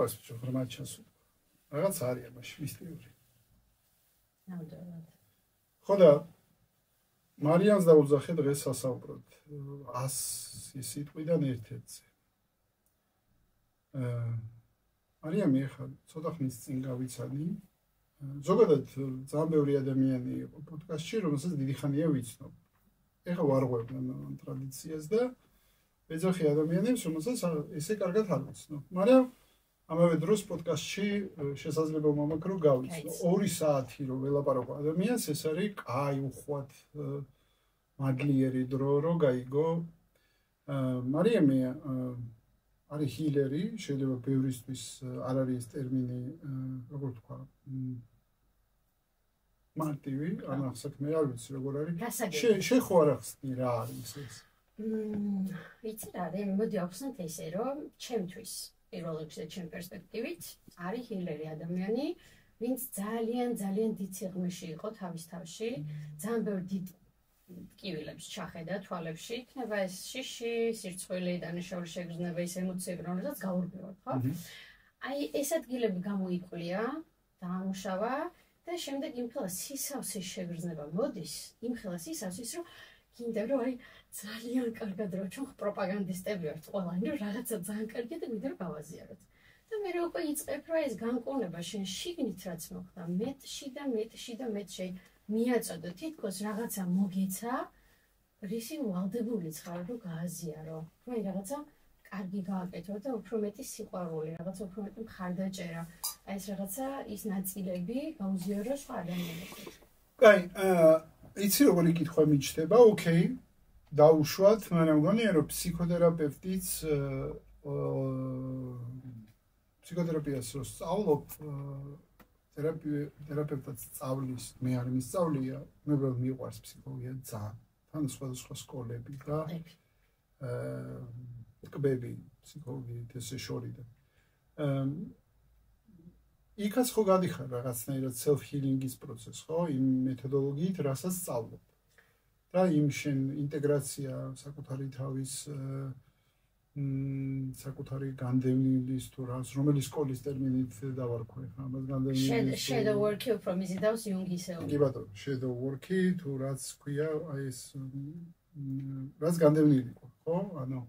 მიყვარს ღრმად ჩასული. რაღაც არის ამაში მისტიური. ნამდვილად. ხო და მარიანს დაუძახე დღეს სასაუბროდ 100 სიტყვიდან ერთ-ერთზე. მარიამი ახლა ცოტა ხნის წინ გავიცანი. ზოგადად ძალიან ბევრი ადამიანი იყო პოდკასტში, რომელსაც დიდი ხანია ვიცნობ. ეხლა ვარღვევ ამ ტრადიციას და ეძახი ადამიანებს, რომელსაც ესე კარგად არ ვიცნობ. მაგრამ ამავე დროს პოდკასტში შესაძლებლობა მაქვს რომ გავიცნო. 2 საათი რომ ველაპარაკო ადამიანს, ეს არის კაი უხვად მადლიერი დრო რომ გაიგო. მარიამი არის ჰილერი, შეიძლება ბევრისთვის არ არის ეს ტერმინი, როგორ თქვა, მარტივი, ან ახსაქმე არ ვიცი როგორ არის. შეხო არ ახსნი რა არის ეს? ვიცი რა, მოდი ავხსნათ ესე, რომ ჩემთვის პირველ რიგში ჩემ პერსპექტივით არის ჰილერი ადამიანი, ვინც ძალიან დიდ სიღრმეში იყო თავის თავში, ძალიან ბევრ დიდ ტკივილებს ჩახედა თვალებში, იქნება ეს შიში, სირცხვილი, დანაშაული შეგრძნება, ის ემოციები, რომელსაც გაურბევად, ხო? აი ეს ადგილები გამოიკვლია, დაამუშავა და შემდეგ იმხელა სისავსის შეგრძნება მოდის, იმხელა სისავსის, რომ გინდა რომ აი ძალიან კარგად რომ ჩვენ პროპაგანდისტები ვართ ყველანი, რომ რაღაცა ძალიან კარგია და მინდა რომ გავაზიაროთ. და მე უკვე იწყებ რა ეს განკურნება შენ შიგნით რაც მოხდა, მეტში და მეტში მიაწოდო თითქოს რაღაცა მოგეცა, რისი ვალდებული ხარ რომ გააზიარო. რომ აი რაღაცა კარგი გააკეთო და უფრო მეტი სიყვარული, რაღაცა უფრო მეტი მხარდაჭერა. აი ეს რაღაცა ის ნაწილები გაუზიარო სხვა ადამიანებს. კაი, იცი როგორი კითხვა მიჩნდება, ოკეი, დაუშვათ, მაგრამ მგონია რომ ფსიქოთერაპევტიც ფსიქოთერაპიას რო სწავლობ, თერაპევტად სწავლის, მე არ მისწავლია, მე უბრალოდ მიყვარს ფსიქოლოგია ძალიან. თან სხვადასხვა სკოლები და ტკბები ფსიქოლოგიით ესე შორიდან. იქაც ხო გადიხარ რაღაცნაირად self-healing-ის პროცესს, ხო? იმ მეთოდოლოგიით, რასაც სწავლობ. და იმ შენ ინტეგრაცია საკუთარი თავის საკუთარი განდევნის თუ რას, რომელი სკოლის ტერმინით დავარქვე ხა, ამას განდევნის shadow work-ი უფრო მიზიდავს იუნგისეულ. კი ბატონო, shadow work-ი თუ რაც ქვია, აი ეს რაც განდევნილი იყო, ხო? ანუ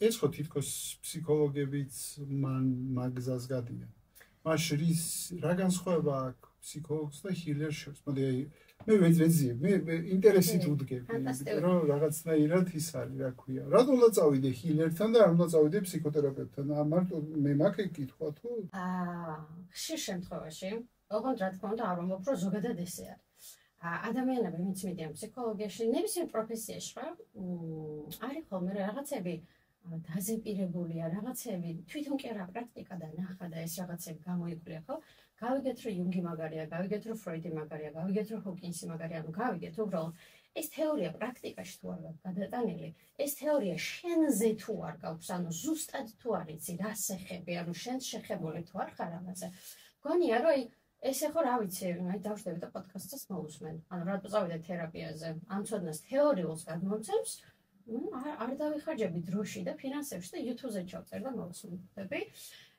ეს ხო თითქოს ფსიქოლოგებიც მაგზას გადიან. მაშინ რა განსხვავება აქვს ფსიქოლოგს და ჰილერს შორის? მოდი აი მე ვეძვეძიე, მე ინტერესით ვუდგები, რომ რაღაცნაირად ის არის, რა ქვია. რატომ უნდა წავიდე ჰილერთან და არ უნდა წავიდე ფსიქოთერაპევტთან? მარტო მე მაქვს კითხვა თუ? ხშირ შემთხვევაში, ოღონდ რა თქმა უნდა, არ ვამბობ, რომ ზოგადად ესე არის. ადამიანები ვინც მიდიან ფსიქოლოგიაში, ნებისმიერ პროფესიაში ხარ, არის ხოლმე რაღაცები დაზეპირებულია, რაღაცები თვითონ კი არა პრაქტიკა და ნახა და ეს რაღაცები გამოიკვლია, ხო? გავიგეთ რომ იუნგი მაგარია, გავიგეთ რომ ფროიდი მაგარია, გავიგეთ რომ ჰოკინსი მაგარია, ანუ გავიგეთ უბრალოდ ეს თეორია პრაქტიკაში თუ არ გადატანილი, ეს თეორია შენზე თუ არ გაქვს, ანუ ზუსტად თუ არ იცი რა შეხები, ანუ შენს შეხებული თუ არ ხარ ამაზე. გონია რომ ესე ხო რა ვიცი, აი დავშდები და პოდკასტს მოусმენ. ანუ რატო წავიდე თერაპიაზე? ამ ცოდნას თეორიულს გადმომცემს, არ დავიხარჯები დროში და ფინანსებში და YouTube-ზე ჩავწერ და მოვსმენდები.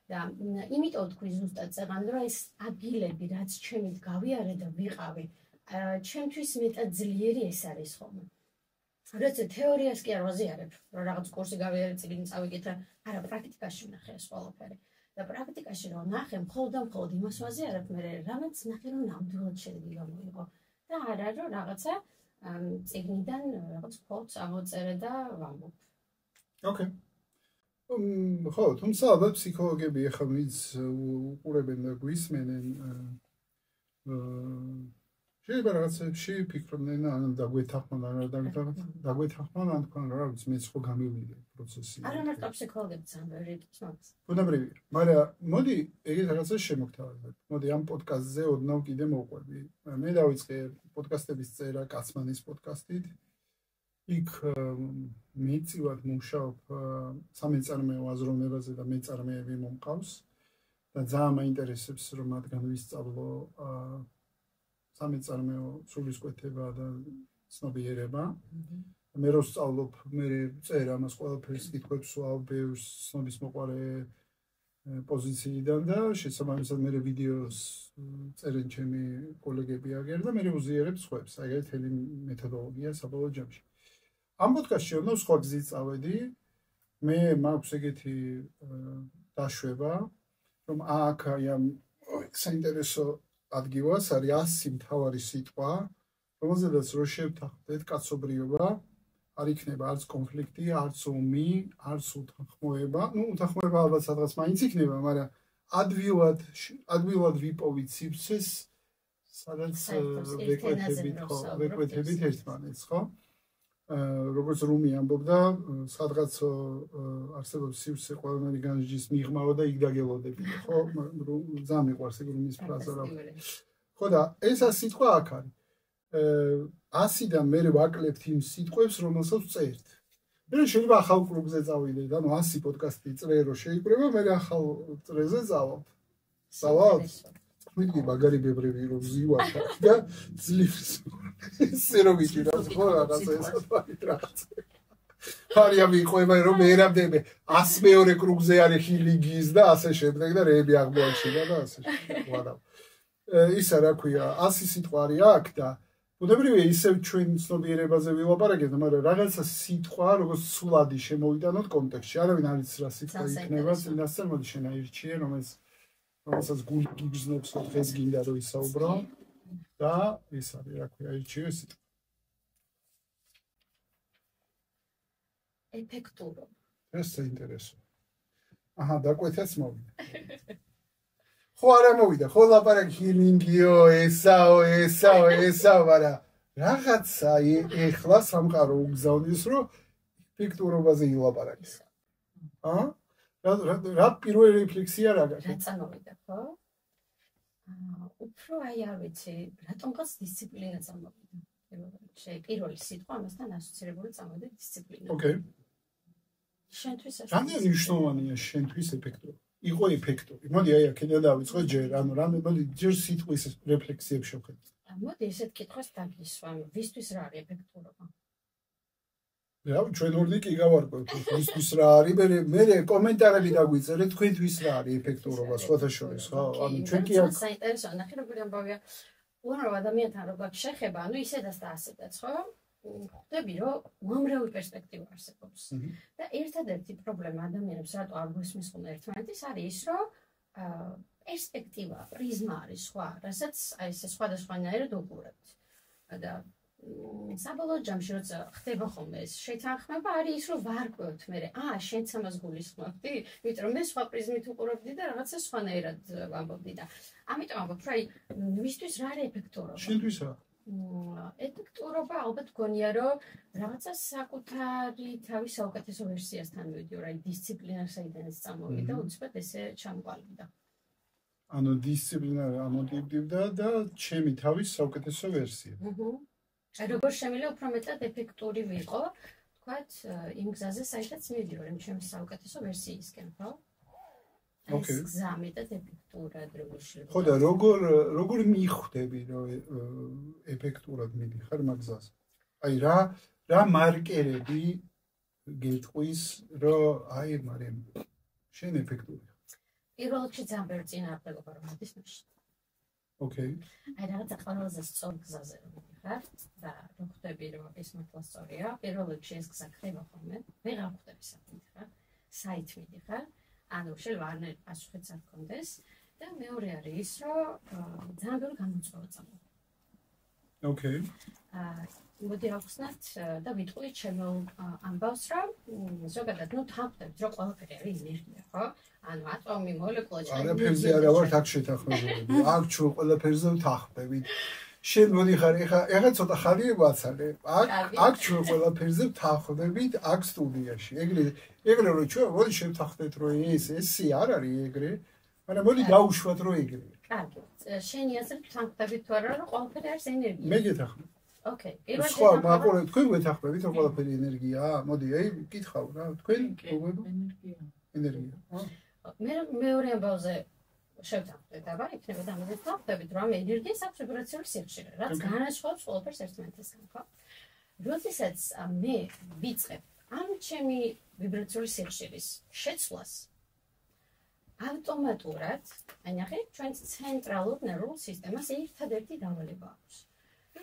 და იმიტომ თქვი ზუსტად წეგან, რომ ეს ადგილები, რაც ჩემით გავიარე და ვიყავი, ჩემთვის მეტად ძლიერი ეს არის ხოლმე. როცა თეორიას კი არ ვაზიარებ, რომ რაღაც კურსი გავიარე, წიგნი წავიკითხე, არა პრაქტიკაში ვნახე ეს ყველაფერი. და პრაქტიკაში რომ ნახე, მხოლოდ იმას ვაზიარებ, მე რამაც ნახე, რომ ნამდვილად შედეგი გამოიღო. და არა რომ რაღაცა წიგნიდან რაღაც quotes ამოწერე და ვამბობ. ოკეი. ხო, თუმცა ალბათ ფსიქოლოგები ახლა ვინც უყურებენ და გვისმენენ, შეიძლება რაღაცებში ფიქრობდნენ, ან დაგვეთანხმან, ან თქვენ რა ვიცი, მეც ხო გამივიდე პროცესი. არა მარტო ფსიქოლოგები ძალიან ბევრი იტყვის მაგას. ბუნებრივია, მაგრამ მოდი ეგეთ რაღაცას შემოგთავაზოთ. მოდი ამ პოდკასტზე ოდნავ კიდე მოვყვები. მე დავიწყე პოდკასტების წერა კაცმანის პოდკასტით. იქ მეწივად მუშაობ სამეწარმეო აზროვნებაზე და მეწარმეები მომყავს და ძალიან მაინტერესებს რომ მათგან ვისწავლო სამეწარმეო სულისკვეთება და ცნობიერება. მე რო სწავლობ, მე წერ ამას ყველაფერს კითხვებს ვსვავ, ბევრს ცნობის მოყარე პოზიციიდან და შესაბამისად მე ვიდეოს წერენ ჩემი კოლეგები აგერ და მე უზიარებ სხვებს. აი ეს თელი მეთოდოლოგია საბოლოო ჯამში. ამ პოდკასტში უნდა სხვა გზით წავედი. მე მაქვს ეგეთი დაშვება, რომ აქ აი ამ საინტერესო ადგილას არის 100 მთავარი სიტყვა, რომელზედაც რო შევთანხმდეთ კაცობრიობა, არ იქნება არც კონფლიქტი, არც ომი, არც უთანხმოება. უთანხმოება ალბათ სადღაც მაინც იქნება, მაგრამ ადვილად ვიპოვით სივრცეს, სადაც ვეკვეთებით ერთმანეთს, ხო? როგორც რუმი ამბობდა, სადღაც არსებობს სივრცე ყველანაირი განსჯის მიღმავა და იქ დაგელოდები, ხო? ძალიან მიყვარს ეგ რუმის ფრაზა რა. ხო და ეს სიტყვა აქ არის. 100-დან მე ვაკლებთ იმ სიტყვებს, რომელსაც წერთ. მე შეიძლება ახალ კლუბზე წავიდე და 100 პოდკასტი წრე რო შეიკრება, მე ახალ წრეზე წავალ. მითი მაგარი ბებრები რომ ზივარ და ძლივს. ესე რომ იჭირავს ხო რაღაცა ესა რაღაც. ფარია მიყვება რომ მერამდე 100 მეორე კრუგზე არის ჰილიგის და ასე შემდეგ და რეები აღმოაჩინა და ასე შემდეგ. ისა რა ქვია 100 სიტყვა არის აქ და ბუნებრივია ისევ ჩვენ ცნობიერებაზე ვილაპარაკებთ, მაგრამ რაღაცა სიტყვა როგორც სულადი შემოვიტანოთ კონტექსტში. არავინ არ იცის რა სიტყვა იქნება, წინასწარ მოდი შენ აირჩიე, რომელსაც გული გიგზნობს დღეს გინდა რომ ისაუბრო და ის არის რა ქვია აირჩიე სიტყვა. ეფექტურობა. ეს საინტერესო. აჰა, დაკვეთაც მოვიდა. ხო არა მოვიდა, ხო ლაპარაკი ჰილინგიო, ესაო, მაგრამ რაღაცა ეხლა სამყარო უგზავნის, რომ ეფექტურობაზე ილაპარაკის. რა პირველი რეფლექსია რა გაქვს? რა წამოვიდა, ხო? უფრო აი არ ვიცი, რატომღაც დისციპლინა წამოვიდა. პირველი სიტყვა ამასთან ასოცირებული წამოვიდა დისციპლინა. ოკეი. შენთვის რამდენი მნიშვნელოვანია შენთვის ეფექტურობა? იყო ეფექტური. მოდი აი აქედან დავიწყო ჯერ, მოდი ჯერ სიტყვის რეფლექსიებს შევხედოთ. მოდი ესეთ კითხვას დაგისვამ, ვისთვის რა არის ეფექტურობა? ჩვენ ორნი კი გავარკვევთ, ვისთვის რა არის, მე კომენტარები დაგვიწერეთ, თქვენთვის რა არის ეფექტურობა, სხვათა შორის, ხო? ჩვენ კი აქ საინტერესოა, ნახე როგორი ამბავია. უამრავ ადამიანთან რო გაქვს შეხება, ისედაც და ასედაც, ხო? ხვდები, რომ უამრავი პერსპექტივა არსებობს. და ერთადერთი პრობლემა ადამიანებს რატო არ გვესმისხონ ერთმანეთის არის ის, რომ პერსპექტივა, პრიზმა არის სხვა, რასაც აი ესე სხვადასხვანაირად უყურებთ. და საბოლოო ჯამში როცა ხდება ხოლმე ეს შეთანხმება არის ის, რომ ვარკვევთ მე, შენც ამას გულისხმობდი, იმიტომ რომ მე სხვა პრიზმით უყურებდი და რაღაცა სხვანაირად ვამბობდი და ამიტომ ამბობ, რომ აი ვისთვის რა არის ეფექტურობა? შენთვის რა? ეფექტურობა ალბათ გონია რომ რაღაცა საკუთარი თავის საუკეთესო ვერსიასთან მივიდიო, აი დისციპლინა საიდანაც წამოვიდა, უცბად ესე ჩამყალიბდა. ანუ დისციპლინა ამოდივდივდა და ჩემი თავის საუკეთესო ვერსია. როგორ შემიძლია უფრო მეტად ეფექტური ვიყო, თქვათ იმ გზაზე, საიდანაც მივიდიო, რომ ჩემი საუკეთესო ვერსიისკენ, ხო? ოკეი. გზა მეტად ეფექტურად როგორ შეიძლება. ხო და როგორ მიხვდები რომ ეფექტურად მიდიხარ მაგზაზე? აი რა მარკერები გეტყვის რომ აი მაგრამ შენ ეფექტურია. პირველ რიგში ძალიან ბევრი წინააღმდეგობა რომ მოდის მაშინ. ოკეი. აი რაღაცა ყველაზე სწორ გზაზე რომ მიდიხარ და რო ხვდები რომ ეს მართლა სწორია, პირველ რიგში ეს გზა ხდება ხოლმე. ვეღარ ხვდები საკითხი, საით მიდიხარ. ანუ შეიძლება არ პასუხიც არ გქონდეს და მეორე არის ის, რომ ძალიან ბევრი გამოწვევა წამოვიდა. ოკეი. მოდი ავხსნათ და ვიტყვი ჩემო ამბავს, რომ ზოგადად თანხმდებით, რომ ყველაფერი არის ენერგია, ხო? ანუ ატომი, მოლეკულა, არაფერზე არა ვართ აქ შეთანხმებული. აქ ჩვენ ყველაფერზე ვთანხმდებით. შენ მოდი ხარ, ეხა ცოტა ხალხი ვაცალე. აქ ჩვენ ყველაფერზე ვთანხმდებით აქ სტუდიაში. ეგრე რომ ჩვენ მოდი შევთანხმდეთ, რომ ესე არ არის ეგრე, მაგრამ მოდი დაუშვათ, რომ ეგრე. კარგი. შენი აზრით ვთანხმდებით თუ არა, რომ ყველაფერი არის ენერგია? მე გეთანხმებ. ოკეი. სხვა მაყურე თქვენ გეთანხმებით, რომ ყველაფერი ენერგიაა? მოდი, აი, გითხავ რა, თქვენ როგორ ენერგია. მე მეორე ამბავზე შევთანხმდეთ, აბა, იქნება დამეც ვთანხმდებით, რომ ენერგიას აქვს ვიბრაციული სიხშირე, რაც განასხვავებს ყველაფერს ერთმანეთისგან, ხო? როდესაც მე ვიწყებ ამ ჩემი ვიბრაციული სიხშირის შეცვლას, ავტომატურად, აი ნახე, ჩვენს ცენტრალურ ნერვულ სისტემას ერთადერთი დავალება აქვს.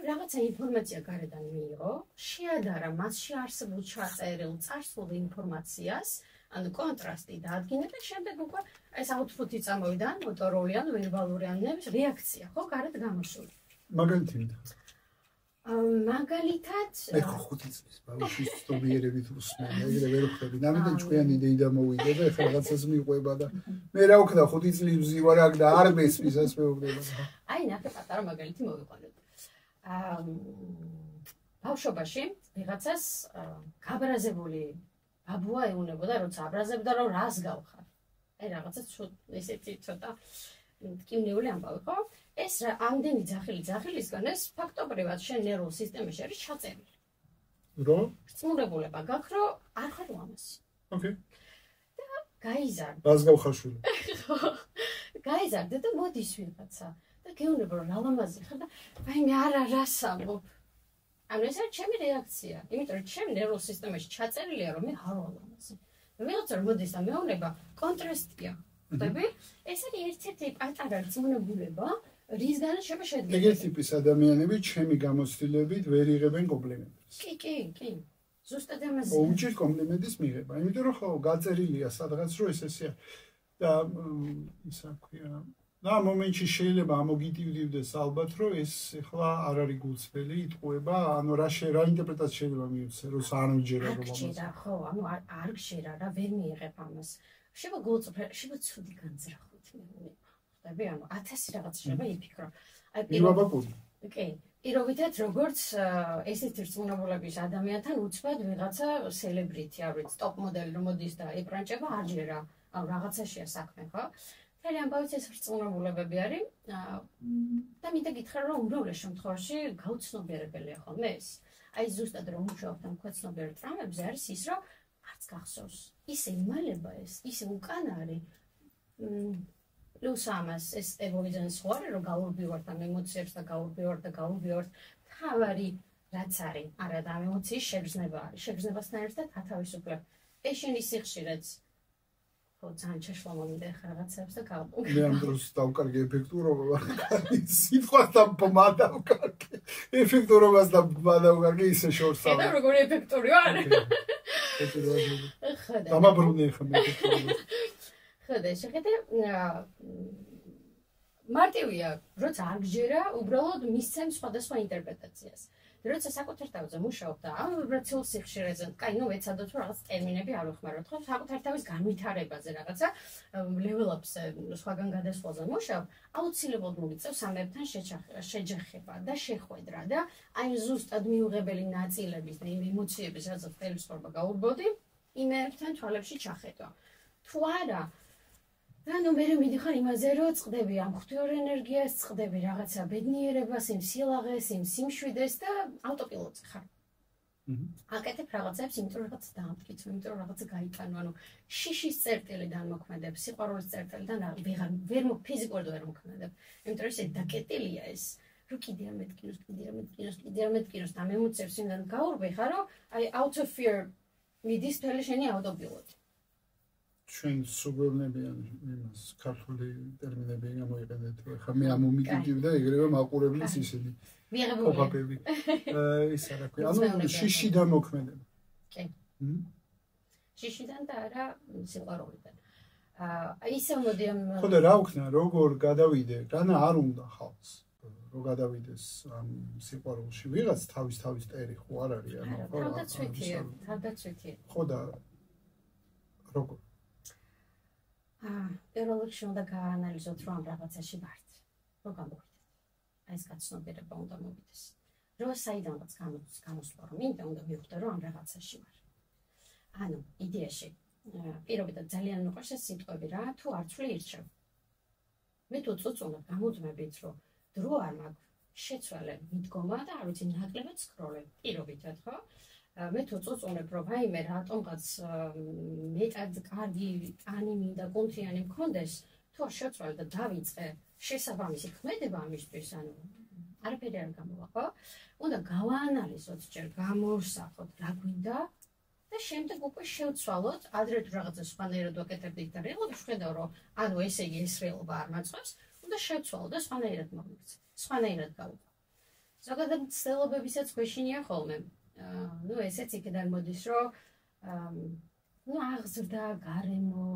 რაღაცა ინფორმაცია გარედან მიიღო, შეადარა მასში არსებულ ჩაწერილ წარსულ ინფორმაციას, ანუ კონტრასტი დაადგინა და შემდეგ უკვე ეს აუთპუტი წამოვიდა, მოტორული ან ვერბალური ან რეაქცია, ხო, გარეთ გამოსული. მაგალითად მაგალითად მე 5 წლის ბავშვის სტობიერებით უსმენ, ეგრე ვერ ვხვდები. ნამდვილად ჭკვიანი დეიდა მოვიდა და ეხლა რაღაცას მიყვება და მე რა ვქნა 5 წლის ვზივარ აქ და არ მესმის ასე მეუბნება. აი ნახე პატარა მაგალითი მოვიყვანოთ. ბავშვობაში ვიღაცას გაბრაზებული ბაბუა ეუნებოდა, როცა აბრაზებდა, რომ რას გავხარ. აი რაღაცა ესეთი ცოტა ტკივნეული ამბავი, ხო? ეს ამდენი ძახილისგან ეს ფაქტობრივად შენ ნერვულ სისტემაში არის ჩაწერილი. რომ? რწმუნებულება გაქვს, რომ არ ხარ ლამაზი. ოკეი. და გაიზარდა. რას გავხარშული? გაიზარდა და მოდის ვიღაცა. და გეუბნება რომ რა ლამაზი ხარ და აი მე რას ამბობ. ანუ ეს არის ჩემი რეაქცია. იმიტომ რომ ჩემი ნერვულ სისტემაში ჩაწერილია რომ მე არ ვარ ლამაზი. და ვიღაცა რომ მოდის და მეუბნება კონტრასტია. ხდები? ეს არის ერთ-ერთი პატარა რწმუნებულება, რისგანაც შედგება. ეგეთი ტიპის ადამიანები ჩემი გამოცდილებით ვერ იღებენ კომპლიმენტს. კი. ზუსტად ამაზე. უჭირ კომპლიმენტის მიღება. იმიტომ რომ ხო გაწერილია სადღაც რომ ესეა და ისა ქვია და მომენტში შეიძლება ამოგიტივდეს ალბათ რომ ეს ახლა არ არის გულწრფელი იტყუება, ანუ რა ინტერპრეტაცია შეიძლება მიიღწე, რომ არ მიჯერა რომ ამას. ხო, ანუ არ გშერა რა, ვერ მიიღებ ამას. შეიძლება გულწრფელი, შეიძლება ცუდი განზრახოთ მეუბნება. ხდები, ანუ 1000 რაღაც შეიძლება იფიქრო. აი პირობაპური. კი. პირობითად როგორც ესეთი რწმუნებულების ადამიანთან უცბად ვიღაცა სელებრიტი, არ ვიცი, ტოპ მოდელი რომ მოდის და ეპრანჭება არ ჯერა, ანუ რაღაცაშია საქმე, ხო? მთელი ამბავიც ეს რწმუნებულებები არის და მინდა გითხრა რომ უმრავლეს შემთხვევაში გაუცნობიერებელია ხოლმე ეს. აი ზუსტად რომ მუშაობ ამ ქვეცნობიერ ტრამებზე არის ის რომ არც გახსოვს. ისე იმალება ეს, ისე უკან არის. პლუს ამას ეს ევოლუციის ხო არის რომ გაურბივართ ამ ემოციებს და გაურბივართ. თავარი რაც არის, არა და ამ ემოციის შეგრძნება არის. შეგრძნებასთან ერთად ათავისუფლებ. ეშენი სიხშირეც ძალიან შეშლომოვიდა ხა რაღაცებს და გავყო. მე ამ დროს დავკარგე ეფექტურობა. სიტყვას და მადავკარგე. ეფექტურობას და მადავკარგე ისე შორს ავ. და როგორი ეფექტური ვარ? ხოდა. დამაბრუნე ხა მე ეფექტურობა. ხოდა შეხედე მარტივია, როცა არ გჯერა, უბრალოდ მისცემ სხვადასხვა ინტერპრეტაციას. როცა საკუთარ თავზე მუშაობ და ამ ვიბრაციულ სიხშირეზე, კაი, ნუ ვეცადოთ რომ რაღაც ტერმინები არ ვეხმაროთ, ხო? საკუთარ თავის განვითარებაზე რაღაცა ლეველაპზე, სხვაგან გადასვლაზე მუშაობ, აუცილებლად მოგიწევს ამებთან შეჯახება და შეხვედრა და აი ზუსტად მიუღებელი ნაწილების და იმ ემოციების, რაც ხელს ხორბა გაურბოდი, იმერთან თვალებში ჩახედვა. თუ არა და ნუ მე მიდიხარ იმაზე რომ წqdები ამ ღვთიურ ენერგიას, წqdები რაღაცა ბედნიერებას, იმ სილაღეს, იმ სიმშვიდეს და ავტოპილოტზე ხარ. აკეთებ რაღაცებს, იმიტომ რომ რაღაც დაამტკიცო, იმიტომ რომ რაღაცა გაიტანო, ანუ შიშის წერტილიდან მოქმედებ, სიყვარულის წერტილიდან ვერ ფიზიკურად ვერ მოქმედებ. იმიტომ რომ ეს დაკეტილია ეს, რომ კიდე არ მეტკინოს და ამ ემოციებს ვინდან გაურბე ხარ, რომ აი out of fear მიდის თელი შენი ავტოპილოტი. ჩვენ სუგორნებიან იმას ქართული ტერმინები გამოიყენეთ რომ ხა მე ამომიკიდივ და ეგრევე მაყურებლის ისინი მიღებული ის რა ქვია ანუ შიში დამოქმედება კი შიშიდან და არა სიყვარულიდან ისე მოდი ამ ხოდა რა ვქნა როგორ გადავიდე რანა არ უნდა ხალხს რომ გადავიდეს ამ სიყვარულში ვიღაც თავის ტერი ხო არ არის ანუ თავდაცვითია ხოდა როგორ პირველ რიგში უნდა გაანალიზოთ რომ ამ რაღაცაში ვართ. რო გამოვიდეთ. აი ეს გაცნობიერება უნდა მოვიდეს. რო საიდანაც გამოსვლა რომ უნდა მივხვდე რომ ამ რაღაცაში ვარ. ანუ იდეაში პირობითად ძალიან მიყვარს ეს სიტყვები რა თუ არ ცვლი ირჩევ. მე თუ წუწუნებ გამოდმებით რომ დრო არ მაქვს შეცვალე მიდგომა და არ ვიცი ნაკლებად სკროლებ პირობითად ხო? მე თუ წუწუნებ რომ ვაიმე რატომღაც მეტად კარგი ტანი მინდა კონთიანი მქონდეს თუ არ შევცვალე და დავიწყე შესაბამისი ქმედება ამისთვის ანუ არაფერი არ გამოვა ხო უნდა გავაანალიზოთ ჯერ გამოვსახოთ რა გვინდა და და შემდეგ უკვე შევცვალოთ, ადრე თუ რაღაცა სხვანაირად ვაკეთებდით და რეალურად ვხედავ, რომ ანუ ესე იგი ეს რეალობა არ მაწყობს, უნდა შევცვალო და სხვანაირად მოვიქცე, სხვანაირად გავუკავ. ზოგადად ცდილობებისაც გვეშინია ხოლმე. ნუ ესეც იქიდან მოდის, რომ აღზრდა, გარემო,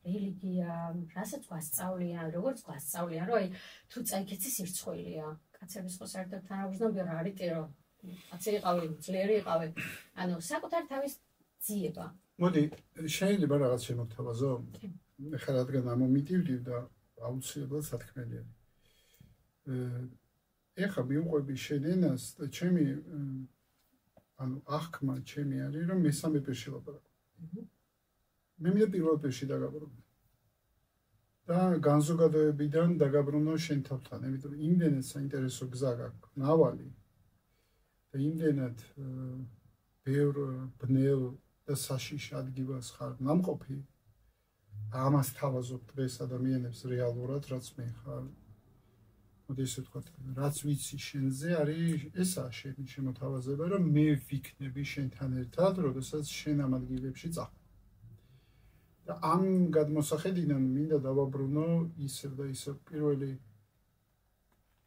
რელიგია, რასაც გვასწავლიან, როგორც გვასწავლიან, რომ აი თუ წაიქეცი სირცხვილია, კაცების ხო საერთოდ თანაუგრძნობია რა არიტი რომ კაცი იყავი, ძლიერი იყავი. ანუ საკუთარ თავის ძიება. მოდი, შეიძლება რაღაც შემოგთავაზო? ეხლა რადგან ამომიტივდი და აუცილებლად სათქმელი არის. ეხლა მიუყვები შენ ენას და ჩემი ანუ აღქმა ჩემი არის რომ მესამე პირში ლაპარაკობ. მე მინდა პირველ პირში დაგაბრუნო. და განზოგადოებიდან დაგაბრუნო შენ თავთან, იმიტომ რომ იმდენად საინტერესო გზა გაქვს, ნავალი და იმდენად ბევრ ბნელ და საშიშ ადგილას ხარ ნამყოფი. ამას თავაზობ დღეს ადამიანებს რეალურად, რაც მე ხარ. მოდი ესე ვთქვათ, რაც ვიცი შენზე არის ესაა შენი შემოთავაზება, რომ მე ვიქნები შენთან ერთად, როდესაც შენ ამ ადგილებში წახვიდე. და ამ გადმოსახედიდან მინდა დავაბრუნო ისევ და ისევ პირველი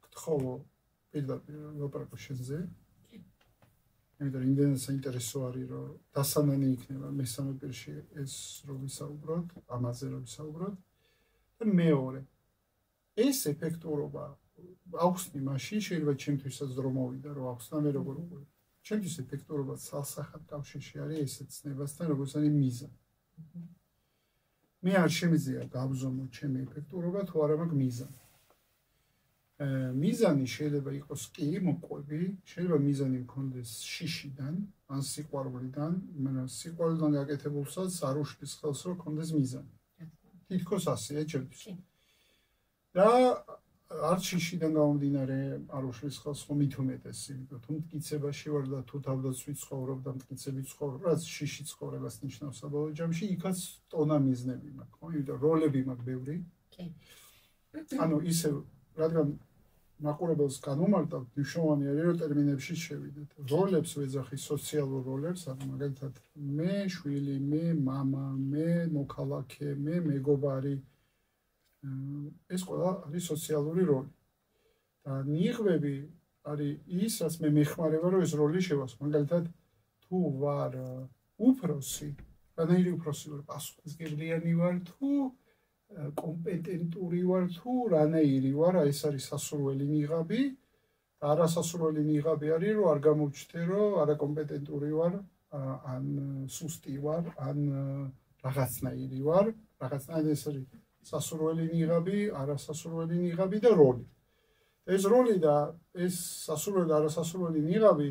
გთხოვო პირდაპირ ლაპარაკო შენზე. იმიტომ რომ იმდენად საინტერესო არის, რომ დასანანი იქნება მესამე პირში ეს რო ვისაუბროთ, ამაზე რო ვისაუბროთ. და მეორე, ეს ეფექტურობა აუხსნი მაშინ შეიძლება ჩემთვისაც დრო მოვიდა, რომ აუხსნა მე როგორ უყურებ. ჩემთვის ეფექტურობა ცალსახად კავშირში არის ესეც ცნებასთან, როგორც არის მიზანი. მე არ შემიძლია გავზომო ჩემი ეფექტურობა თუ არა მაქვს მიზანი. მიზანი შეიძლება იყოს კი მოყვები, შეიძლება მიზანი მქონდეს შიშიდან, ან სიყვარულიდან, მაგრამ სიყვარულიდან გაკეთებულსაც არ უშლის ხელს რომ მქონდეს მიზანი. თითქოს ასეა ჩემთვის. და არც შიშიდან გამომდინარე არ უშლის ხელს რომ მით უმეტესი, იმიტომ თუ მტკიცებაში ვარ და თუ თავდაცვით ცხოვრობ და მტკიცებით ცხოვრობ, რაც შიში ცხოვრებას ნიშნავს საბოლოო ჯამში, იქაც ტონა მიზნები მაქვს, ხო? იმიტომ როლები მაქვს ბევრი. კი. ანუ ისე რადგან მაყურებელს განუმარტავთ, მნიშვნელოვანი არის რომ ტერმინებში შევიდეთ. როლებს ვეძახი სოციალურ როლებს, ანუ მაგალითად მე შვილი, მე მამა, მე მოქალაქე, მე მეგობარი. ეს ყველა არის სოციალური როლი. და ნიღბები არის ის, რაც მე მეხმარება რომ ეს როლი შევასრულო. მაგალითად თუ ვარ უფროსი, რანაირი უფროსი ვარ, პასუხისმგებლიანი ვარ თუ კომპეტენტური ვარ თუ რანაირი ვარ, ეს არის სასურველი ნიღაბი და არასასურველი ნიღაბი არის რომ არ გამოვჩნდე რომ არაკომპეტენტური ვარ, ან სუსტი ვარ, ან რაღაცნაირი ვარ, რაღაცნაირი ეს არის სასურველი ნიღაბი, არასასურველი ნიღაბი და როლი. ეს როლი და ეს სასურველი და არასასურველი ნიღაბი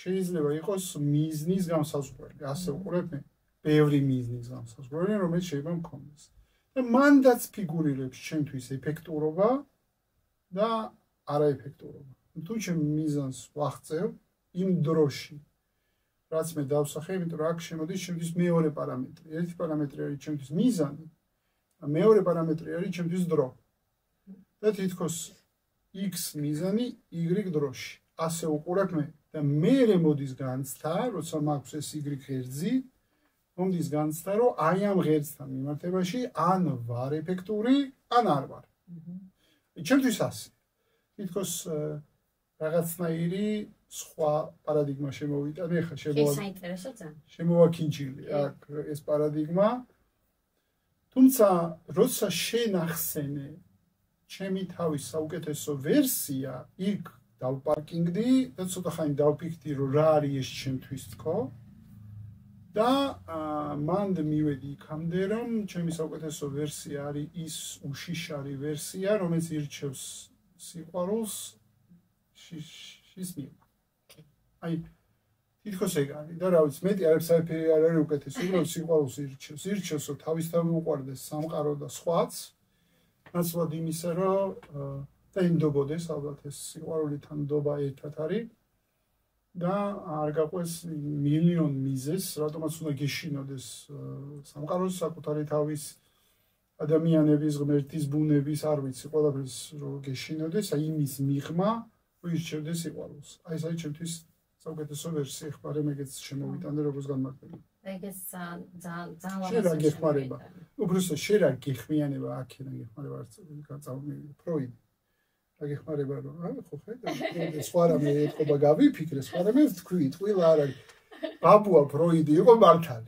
შეიძლება იყოს მიზნის განსაზღვრელი. ასე ვუყურებ მე, ბევრი მიზნის განსაზღვრელი, რომელიც შეიძლება მქონდეს. და მანდაც ფიგურირებს ჩემთვის ეფექტურობა და არაეფექტურობა. თუ ჩემ მიზანს ვახწევ იმ დროში, რაც მე დავსახე, იმიტომ რომ აქ შემოდის ჩემთვის მეორე პარამეტრი. ერთი პარამეტრი არის ჩემთვის მიზანი, მეორე პარამეტრი არის ჩემთვის დრო. და თითქოს X მიზანი Y დროში. ასე ვუყურებ მე და მერე მოდის განცდა, როცა მაქვს ეს Y ღერძი, მომდის განცდა, რომ აი ამ ღერძთან მიმართებაში ან ვარ ეფექტური, ან არ ვარ. ჩემთვის ასე. თითქოს რაღაცნაირი სხვა პარადიგმა შემოვიტანე, ხა შემოვაქინჩილი აქ ეს პარადიგმა. თუმცა როცა შენ ახსენე ჩემი თავის საუკეთესო ვერსია, იქ დავპარკინგდი და ცოტა ხანი დავფიქრდი, რომ რა არის ეს ჩემთვის თქო. და მანდ მივედი იქამდე, რომ ჩემი საუკეთესო ვერსია არის ის უშიშარი ვერსია, რომელიც ირჩევს სიყვარულს შიშის მიერ. აი, თითქოს ეგ არის და რა ვიცი, მეტი არაფერი არ არის უკეთესი, უბრალოდ სიყვარულს ირჩევს, რომ თავისთავად უყვარდეს სამყარო და სხვაც, ნაცვლად იმისა, რომ დაიმდობოდეს, ალბათ ეს სიყვარული თანდობა ერთად არის. და არ გაყვეს მილიონ მიზეს, რატომაც უნდა გეშინოდეს სამყაროს საკუთარი თავის ადამიანების, ღმერთის, ბუნების, არ ვიცი, ყველაფერს რომ გეშინოდეს, აი იმის მიღმა, რომ ირჩევდეს სიყვარულს. აი ეს არის ჩემთვის საუკეთესო ვერსია, ხმარე მეგეც შემოვიტანე, როგორც განმარტება. ეგეც ძალიან შენ რა გეხმარება? უბრალოდ შენ რა გეხმიანება აქედან გეხმარება არც გაწამული ფროიდი. რა გეხმარება რომ ხო ხედავ სხვა რამე ეთყობა გავიფიქრე სხვა რამე თქვი ტყუილა არ არის. ბაბუა ფროიდი იყო მართალი.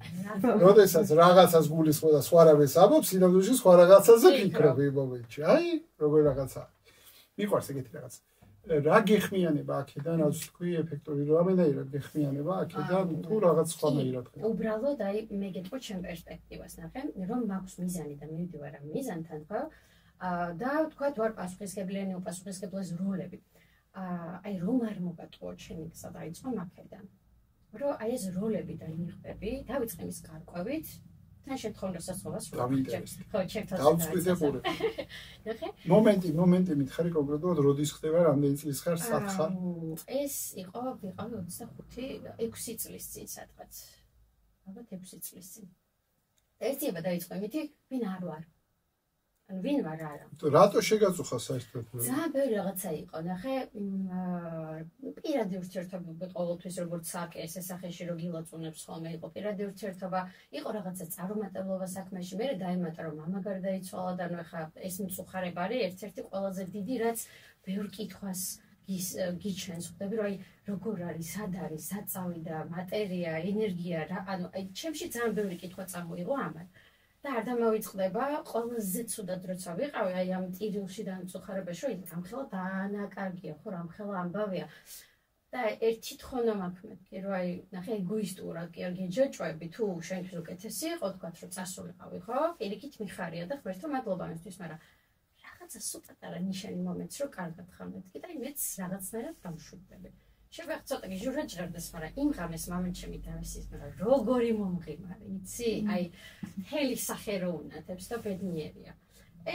როდესაც რაღაცას გულისხმობს და სხვა რამეს ამბობს, სინამდვილეში სხვა რაღაცაზე ფიქრობ იმ მომენტში. აი, როგორ რაღაცა. მიყვარს ეგეთი რაღაც. რა გეხმიანება აქედან, რაც თქვი ეფექტური რამენაირად გეხმიანება აქედან თუ რაღაც სხვანაირად ხდება. უბრალოდ აი მე გეტყვი ჩემ პერსპექტივას ნახე, რომ მაქვს მიზანი და მივდივარ ამ მიზანთან, ხო? და თქვა ვარ პასუხისმგებლიანი, უპასუხისმგებლოს როლები. აი რომ არ მოგატყუო ჩემი გზა დაიწყო აქედან. რომ აი ეს როლები და ნიღბები დავიწყე მის გარკვევით თან შემთხვევაში სასწავლას ხო ჩემთან დავწყვეტებული ნახე მომენტი მითხარი კონკრეტულად როდის ხდება რამდენი წლის ხარ სათხარ ეს იყო ვიყავი 25-6 წლის წინ სადღაც ალბათ 6 წლის წინ ერთიება დაიწყო იმითი ვინ არ ვარ ან ვინ ვარ არა რატო შეგაწუხა საერთოდ ძალიან ბევრი რაღაცა იყო ნახე პირადი ურთიერთობები ყოველთვის როგორც საკე ეს სახეში რო გილაწუნებს ხოლმე იყო პირადი ურთიერთობა იყო რაღაცა წარუმატებლობა საქმეში მე დაემატა რომ მამა გარდაიცვალა და ნუ ხა ეს მწუხარება არის ერთ-ერთი ყველაზე დიდი რაც ბევრ კითხვას გიჩვენს ხვდები რომ აი როგორ არის სად არის სად წავიდა მატერია ენერგია რა ანუ აი ჩემში ძალიან ბევრი კითხვა წამოიღო ამან და არ დამოვიწყდება ყველაზე ცუდად როცა ვიყავი აი ამ ტირილში და მწუხარებაში რომ ამხელა დაანაკარგია ხო რამხელა ამბავია და ერთი თხონა მაქვს მეთქი რომ აი ნახე ეგოისტურად კი არ გეჯაჭვები თუ შენთვის უკეთესი იყო თქვათ რომ წასულიყავი ხო პირიქით მიხარია და ღმერთო მადლობა მისთვის მაგრამ რაღაცა სულ პატარა ნიშანი მომენტს რომ კარგად ხარ მეთქი და იმეც რაღაცნაირად გამშვიდდები შევეხ ცოტა გიჟურაჭრდეს მაგრამ იმ ღამეს მომენტში დავისის მაგრამ როგორი მომღიმარე იცი აი მთელი სახე რო უნათებს და ბედნიერია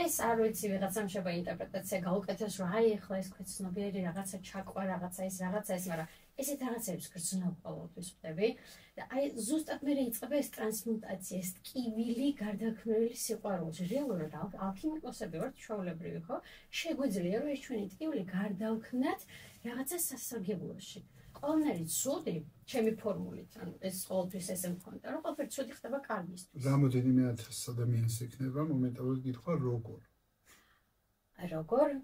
ეს არ ვიცი ვიღაცამ შეება ინტერპრეტაცია გაუკეთოს რომ აი ახლა ეს ქვეცნობიერი რაღაცა ჩაკვა რაღაცა ეს მაგრამ ესეთ რაღაცებს გრძნობ ყოველთვის ხდები და აი ზუსტად მე იწყება ეს ტრანსმუტაცია ეს ტკივილი გარდაქმნილი სიყვარულში რეალურად ალქიმიკოსები ვართ ჩვეულებრივი ხო შეგვიძლია რომ ეს ჩვენი ტკივილი გარდავქმნათ რაღაცა სასარგებლოში ყველანაირი ცუდი ჩემი ფორმულით ანუ ეს ყოველთვის ესე მქონდა რომ ყველაფერი ცუდი ხდება კარგისთვის რამოდენიმე ათას ადამიანს იქნება მომენტალურად გითხვა როგორ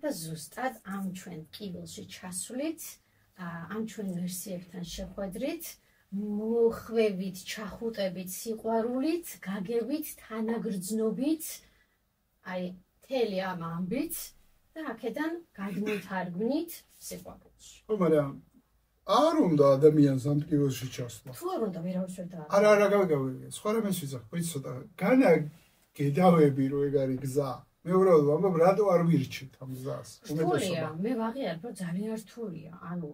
და ზუსტად ამ ჩვენ ტკივილში ჩასვლით ამ ჩვენ ვერსიებთან შეხვედრით მოხვევით ჩახუტებით სიყვარულით გაგებით თანაგრძნობით აი მთელი ამ ამბით და აქედან გადმოთარგმნით სიყვარულში ხო მაგრამ არ უნდა ადამიანს ამ ტკივილში ჩასვლა თუ არ უნდა ვერავის ვერ და არა გავიგე სხვა რამეს ვიზახ ვიცი ცოტა განა გედავები რომ ეგ არის გზა მე უბრალოდ ვამბობ რატო არ ვირჩით ამ გზას რთულია მე ვაღიარებ რომ ძალიან რთულია ანუ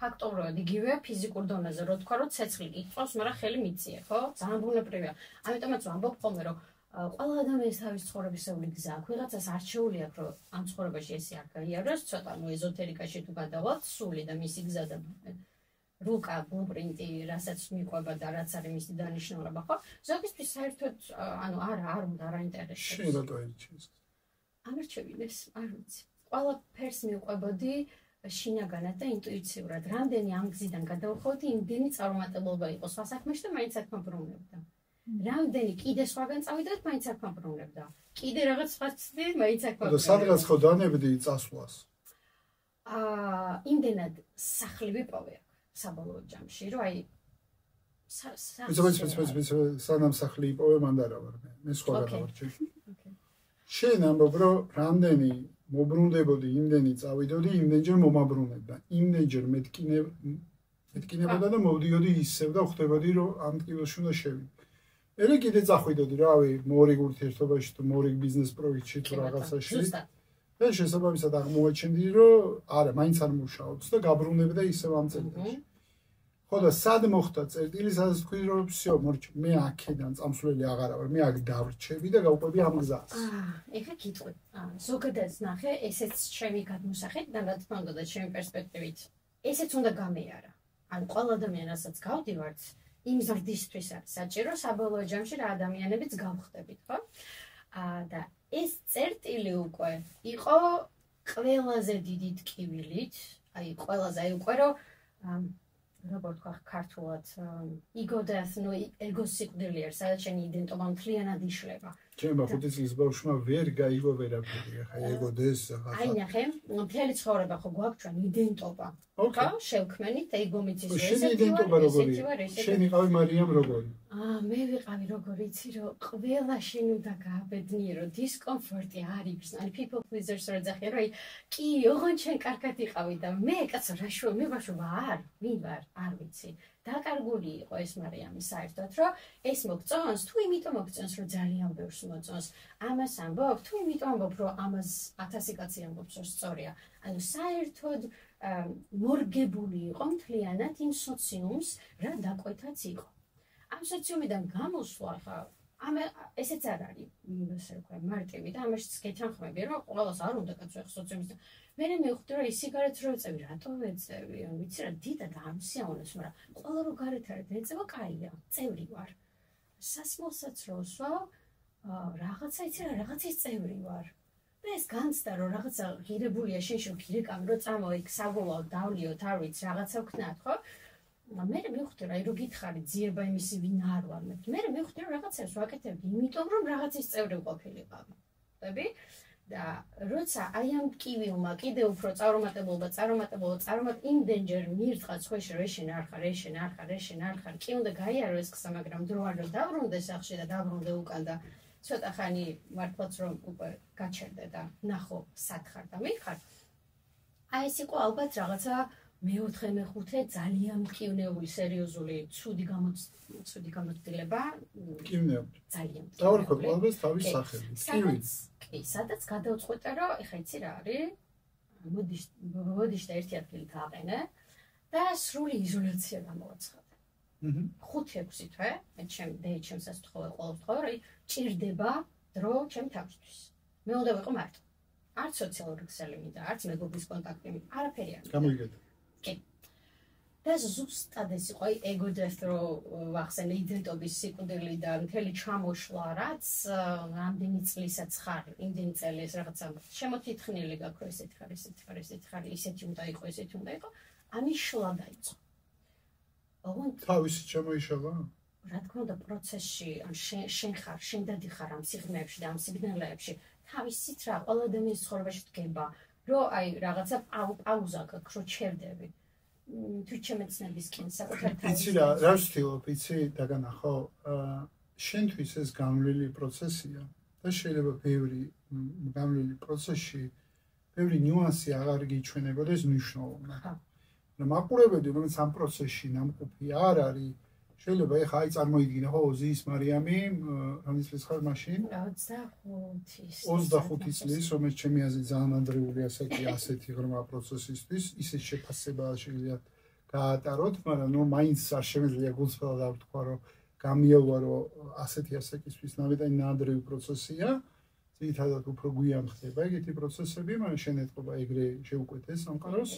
ფაქტობრივად იგივეა ფიზიკურ დონეზე რო თქვა რომ ცეცხლი გიყავს მაგრამ ხელი მიწია ხო ძალიან ბუნებრივია ამიტომაც ვამბობ ხოლმე რომ ყველა ადამიანის თავის ცხოვრებისეული გზა აქვს ვიღაცას არჩეული აქვს რომ ამ ცხოვრებაში ესე არ გაიაროს ცოტა ნუ ეზოთერიკაში თუ გადავალთ სული და მისი გზა და რუკა ბლუპრინტი რასაც მიყვება და რაც არის მისი დანიშნულება ხო ზოგისთვის საერთოდ ანუ არ უნდა არ აინტერესებს შენ რატო ერჩის ამერჩევინეს არ ვიცი ყველაფერს მიყვებოდი შინაგანად და ინტუიციურად რამდენი ამ გზიდან გადავხოდი იმდენი წარუმატებლობა იყო სხვა საქმეში და მაინც საქმე ბრუნებდა რამდენი კიდე სხვაგან წავიდეთ მაინც საქმე ბრუნებდა კიდე რაღაც სხვა ცდი მაინც საქმე და სადღაც ხო დანებდი წასვლას იმდენად სახლივი პოვე საბოლოო ჯამში რომ აი სანამ სახლი იპოვე მან და რა ვარ მე სხვა რა ვარ შენ ამბობ რომ რამდენი მობრუნდებოდი იმდენი წავიდოდი იმდენჯერ მომაბრუნებდა იმდენჯერ მეთკინებოდა და მოვდიოდი ისევ და ხვდებოდი რომ ამ ტკივილში უნდა შევიდე ერე კიდე წახვიდოდი რავი მორიგ ურთიერთობაში თუ მორიგ ბიზნეს პროექტში თუ რაღაცაში და შესაბამისად აღმოაჩენდი რომ არა მაინც არ მუშაობს და გაბრუნებდა ისევ ამ წელიწადში ხო და სად მოხდა წერტილი სადაც თქვი რომ всё მორჩ მე აქედან წამსვლელი აღარა ვარ მე აქ დავრჩები და გავყვები ამ გზას ეხა კითხვი ზოგადად ნახე ესეც ჩემი გადმოსახედიდან რა თქმა უნდა და ჩემი პერსპექტივით ესეც უნდა გამეარა ან ყველა ადამიანასაც გავდივართ იმ ზრდისთვის არის საჭირო საბოლოო ჯამში რა ადამიანებიც გავხდებით ხო და ეს წერტილი უკვე იყო ყველაზე დიდი ტკივილით აი ყველაზე აი უკვე რომ როგორ თქვა ქართულად ego death, no ego სიკვდილი არის, სადაც შენი იდენტობა მთლიანად იშლება. ჩემმა 5 წლის ბავშვმა ვერ გაიგო ვერაფერი, ახლა ego death ახლა. აი ნახე, მთელი ცხოვრება ხო გვაქვს ჩვენ იდენტობა. ხო, შევქმენით ego მიწის შენი იდენტობა როგორია? შენი ყავი მარიამ როგორი? მე ვიყავი როგორი, იცი რომ ყველა შენ უნდა გააბედნიერო, დისკომფორტი არ იქს. აი people pleasers რო ძახი რომ კი, ოღონდ შენ კარგად იყავი და მე კაცო რა შუა, მე ბავშვობა ვინ ვარ, არ ვიცი. დაკარგული იყო ეს მარიამი საერთოდ, რომ ეს მოგწონს, თუ იმიტომ მოგწონს, რომ ძალიან ბევრს მოწონს. ამას ამბობ, თუ იმიტომ ამბობ, რომ ამას 1000 კაცი ამბობს, რომ სწორია. ანუ საერთოდ მორგებული იყო მთლიანად იმ სოციუმს, რა დაკვეთაც იყო. ამ სოციუმიდან გამოსვლა ხა ესეც არ არის, ასე ვქვა, მარტივი და ამაშიც გეთანხმები, რომ ყველას არ უნდა კაცო ახ სოციუმის. მე მივხვდი რომ ის სიგარეტს რო ეწევი, რატო ეწევი? ვიცი რა, დიდად ამსიაუნებს, მაგრამ ყველა რო გარეთ არის და ეწევა, კაია, წევრი ვარ. სასმელსაც რო ვსვავ, რაღაცა იცი რა, რაღაცის წევრი ვარ. და ეს განცდა რომ რაღაცა ღირებულია შენში, გირეკამ რო წამოიქ საბოლოოდ დავლიოთ, არ ვიცი, რაღაცა ვქნათ, ხო? მე მივხვდი რა, რო გითხარი ძიება იმისი ვინ არ ვარ, მე მივხვდი რომ რაღაცას ვაკეთებდი, იმიტომ რომ რაღაცის წევრი ვყოფილიყავი. ხდები? და როცა აი ამ ტკივილმა კიდე უფრო წარუმატებლობა იმდენჯერ მიირთყა სხვაში რომ ეშენ არ ხარ, კი უნდა გაიარო ეს ხსა, მაგრამ დრო არ დაბრუნდე სახში და დაბრუნდე უკან და ცოტა ხანი მართლაც რომ უკვე გაჩერდე და ნახო სათხარ და მიხარ. აი ეს იყო ალბათ რაღაცა მეოთხე მეხუთე ძალიან მკივნეული სერიოზული ცუდი გამოცდილება. მკივნეული. ძალიან. დავარქვა ყველას თავის სახელი. კი, სადაც გადავწყვეტე რომ ეხა იცი რა არის? მოდი და ერთი ადგილი გააყენე და სრული იზოლაცია გამოვაცხადე. 5-6 თვე, ჩემსაც თხოვე ყოველთვის რომ ჭირდება დრო ჩემ თავისთვის. მე უნდა ვიყო მარტო. არც სოციალური ქსელი მინდა, არც მეგობრის კონტაქტი მინდა, არაფერი არ მინდა. გამიგეთ. კი. და ზუსტად ეს იყო ego death რო ვახსენე იდენტობის სიკვდილი და მთელი ჩამოშლა, რაც რამდენი წლისაც ხარ, იმდენი წელი ეს რაღაცა შემოთითχνილი გაქვს, ესეთი ხარ, ისეთი უნდა იყო, ამის შლა დაიწყო. თავისი ჩამოიშალა? რა თქმა უნდა პროცესში, ან შენ ხარ, შენ დადიხარ ამ სიღრმეებში და ამ სიგნალებში, თავისით რა ყველა ადამიანის ცხოვრებაში დგება, რომ აი რაღაცა პაუზა გაქვს, რომ ჩერდები. თუ ჩემეცნებისკენ საკუთარ თავის. იცი რა ვცდილობ, იცი დაგანახო, შენთვის ეს გამვლელი პროცესია და შეიძლება ბევრი გამვლელი პროცესში ბევრი ნიუანსი აღარ გიჩვენებოდეს მნიშვნელოვნად. მაყურებელი რომელიც ამ პროცესში ნამყოფი არ არის, შეიძლება ეხა აი წარმოიდგინე ხო ოზის მარიამი, რამდენი წლის ხარ მაშინ? 25 წლის, რომელიც ჩემი აზრით ძალიან ადრეული ასეთი ღრმა პროცესისთვის, ისეთ შეფასება შეიძლება გაატაროთ, მაგრამ ნუ მაინც არ შემიძლია გულწრფელად არ ვთქვა, რომ გამიელვა, რომ ასეთი ასაკისთვის ნავიდანი ნაადრევი პროცესია, ძირითადად უფრო გვიან ხდება ეგეთი პროცესები, მაგრამ შენ ეთყობა ეგრე შეუკვეთე სამყაროს.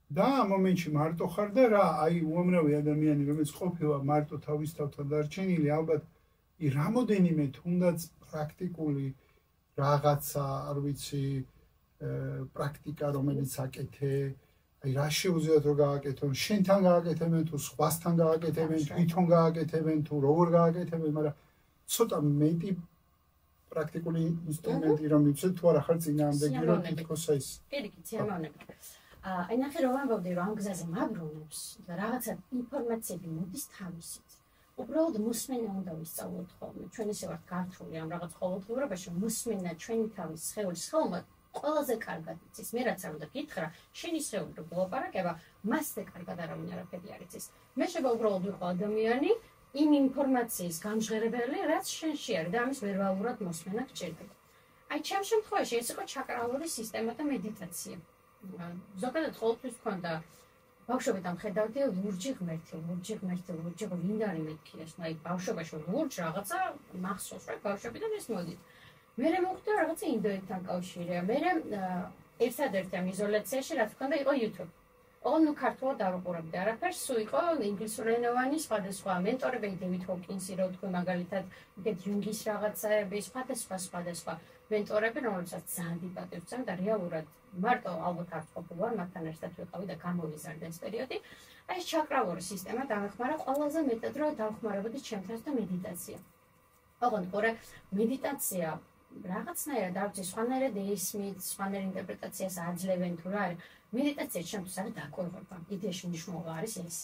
და ამ მომენტში მარტო ხარ და რა, აი უამრავი ადამიანი, რომელიც ყოფილა მარტო თავის თავთან დარჩენილი, ალბათ რამოდენიმე თუნდაც პრაქტიკული რაღაცა, არ ვიცი, პრაქტიკა, რომელიც აკეთე, აი რა შეუძლიათ რომ გააკეთონ, შენთან გააკეთებენ თუ სხვასთან გააკეთებენ, თვითონ გააკეთებენ თუ როგორ გააკეთებენ, მაგრამ ცოტა მეტი პრაქტიკული ინსტრუმენტი რომ იცით თუ არა ხარ წინააღმდეგი რომ თითქოს ეს. პირიქით, სიამოვნებით. აი ნახე რომ ამბობდი რომ ამ გზაზე მაბრუნებს და რაღაცა ინფორმაციები მოდის თავისით. უბრალოდ მოსმენა უნდა ვისწავლოთ ხოლმე. ჩვენ ისე ვართ გართული ამ რაღაც ყოველდღიურობაში, მოსმენა ჩვენი თავის სხეულის ხელმა ყველაზე კარგად იცის. მე რაც არ უნდა გითხრა, შენი სხეული რო გლაპარაკება, მასზე კარგად არავინ არაფერი არ იცის. მე შეიძლება უბრალოდ ვიყო ადამიანი, იმ ინფორმაციის გამჟღერებელი, რაც შენში არის და ამის ვერბალურად მოსმენა გჭირდება. აი ჩემ შემთხვევაში ეს იყო ჩაკრალური სისტემა და მედიტაცია. ზოგადად ყოველთვის მქონდა ბავშვობიდან ხედავდი ლურჯი ღმერთი, ვინ არის მეთქი ეს, აი ბავშვობაში ლურჯ რაღაცა მახსოვს რა ბავშვობიდან ეს მოდით. მე მოვხვდი რაღაცა ინდოეთთან კავშირია. მე ერთადერთი ამ იზოლაციაში რაც მქონდა იყო YouTube. ნუ ქართულად არ უყურებდი არაფერს, სულ იყო ინგლისურენოვანი სხვადასხვა მენტორები, დევიდ ჰოკინსი, რო თქვი მაგალითად, იქეთ იუნგის რაღაცაები, სხვადასხვა. მენტორები, რომელსაც ძალიან დიდ პატივს და რეალურად მარტო ალბათ არ ყოფილვარ, მათთან ერთად ვიყავი და გამოვიზარდა ეს პერიოდი. აი ეს ჩაკრალური სისტემა დამეხმარა ყველაზე მეტად რომ დავხმარებოდი ჩემთან და მედიტაცია. ოღონდ ყურე მედიტაცია რაღაცნაირად არ ვიცი, სხვანაირად ისმით, სხვანაირ ინტერპრეტაციას აძლევენ თუ რა არის. მედიტაცია ჩემთვის არის დაკვირვება. იდეაში მნიშვნელობა არის ეს.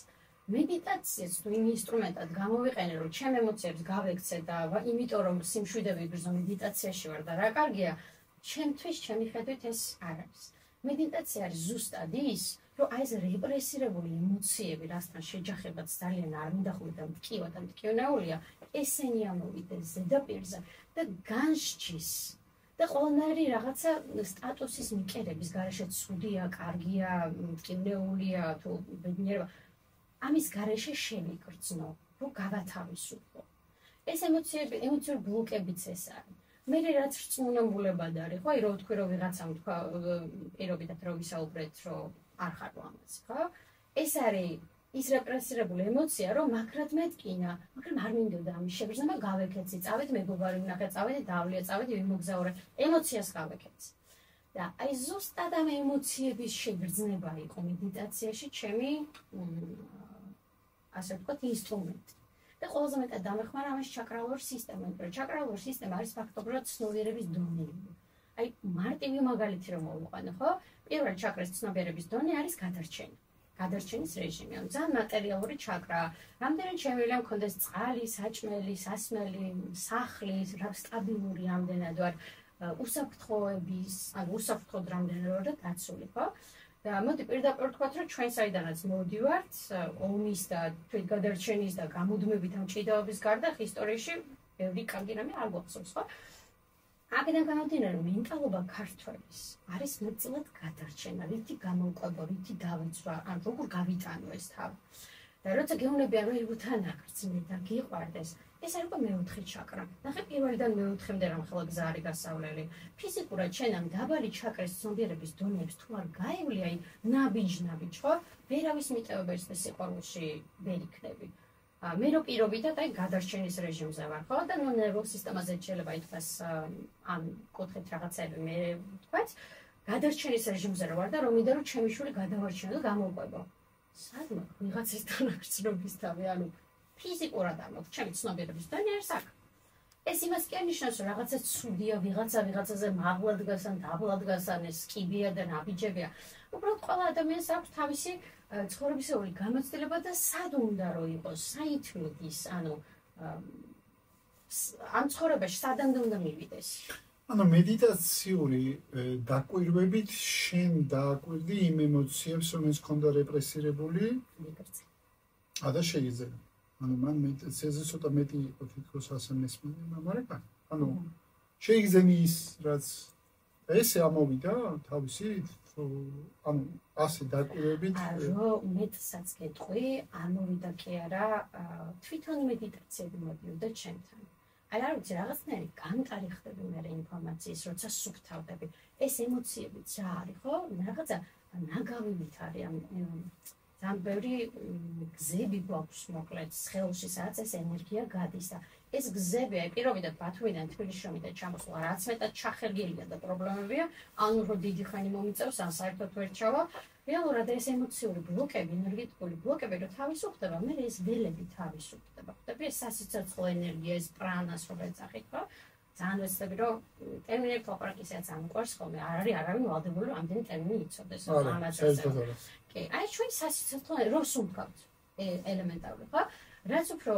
მედიტაციას თუ იმ ინსტრუმენტად გამოვიყენე, რომ ჩემ ემოციებს გავექცე და იმიტომ რომ სიმშვიდე ვიგრძნო მედიტაციაში ვარ და რა კარგია, ჩემთვის ჩემი ხედვით ეს არ არის. მედიტაცია არის ზუსტად ის, რომ აი ეს რეპრესირებული ემოციები, რასთან შეჯახებაც ძალიან არ მინდა ხოლმე და მткиვა და მткиვნეულია, ესენი ამოვიდეს ზედაპირზე და განსჯის. და ყველანაირი რაღაცა სტატუსის მიკერების გარეშე ცუდია, კარგია, მткиვნეულია თუ ბედნიერება ამის გარეშე შემიგრძნო, რომ გავათავისუფლო. ეს ემოციური ბლოკებიც ეს არის. მე რაც რწმუნებულებად არის, ხო, აი რო ვთქვი რომ ვიღაცამ თქვა პირობითად რომ ვისაუბრეთ, რომ არ ხარ ამაზე, ხო? ეს არის ის რეპრესირებული ემოცია, რომ მაგრად მეტკინა, მაგრამ არ მინდოდა ამის შეგრძნება, გავეკეცი, წავედი მეგობარი ვნახე, წავედი დავლია, წავედი ვიმოგზაურე, ემოციას გავეკეცი. და აი ზუსტად ამ ემოციების შეგრძნება იყო მედიტაციაში ჩემი ასე ვთქვათ ინსტრუმენტი. და ყველაზე მეტად დამეხმარა ამის ჩაკრალურ სისტემამ, რომ ჩაკრალურ სისტემა არის ფაქტობრივად ცნობიერების დონეები. აი მარტივი მაგალითი რომ მოვიყვანო, ხო? პირველი ჩაკრის ცნობიერების დონე არის გადარჩენი. გადარჩენის რეჟიმი, ან ძალიან მატერიალური ჩაკრა. რამდენად შემიძლია მქონდეს წყალი, საჭმელი, სასმელი, სახლი, რა სტაბილური რამდენად ვარ უსაფრთხოების, ან უსაფრთხოდ რამდენად ვარ და დაცული, ხო? და მოდი პირდაპირ ვთქვათ, რომ ჩვენ საიდანაც მოვდივართ, ომის და თვითგადარჩენის და გამუდმებით ამ ჭიდაობის გარდა ისტორიაში ბევრი კარგი რამე არ გვახსოვს, ხო? აქედან გამომდინარე, მენტალობა ქართველის არის მეტწილად გადარჩენა, რითი გამოვყვება, რითი დავეცვა, ან როგორ გავიტანო ეს თავი. და როცა გეუბნებიან, რომ იგუთან აღრძნე და გიყვარდეს, ეს არის უკვე მეოთხე ჩაკრა. ნახე პირველიდან მეოთხემდე რამ ხელა გზა არის გასავლელი. ფიზიკურად შენ ამ დაბალი ჩაკრის ცნობიერების დონეებს თუ არ გაივლი, აი ნაბიჯ, ხო? ვერავის მიტევებელს და სიყვარულში ვერ იქნები. მე რო პირობითად აი გადარჩენის რეჟიმზე ვარ, ხო? და ნუ ნერვულ სისტემაზე შეიძლება ითქვას ამ კუთხით რაღაცები მე ვთქვათ, გადარჩენის რეჟიმზე ვარ და რომ მინდა რომ ჩემი შვილი გადავარჩინო და გამოვყვებო. სადმე ვიღაცისთან აღწრობის თავი, ანუ ფიზიკურად არ მოხდა, ჩემი ცნობიერების დონე არის აქ. ეს იმას კი არნიშნავს, რომ რაღაცა ცუდია, ვიღაცაზე მაღლა დგას ან დაბლა დგას, ან ეს კიბია და ნაბიჯებია. უბრალოდ ყველა ადამიანს აქვს თავისი ცხოვრებისეული გამოცდილება და სად უნდა რომ იყოს, საით მიდის, ანუ ამ ცხოვრებაში სადამდე უნდა მივიდეს. ანუ მედიტაციური დაკვირვებით შენ დააკვირდი იმ ემოციებს, რომელიც ქონდა რეპრესირებული და შეიძლება. ანუ მან მედიტაციაზე ცოტა მეტი იყო თითქოს ასე მესმენება, მაგრამ ანუ შეიგზენი ის, რაც ესე ამოვიდა თავისით, ანუ ასე დაკვირვებით. რომ მეტსაც გეტყვი, ამოვიდა კი არა, თვითონ მედიტაციები მოდიოდა ჩემთან. აი არ ვიცი, რაღაცნაირი გამტარი ხდები მე ინფორმაციის, როცა სუფთავდები. ეს ემოციებიც რა არის, ხო? რაღაცა ნაგავით არის ამ ძალიან ბევრი გზები გვაქვს მოკლედ სხეულში, სადაც ეს ენერგია გადის და ეს გზები აი პირობითად ბათუმიდან თბილისში რომიდან ჩამოსვლა რაც მეტად ჩახერგილია და პრობლემებია, ანუ რომ დიდი ხანი მომიწევს, ან საერთოდ ვერ ჩავა, რეალურად ეს ემოციური ბლოკები, ენერგეტიკული ბლოკები რო თავისუფლდება, მე ეს ველები თავისუფლდება. ხდები ეს სასიცოცხლო ენერგია, ეს პრანას რო ეძახით, ხო? ძალიან ვეცდები, რომ ტერმინები ლაპარაკისას ამყვარს ხოლმე, არ არის არავინ ვალდებული, რომ ამდენი ტერმინი იცოდეს ამაზე. კი, აი ჩვენ სასიცოცხლო რო სუნთქავთ ელემენტარული, ხო? რაც უფრო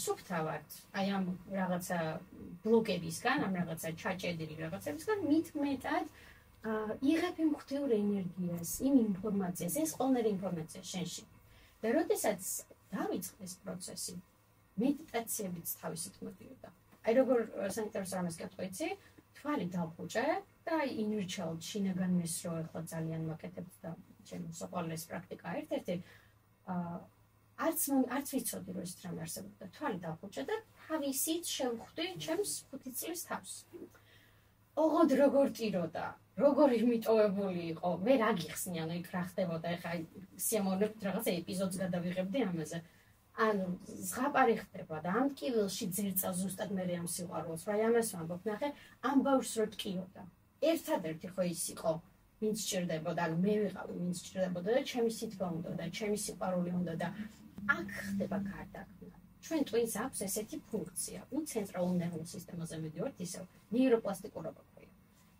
სუფთავად, აი ამ რაღაცა ბლოკებისგან, ამ რაღაცა ჩაჭედილი რაღაცებისგან, მით მეტად იღებ იმ ღვთიურ ენერგიას, იმ ინფორმაციას, ეს ყველანაირი ინფორმაცია შენში. და როდესაც დავიწყე ეს პროცესი, მედიტაციებიც თავისით მოდიოდა. აი როგორ საინტერესო რამეს გეტყვი, თვალი დავხუჭე და inner child შინაგან მესრო ახლა ძალიან მაკეთებ და ჩემი საყვარლის პრაქტიკა ერთ-ერთი არც ვიცოდი რომ ეს რამე არსებობდა. თვალი დავხუჭე და თავისით შევხვდი ჩემს 5 წლის თავს. ოღონდ როგორ ტიროდა, როგორი მიტოვებული იყო, მე რა გიხსნი, ანუ იქ რა ხდებოდა, ეხლა სიამოვნებით რაღაცა ეპიზოდს გადავიღებდი ამაზე. ანუ ზღაპარი ხდება და ამ ტკივილში ძერწავს ზუსტად მე ამ სიყვარულს, რა ამას ვამბობ, ნახე, ამ ბავშვს რო ტკიოდა. ერთადერთი ხო ის იყო, ვინც ჭირდებოდა, ანუ მე ვიყავი, ვინც ჭირდებოდა და ჩემი სითბო უნდა და ჩემი სიყვარული უნდა და აქ ხდება გარდაქმნა. ჩვენ ტვინს აქვს ესეთი ფუნქცია, ცენტრალურ ნერვულ სისტემაზე მიდივართ ისევ, ნეიროპლასტიკურობა ქვია.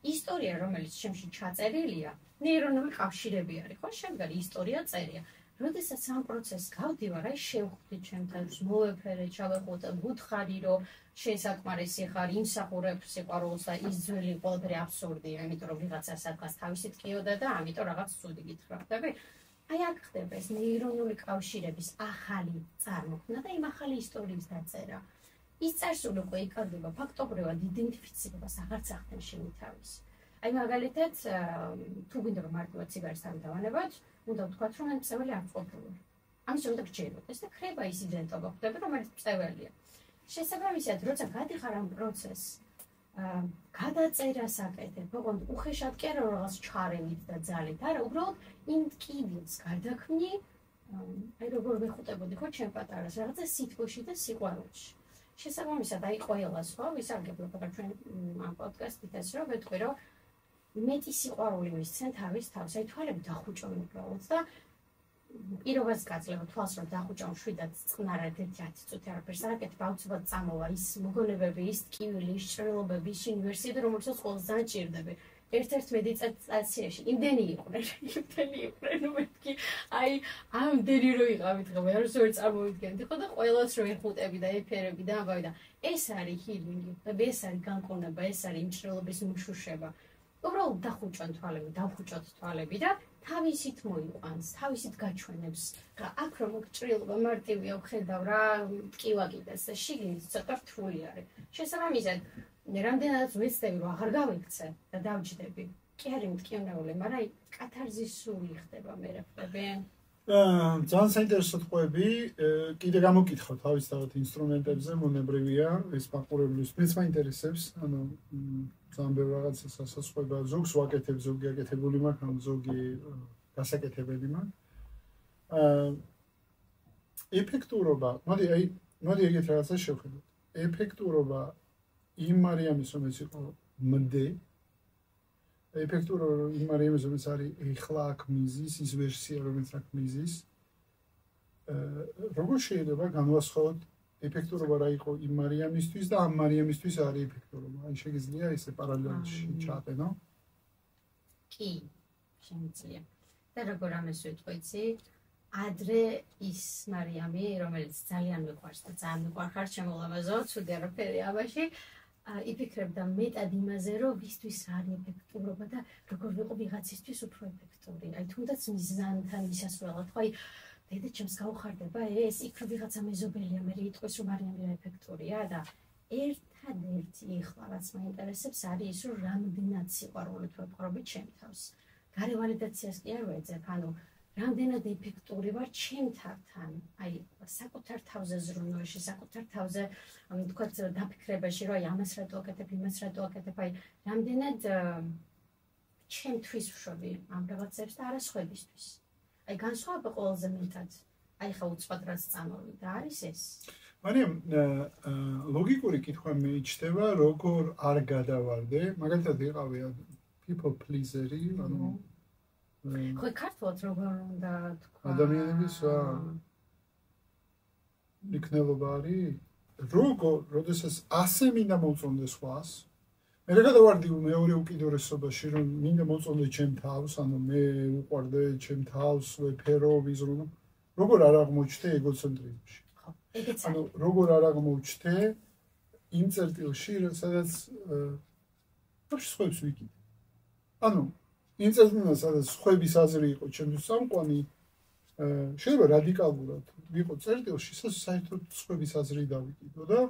ისტორია, რომელიც ჩემში ჩაწერილია, ნეირონული კავშირები არის, ხო, შემდგარი ისტორია წერია. როდესაც ამ პროცესს გავდივარ, აი შევხვდი ჩემთან, მოვეფერე, ჩავეხუტე, ვუთხარი, რომ შესაქმარესი ხარ, იმსახურებ სიყვარულს და ის ძველი ყველაფერი აბსურდია, იმიტომ რომ ვიღაცა სადღაც თავისი ტკიოდა და ამიტომ რაღაც ცუდი გითხრა, ხდები? აი აქ ხდება ეს ნეირონული კავშირების ახალი წარმოქმნა და იმ ახალი ისტორიის დაწერა. ის წარსული უკვე იკარგება ფაქტობრივად იდენტიფიცირებას აღარც ახდენ შენი თავის. აი მაგალითად, თუ გინდა რომ მარტივად ციგარის არ დავანებოთ, უნდა ვთქვათ, რომ მე მწველი არ ყოფილი. ამის უნდა გჭიროდეს და ხდება ის იდენტობა ხდება, რომელიც მწველია. შესაბამისად, როცა გადიხარ ამ პროცესს, გადაწერას აკეთებ, ოღონდ უხეშად კი არა რაღაც ჩარევით და ძალით, არა, უბრალოდ იმ ტკივილს გარდაქმნი, აი როგორ ვეხუტებოდი ხო ჩემ პატარას, რაღაცა სითბოში და სიყვარულში. შესაბამისად, აი ყველას ხო ვისარგებლობ ჩვენ ამ პოდკასტით ეს რომ ვეთქვი, რომ მეტი სიყვარული მისცენ თავის თავს, აი თვალები დახუჭონ უბრალოდ და პირობას გაძლევ თვალს რომ დახუჭავ შვიდად წყნარად 1-10 წუთი არაფერს არ აკეთებ, აუცილებლად წამოვა ის მოგონებები, ის ტკივილი, ის ჭრილობები, ის უნივერსიტეტი, რომელსაც ყოველს ძალიან ჭირდები. ერთ-ერთ მედიტაციაში იმდენი იყვნენ, ნუ მეთქი, აი ამდენი რო იყავით ღმერთი, არ ვსვერ წარმოვიდგენდი ხო და ყველას რო ეხუტები და ეფერები და ამბავი და ეს არის ჰილინგი, ეს არის განკურნება, ეს არის იმ ჭრილობის მშუშება. უბრალოდ დახუჭონ თვალები, დავხუჭოთ თვალები და თავისით მოიყვანს, თავისით გაჩვენებს. რა აქ რომ ჭრილობა მარტივია, ვხედავ რა ტკივა კიდეს და შიგნით ცოტა რთული არის. შესაბამისად, რამდენადაც ვეცდები რომ აღარ გავიქცე და დავჯდები. კი არის მტკივნეული, მაგრამ აი კათარზისული ხდება მე რა ხდები. ძალიან საინტერესო თყვები, კიდე გამოკითხო თავისთავად ინსტრუმენტებზე, მონებრივია, ეს მაყურებლის მეც მაინტერესებს, ანუ ძალიან ბევრ რაღაცას ასასხვება, ზოგს ვაკეთებ, ზოგი აკეთებული მაქვს, ან ზოგი გასაკეთებელი მაქვს. ეფექტურობა, მოდი ეგეთ რაღაცას შევხედოთ. ეფექტურობა იმ მარიამის რომელიც იყო მდე, ეფექტურობა იმ მარიამის რომელიც არის ეხლა აქ მიზის, ის ვერსია რომელიც აქ მიზის. როგორ შეიძლება განვასხვაოთ ეფექტურობა რა იყო იმ მარიამისთვის და ამ მარიამისთვის არის ეფექტურობა? აი შეგიძლია ესე პარალელში ჩააყენო? კი, შემიძლია. და როგორ ამას ვიტყვიცი? ადრე ის მარიამი, რომელიც ძალიან მიყვარს და ძალიან მიყვარხარ შემოვლაბაზო, ცუდი არაფერი ამაში, იფიქრებდა მეტად იმაზე, რომ ვისთვის არის ეფექტურობა და როგორ ვიყო ვიღაცისთვის უფრო ეფექტური. აი თუნდაც მიზანთან მისასვლელად, ხო აი დედაჩემს გაუხარდება ეს, იქ რომ ვიღაცა მეზობელია, მე იტყვის რომ მარიამი ეფექტურია და ერთადერთი ეხლა რაც მაინტერესებს არის ის, რომ რამდენად სიყვარულით ვეპყრობი ჩემ თავს. გარე ვალიდაციას კი არ ვეძებ, ანუ რამდენად ეფექტური ვარ ჩემ თავთან, აი საკუთარ თავზე ზრუნვაში, საკუთარ თავზე ვთქვათ დაფიქრებაში, რომ აი ამას რატო აკეთებ, იმას რატო აკეთებ, აი რამდენად ჩემთვის ვშვები ამ რაღაცებს და არა სხვებისთვის. აი განსხვავება ყველაზე მეტად, აი ხა უცბად რაც წამოვიდა, არის ეს. მარიამ, ლოგიკური კითხვა მეიჩნდება, როგორ არ გადავარდე, მაგალითად ვიყავი people pleaser-ი, ანუ ხო, ქართულად როგორ უნდა თქვა? ადამიანების იქნელობა არის, როგორ, როდესაც ასე მინდა მოუწონდეს სხვას, მე რა გადავარდი მეორე უკიდურესობაში, რომ მინდა მოუწონდეს ჩემ თავს, ანუ მე უყვარდე ჩემ თავს, ვეფერო, ვიზრუნო, როგორ არ აღმოჩნდე ეგოცენტრიზმში. ხო, ეგეც არის. ანუ როგორ არ აღმოჩნდე იმ წერტილში, სადაც სხვებს ვიკიდე. ანუ იმ წერტილში, სადაც სხვების აზრი იყო ჩემთვის სამყვანი, შეიძლება რადიკალურად ვიყო წერტილში, საერთოდ სხვების აზრი დავიკიდო და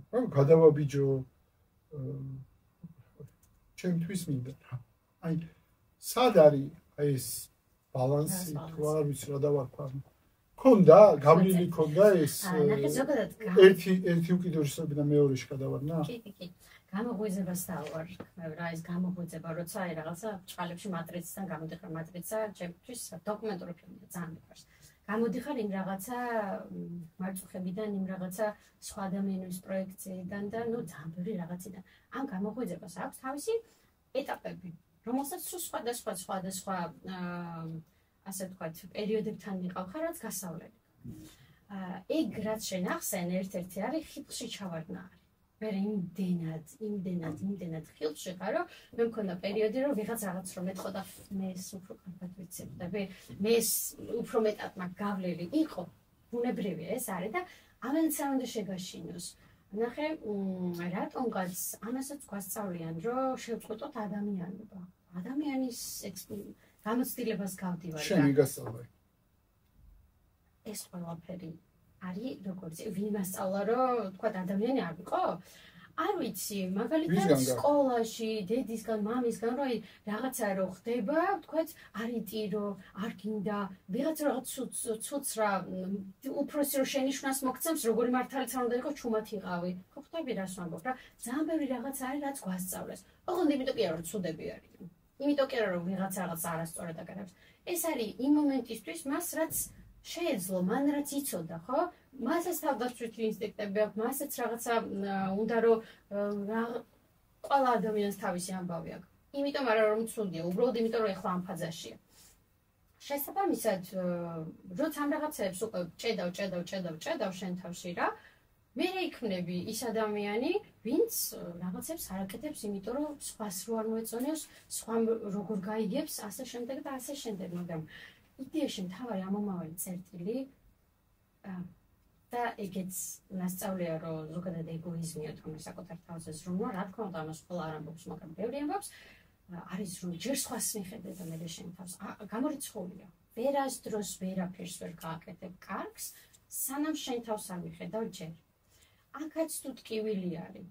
გადავაბიჯო ჩემთვის მინდა. აი, სად არის ეს ბალანსი, თუ არ ვიცი რა დავარქვა. ქონდა, გავლილი ქონდა ეს ერთი უკიდურესობიდან მეორეში გადავარნა? კი. გამოღვიძებას დავარ, რა ის გამოღვიძება, როცა რაღაცა ჭყალებში მატრიციდან გამოდიხარ მატრიცა, ჩემთვის დოკუმენტური ფილმია, ძალიან მიყვარს. გამოდიხარ იმ რაღაცა მარწუხებიდან, იმ რაღაცა სხვა ადამიანის პროექციიდან და ნუ ძალიან ბევრი რაღაციდან. ამ გამოღვიძებას აქვს თავისი ეტაპები, რომელსაც სხვადასხვა ასე ვთქვათ, პერიოდებთან მიყავხარ, რაც გასავლელი. ეგ რაც შენ ახსენ, ერთ-ერთი არის ხილში ჩავარდნა. მე იმდენად ხილში ხარ, რომ მე მქონდა პერიოდი, რომ ვიღაც რაღაც რომ მეტყოდა, მე უფრო კარგად ვიცოდები, მე უფრო მეტად მაგ გავლილი იყო, ბუნებრივია ეს არის და ამას უნდა შეგაშინოს. ნახე, რატომღაც ამასაც გვასწავლიან, რომ შევწყვეტოთ ადამიანობა. ადამიანის გამოცდილებას გავდივარ. შენი გასწავლა. ეს ყველაფერი არის როგორც ვინ მასწავლა რომ თქვა ადამიანი არ ვიყო? არ ვიცი, მაგალითად სკოლაში, დედისგან, მამისგან რომ რაღაცა რო ხდება, თქვა არ იტირო, არ გინდა, ვიღაც რაღაც ცუც რა უფროსი რო შენიშვნას მოგცემს, როგორი მართალიც არ უნდა იყოს, ჩუმად იყავი. ხო ხვდები რას ვამბობ რა? ძალიან ბევრი რაღაც არის, რაც გვასწავლეს. ოღონდ იმიტომ კი არა რომ ცუდები არიან. იმიტომ კი არა რომ ვიღაც რაღაც არასწორად აკეთებს. ეს არის იმ მომენტისთვის მას რაც შეეძლო, მან რაც იცოდა, ხო? მასაც თავდაცვითი ინსტინქტები აქვს, მასაც რაღაცა უნდა რომ ყველა ადამიანს თავისი ამბავი აქვს. იმიტომ არა რომ ცუდია, უბრალოდ იმიტომ რომ ეხლა ამ ფაზაშია. შესაბამისად, როცა ამ რაღაცებს უკვე ჭედავ შენ თავში რა, მე იქნები ის ადამიანი, ვინც რაღაცებს არ აკეთებს, იმიტომ რომ სხვას რო არ მოეწონებს, სხვა როგორ გაიგებს, ასე შემდეგ და ასე შემდეგ, მაგრამ იდეაში მთავარი ამომავალი წერტილი და ეგეც მასწავლია რომ ზოგადად ეგოიზმია თქო საკუთარ თავზე ზრუნვა, რა თქმა უნდა ამას ყველა არ ამბობს, მაგრამ ბევრი ამბობს, არის რომ ჯერ სხვას მიხედე და მე შენ თავს გამორიცხულია. ვერასდროს ვერაფერს ვერ გააკეთებ კარგს, სანამ შენ თავს არ მიხედავ ჯერ. აქაც თუ ტკივილი არის.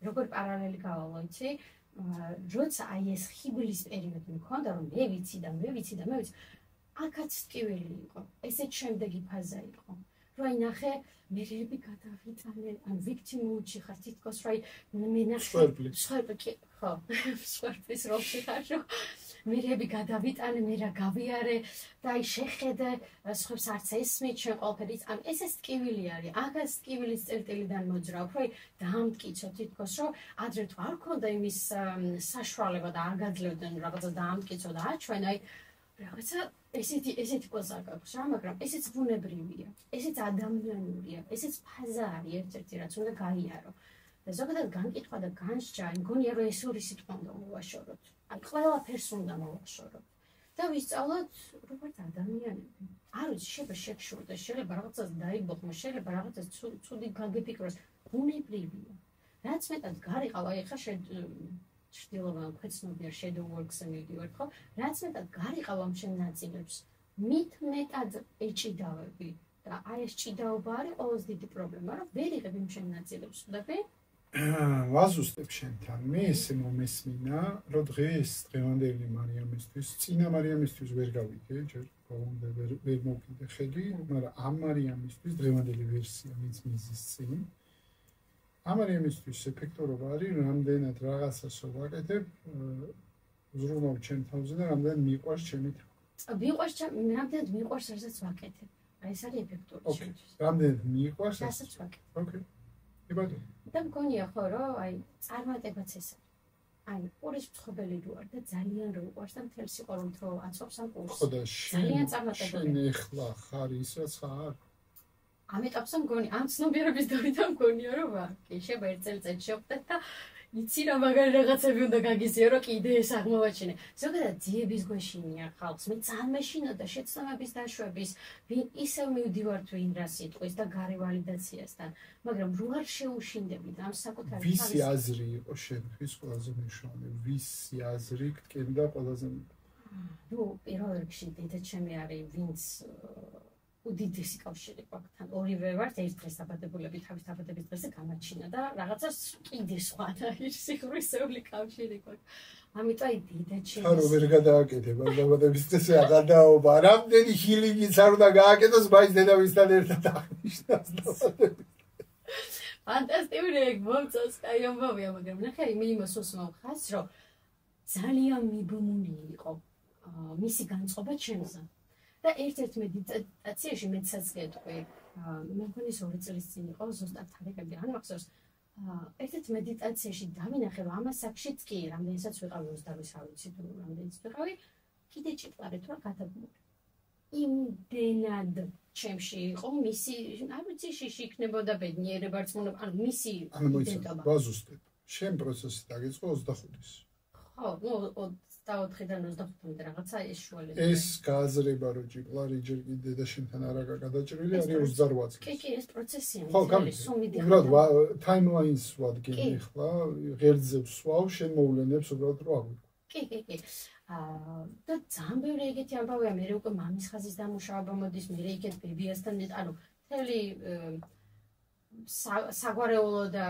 როგორ პარალელი გავალო, იცი? როცა აი ეს ხიბლის პერიოდი მქონდა, რომ მე ვიცი, აქაც ტკივილი იყო. ესეც შემდეგი ფაზა იყო. რომ აი ნახე, მერეები გადავიტანე, ან victim mood-ში ხარ თითქოს, რომ აი მე ნახე, სვერპლის როლში ხარ, რომ მერეები გადავიტანე, მე რა გავიარე და აი შეხედე, სხვებს არც ესმით, შენ ყველაფერი, ან ესეც ტკივილი არის. აქაც ტკივილის წერტილიდან მოძრავ, რომ აი დაამტკიცო თითქოს, რომ ადრე თუ არ ქონდა იმის საშუალება და არ გაძლევდნენ რაღაცა დაამტკიცო და აჩვენ, აი რაღაცა ესეთი პოზა გაქვს რა, მაგრამ ესეც ბუნებრივია, ესეც ადამიანურია, ესეც ფაზა არის ერთ-ერთი რაც უნდა გაიარო. და ზოგადად განკითხვა და განსჯა, მგონია რომ ეს ორი სიტყვა უნდა მოვაშოროთ. აი ყველაფერს უნდა მოვაშოროთ. და ვისწავლოთ როგორც ადამიანები. არ ვიცი, შეიძლება შეგშურდეს, შეიძლება რაღაცას დაიბოხმო, შეიძლება რაღაცას ცუდი გაგიფიქროს, ბუნებრივია. რაც მეტად გარიყავ, აი ხა ჭრდილოვან ქვეცნობიერ shadow works-ზე მივდივართ, ხო? რაც მეტად გარიყავ ამ შენ ნაწილებს, მით მეტად ეჭიდავები და აი ეს ჭიდაობა არის ყველაზე დიდი პრობლემა, რომ ვერ იღებ იმ შენ ნაწილებს, ხვდები? ვაზუსტებ შენთან, მე ესე მომესმინა, რომ დღეს დღევანდელი მარიამისთვის, წინა მარიამისთვის ვერ გავიგე, ჯერ ბოლომდე ვერ მოვკიდე ხელი, მაგრამ ამ მარიამისთვის დღევანდელი ვერსია ვინც მიზის წინ ამ მარიამისთვის ეფექტურობა არის, რამდენად რაღაცას ვაკეთებ, ზრუნავ ჩემ თავზე და რამდენად მიყვარს ჩემი თავი. რამდენად მიყვარს რასაც ვაკეთებ. აი ეს არის ეფექტური ჩემთვის. რამდენად მიყვარს რასაც ვაკეთებ. ოკეი. იბადო. და მგონია ხო, რომ აი წარმატებაც ეს არის. აი პურის მწხობელი რო არ და ძალიან რო უყვარს და მთელ სიყვარულით რო აწობს ამ პურს. ხო და ძალიან წარმატებული. შენ ეხლა ხარ ის რაც ხარ. ამ ეტაპზე მგონი, ამ ცნობიერების დონიდან მგონია რომ კი, შეიძლება ერთ წელიწადში შევხვდეთ და იცი რა მაგარი რაღაცები უნდა გაგიზიო, რომ კიდე ეს აღმოვაჩინე. ზოგადად ძიების გვეშინია ხალხს, მე ძალიან მეშინოდა შეცდომების დაშვების, ისევ მივდივართ ვინ რა სიტყვის და გარე ვალიდაციასთან, მაგრამ რო არ შეუშინდები და ამ საკუთარი ვისი აზრი იყო შენთვის ყველაზე მნიშვნელოვანი, ვისი აზრი გტკბდა ყველაზე ნუ პირველ რიგში დედაჩემი არის, ვინც უდიდესი კავშირი გვაქვს თან. ორივე ვართ ერთ დღეს დაბადებულები, თავის დაბადების დღეზე გამაჩინა და რაღაცას კიდე სხვა და სიხრისეული კავშირი გვაქვს. ამიტომ აი დედაჩემი ხარო ვერ გადააკეთება დაბადების დღეზე აღადაობა. რამდენი ჰილინგიც არ უნდა გააკეთოს, მაინც დედავისთან ერთად აღნიშნავს დაბადების. ფანტასტიკური ეგ მომწონს, აი ამბავია, მაგრამ ნახე იმას უსმენხას, რომ ძალიან მიბმული იყო მისი განწყობა ჩემზე. და ერთ-ერთ მედიტაციაში მეცაც გეტყვი, მე მგონი 2 წლის წინ იყო ზუსტად თარიღები არ მახსოვს. ერთ-ერთ მედიტაციაში დავინახე, რომ ამას აქშიც კი რამდენიცაც ვიყავი 22 არ ვიცი თუ რამდენიც ვიყავი, კიდე ჭიყვარეთ რა გადაგმული. იმდენად ჩემში იყო მისი, არ ვიცი, შიში იქნებოდა ბედნიერება რწმუნება, ანუ მისი იდენტობა. ბაზუსტებ. შენ პროცესი დაიწყო 25-ის. ხო, ნუ 24-დან 25-მდე რაღაცა ეს შუალედები. ეს გააზრება რომ ჭიყვარი ჯერ კიდე და შენთან არაა გადაჭრილი, არის 28 წელი. კი, ეს პროცესია. ხო, უბრალოდ ტაიმლაინს ვადგენ ახლა, ღერძზე ვსვავ, შენ მოვლენებს უბრალოდ რო აღვიქვა. კი. და ძალიან ბევრი ეგეთი ამბავია, მე უკვე მამის ხაზის დამუშავება მოდის, მე იქეთ ბებიასთან, ანუ მთელი საგვარეულო და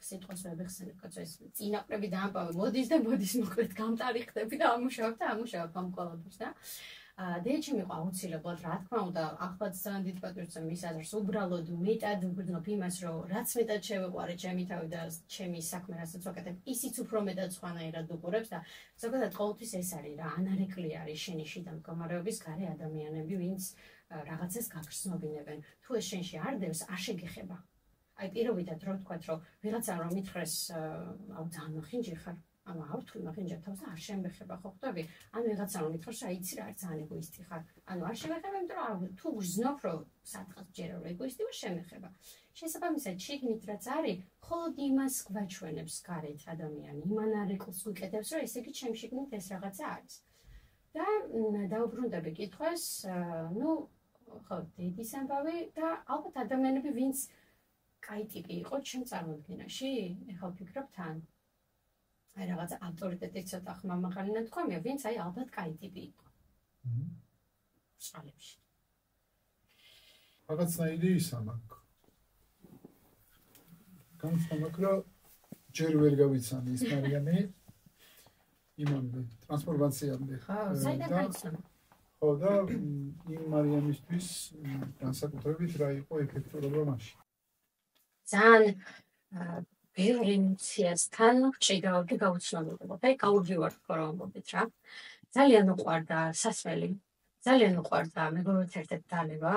სიტყვას ვებეხსენებ, კაცო ეს წინაპრები დაამბავე, მოდის და მოდის მოკლედ გამტარიხდები და ამუშავებ ამ ყველაფერს და დედაჩემ იყო აუცილებლად, რა თქმა უნდა, ახლაც ძალიან დიდ პატივს მის აზრს უბრალოდ მეტად ვგრძნობ იმას, რომ რაც მეტად შევეყვარე ჩემი თავი და ჩემი საქმე, რასაც ვაკეთებ, ისიც უფრო მეტად სხვანაირად უყურებს და ზოგადად ყოველთვის ეს არის რა, ანარეკლი არის შენი შიდა მდგომარეობის გარე ადამიანები, ვინც რაღაცას გაგრძნობინებენ. თუ ეს შენში არ დევს, არ შეგეხება. აი პირობითად რო ვთქვათ, რომ ვიღაცამ რომ მითხრეს, აუ ძალიან მოხინჯი ხარ, ანუ ავთვლი მოხინჯა თავს და არ შემეხება, ხო ხვდები? ანუ ვიღაცამ რომ მითხრეს, აი იცი რა, არის ძალიან ეგოისტი ხარ. ანუ არ შემეხება, იმიტომ რომ თუ გრძნობ, რომ სადღაც ჯერა რომ ეგოისტი ვარ, შემეხება. შესაბამისად, შიგნით რაც არის, მხოლოდ იმას გვაჩვენებს გარეთ ადამიანი, იმან არეკლს ვიკეთებს, რომ ესე იგი ჩემ შიგნით ეს რაღაცა არის. და დაუბრუნდები კითხვას, ნუ ხო, დედის ამბავი და ალბათ ადამიანები, ვინც კაი ტიპი იყო ჩემ წარმოდგენაში, ეხლა ვფიქრობ თან. აი რაღაცა ავტორიტეტი ცოტა ხმამაღალი თქვამია, ვინც აი ალბათ კაი ტიპი იყო. სალებში. რაღაცნაირი ის ამაკ. განსხვავებით რომ ჯერ ვერ გავიცანი ის მარიამი იმამდე ტრანსფორმაციამდე. ხო, საიდან გაიცნო? ხო და იმ მარიამისთვის განსაკუთრებით რა იყო ეფექტურობა მაშინ. ძალიან ბევრი მციასთან ჭიდაობდი გაუცნობელობა. აი გაუძივარ ხო რომ ამბობთ რა. ძალიან უყვარდა სასმელი. ძალიან უყვარდა მეგობრებთან ერთად დალევა.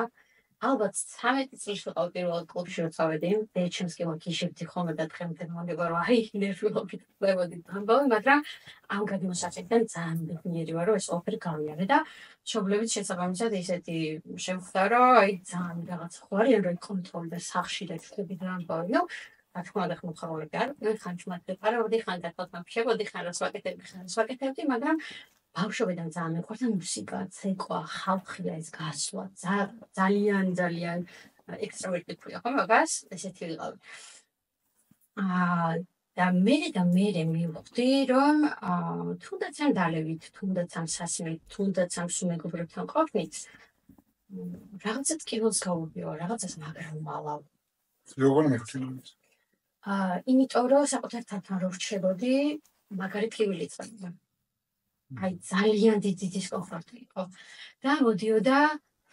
ალბათ 13 წელს ვიყავ პირველად კლუბში რომ წავედი. დედაჩემს კი ვაკიშებდი ხოლმე და დღემდე მომდება რომ აი ნერვიულობით ვლებოდი ამბავი, მაგრამ ამ გადმოსაჭედან ძალიან ბედნიერი ვარ რომ ეს ოფერი გავიარე და მშობლებით შესაბამისად ისეთი შემხვდა რომ აი ძალიან რაღაც ხوارიან რომ კონტროლი და სახში და ჩხუბი და ამბავი. ნუ რა თქმა უნდა ხმხაოლები არ ხან ჩმატებოდი, ხან დახოთ მშებოდი, ხან რას ვაკეთებდი, მაგრამ ბავშვობიდან ძალიან მეყვარდა მუსიკა, ცეკვა, ხალხია ეს გასვლა, ძალიან ექსტროვერტი ქვია ხო მაგას, ესეთი ვიყავი. და მე მივხვდი რომ თუნდაც ამ დალევით, თუნდაც ამ სასმელით, თუნდაც ამ მეგობრებთან ყოფნით რაღაცა ტკივილს გაუვიო, რაღაცას მაგრამ ვალავ. როგორ მიხდები? იმიტომ რომ საკუთარ თათთან რო რჩებოდი, მაგარი ტკივილი წავიდა. აი ძალიან დიდი დისკომფორტი იყო. და მოდიოდა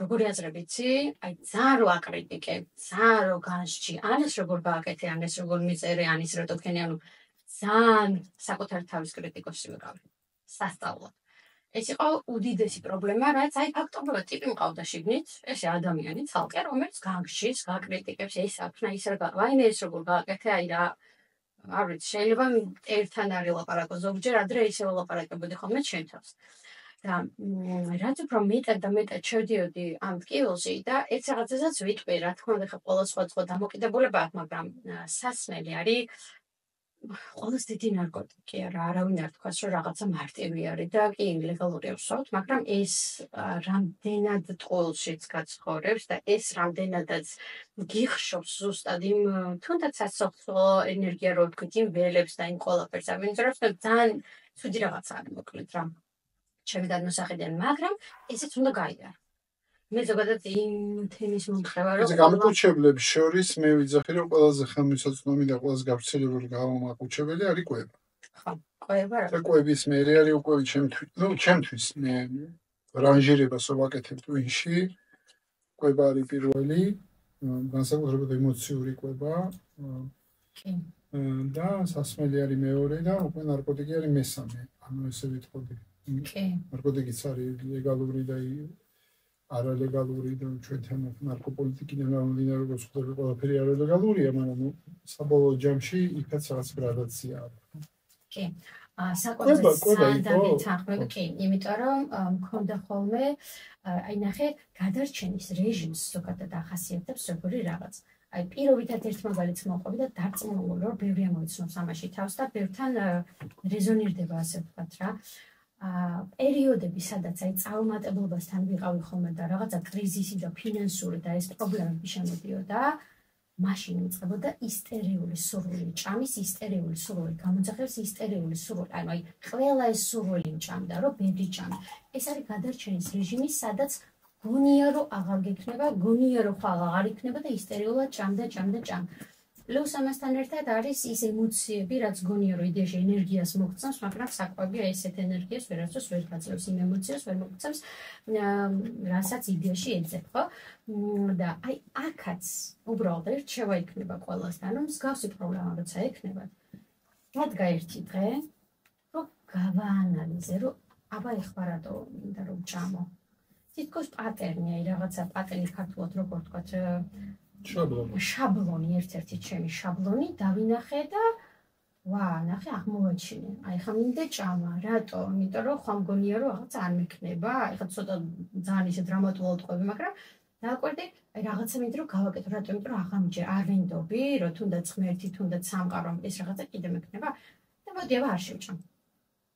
როგორი აზრებიცი, აი ძალიან რო აკრიტიკებ, ძალიან რო განსჯი, ან ეს როგორ გააკეთე, ან ეს როგორ მიწერე, ან ის რატო თქვენი, ანუ ძალიან საკუთარ თავის კრიტიკოსი ვიყავი. სასწავლად. ეს იყო უდიდესი პრობლემა, რაც აი ფაქტობრივად ტიპი მყავდა შიგნით, ესე ადამიანი ცალკე, რომელიც განგშის, გაკრიტიკებს, ეს აქვს, ის რა, ვაიმე ეს როგორ გააკეთე, აი რა არ ვიცი, შეიძლება ერთთან არ ელაპარაკო, ზოგჯერ ადრე ისე ელაპარაკებოდი ხოლმე ჩემ თავს. და რაც უფრო მეტად და მეტად შევდიოდი ამ ტკივილში და ერთ რაღაცასაც ვიტყვი, რა თქმა უნდა, ხა ყველა სხვა დამოკიდებულება აქვს, მაგრამ სასმელი არის ყველას დიდი ნარკოტიკი არა, არავინ არ თქვას, რომ რაღაცა მარტივი არის და კი ლეგალურია ვსვავთ, მაგრამ ეს რამდენად ტყუილშიც გაცხოვრებს და ეს რამდენადაც გიხშობს ზუსტად იმ თუნდაც სასოფლო ენერგია რო ვთქვით, იმ ველებს და იმ ყველაფერს ავინძრებს და ძალიან ცუდი რაღაცა არის მოკლედ რა. ჩემი გადმოსახედიდან, მაგრამ ესეც უნდა გაიარო. მე ზოგადად იმ თემის მომხრევა რომ გამოკუჩებლებს შორის მე ვიძახი რომ ყველაზე ხელმისაწვდომი და ყველაზე გავრცელებული გამოკუჩებელი არის კვება. ხო, კვება რა. და კვების მე არის უკვე ჩემთვის მე რანჟირებას ვაკეთებ ტვინში. კვება არის პირველი, განსაკუთრებით ემოციური კვება. კი. და სასმელი არის მეორე და უკვე ნარკოტიკი არის მესამე. ანუ ესე ვიტყოდი. კი. ნარკოტიკიც არის ლეგალური და არალეგალური და ჩვენთან ნარკოპოლიტიკიდან გამომდინარე როგორც ხდება ყველაფერი არალეგალურია, მაგრამ საბოლოო ჯამში იქაც რაღაც გრადაცია აქვს. კი. საკვებად დაგეთანხმები, კი, იმიტომ რომ მქონდა ხოლმე აი ნახე გადარჩენის რეჟიმს ზოგადად ახასიათებს როგორი რაღაც. აი პირობითად ერთ მაგალითს მოყვები და დარწმუნებული რომ ბევრი ამოიცნობს ამაში თავს და ბევრთან რეზონირდება ასე ვთქვათ რა. პერიოდები, სადაც აი წარუმატებლობასთან ვიყავი ხოლმე და რაღაცა კრიზისი და ფინანსური და ეს პრობლემები შემოდიოდა, მაშინ იწყებოდა ისტერიული სურვილი, ჭამის ისტერიული სურვილი, გამოძახების ისტერიული სურვილი. ანუ აი ყველა ეს სურვილი მჭამდა, რომ ბევრი ჭამი. ეს არის გადარჩენის რეჟიმი, სადაც გონია რომ აღარ გექნება, გონია რომ ხვალ აღარ იქნება და ისტერიულად ჭამდა. პლუს ამასთან ერთად არის ის ემოციები, რაც გონია რომ იდეაში ენერგიას მოგცემს, მაგრამ საკვები ესეთ ენერგიას ვერასდროს ვერ გაძლევს, იმ ემოციას ვერ მოგცემს, რასაც იდეაში ეძებ, ხო? და აი აქაც უბრალოდ ერთჩევა იქნება ყველასთან, რომ მსგავსი პრობლემა როცა ექნებათ. რადგა ერთი დღე, რომ გავაანალიზე, რომ აბა ეხლა რატო მინდა რომ ჭამო. თითქოს პატერნი, აი რაღაცა პატერნი ქართულად როგორ ვთქვათ, შაბლონი, ერთ-ერთი ჩემი შაბლონი დავინახე და ნახე აღმოვაჩინე. აი ხა მინდა ჭამა, რატო? იმიტომ რომ ხომ მგონია რომ რაღაცა არ მექნება, აი ხა ცოტა ძალიან ისე დრამატულად ყვები, მაგრამ დააკვირდი, აი რაღაცა მინდა რომ გავაკეთო, რატო? იმიტომ რომ აღარ მიჯერ, არ ვინდობი, რომ თუნდაც ღმერთი, თუნდაც სამყარო ეს რაღაცა კიდე მექნება და მოდი არ შევჭამ.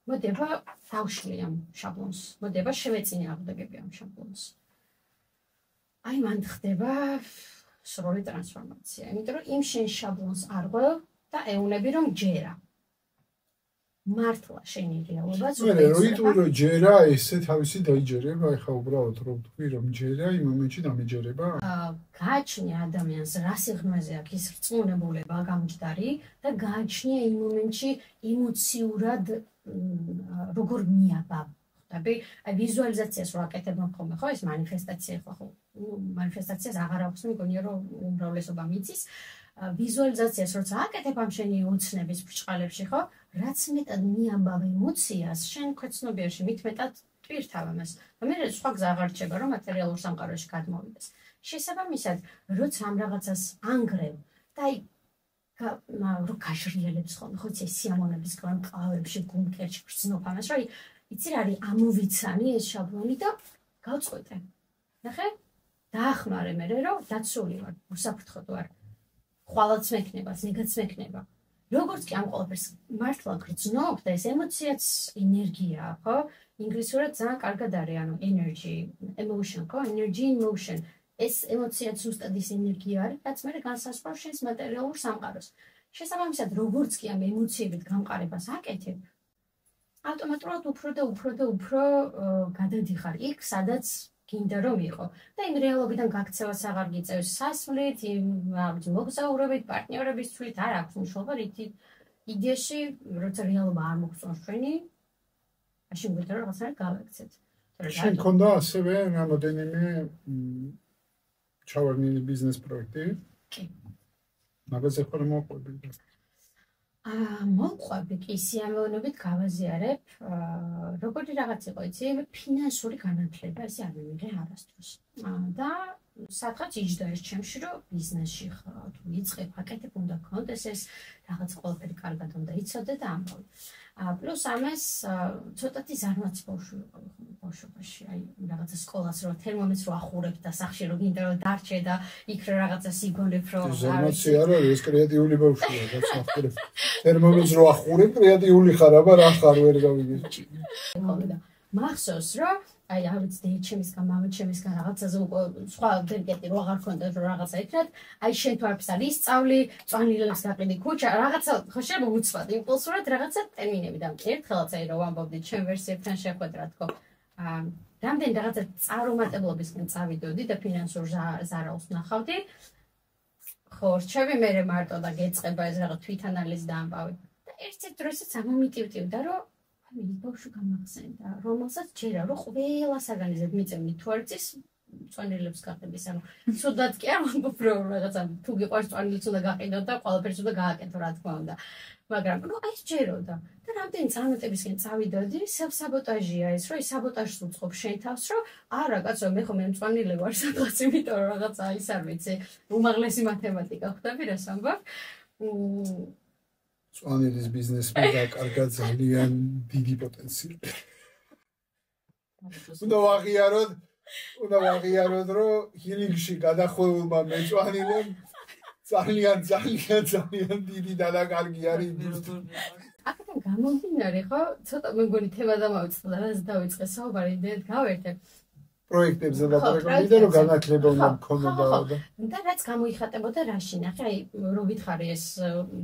მოდება დავშლი ამ შაბლონს, მოდება შევეწინე აღდგები ამ შაბლონს. აი მან ხდება სრული ტრანსფორმაცია, იმიტომ რომ იმ შენ შაბლონს არ ღვევ და ეუნები რომ ჯერა. მართლა შენი რეალობაც მე რო ჯერა ესე თავისი დაიჯერება, ეხა უბრალოდ რომ თქვი რომ ჯერა იმ მომენტში დამეჯერება? გააჩნია ადამიანს რა სიღრმეზე აქვს ის რწმუნებულება გამჯდარი და გააჩნია იმ მომენტში ემოციურად როგორ მიაბავ. აი ვიზუალიზაციას რო აკეთებენ ხოლმე, ხო, ეს მანიფესტაცია ხო, მანიფესტაციას აღარ აქვს, მეგონია რომ უმრავლესობა მიცის. ვიზუალიზაციას როცა აკეთებ ამ შენი ოცნების ბრჭყალებში, ხო, რაც მეტად მიაბავ ემოციას, შენ ქვეცნობიერში მით მეტად ტვირთავ ამას. და მე სხვა გზა აღარ რჩება, რომ მატერიალურ სამყაროში გადმოვიდეს. შესაბამისად, როცა ამ რაღაცას ანგრევ და აი რო გაჟრიელებს ხოლმე, ხო, ეს სიამოვნების გრამ კლავებში, გუმკერში გრძნობ ამას, რომ იცი რა არის ამოვიცანი ეს შაბლონი და გავწყვეტე. ნახე? დაახმარე მე რომ დაცული ვარ, უსაფრთხოდ ვარ. ხვალაც მექნება, ზეგაც მექნება. როგორც კი ამ ყველაფერს მართლა გრძნობ და ეს ემოციაც ენერგიაა, ხო? ინგლისურად ძალიან კარგად არის, ანუ energy, emotion, ხო? Energy in motion. ეს ემოციაც ზუსტად ის ენერგია არის, რაც მე განსაზღვრავს შენს მატერიალურ სამყაროს. შესაბამისად, როგორც კი ამ ემოციებით გამყარებას აკეთებ, ავტომატურად უფრო გადადიხარ იქ, სადაც გინდა რომ იყო. და იმ რეალობიდან გაქცევას აღარ გიწევს სასვლით, მოგზაურობით, პარტნიორების ცვლით, არ აქვს მნიშვნელობა, იდეაში, როცა რეალობა არ მოგწონს ჩვენი, მაშინ გვინდა რომ რაღაცა გავაკეთეთ. შენ გქონდა ასევე რამოდენიმე ჩავარდნილი ბიზნეს პროექტი? კი. მაგაზე ხარ მოყვები? მოყვები კი სიამოვნებით გავაზიარებ, როგორი რაღაც იყო, იცი, ფინანსური განათლება ესე არ მივიღე არასდროს. და სადღაც იჯდა ეს ჩემში, რომ ბიზნესში ხარ, თუ იწყებ, აკეთებ, უნდა გქონდეს ეს რაღაც ყველაფერი კარგად უნდა იცოდე და ამბობ. პლუს ამას ცოტათი ზარმაც ბავშვობაში, აი რაღაცა სკოლას რო თერმომეტრს რო ახურებ და სახში რო გინდა რომ დარჩე და იქ რო რაღაცა სიგონებ რო ზარმაცი არ არის, ეს კრეატიული ბავშვია, რაც ახურებ. თერმომეტრს რო ახურებ, კრეატიული ხარ, აბა რა ხარ ვერ გავიგე. მახსოვს რომ აი არ ვიცი დეიჩემისგან, მამაჩემისგან რაღაცაზე უკვე სხვა ბერგეტი რო აღარ ქონდა რომ რაღაცა იქნათ, აი შენ თუ არც არის სწავლი, წვანილებს გაყიდი ქუჩა, რაღაცა ხო შეიძლება უცბად იმპულსურად რაღაცა ტერმინები და ერთხელაც აი რო ვამბობდი ჩემ ვერსიებთან შეხვედრად ხო. რამდენი რაღაცა წარუმატებლობისგან წავიდოდი და ფინანსურ ზარალს ვნახავდი. ხო, რჩები მე მარტო და გეწყება ეს რაღაც თვითანალიზი და ამბავი. და ერთ-ერთ დროსაც ამომიტივტივდა რომ ბავშვი გამახსენდა, რომელსაც ჯერა რომ ყველა საგანიზად მიწევნი თუ არ იცის წვანილებს გაყიდეს, ანუ ცუდად კი არ ვამბობ რომ რაღაცა თუ გიყვარს წვანილიც უნდა გაყიდო და ყველაფერს უნდა გააკეთო რა თქმა უნდა. მაგრამ ნუ ეს ჯეროდა და რამდენი წარმატებისკენ წავიდოდი, self-sabotage-ია ეს, რომ ის საბოტაჟს უწყობ შენ თავს, რომ არა, კაცო, მე ხომ მემწვანილე ვარ სადღაც, იმიტომ რომ რაღაცა ის არ ვიცი, უმაღლესი მათემატიკა ხვდები რას ამბობ. მწვანილის ბიზნესმა დაკარგა ძალიან დიდი პოტენციალი. უნდა ვაღიაროთ, რომ ჰილინგში გადახვეულმა მეწვანილემ ძალიან დიდი დანაკარგი არის ინდუსტრია. აქედან გამომდინარე, ხო, ცოტა მე მგონი თემა დამავიწყდა, რაც დავიწყე საუბარი, დედ გავერთე. პროექტებზე ლაპარაკობდი, რომ განათლება უნდა მქონოდა და რაც გამოიხატებოდა რაში ნახე, აი რო ვითხარი ეს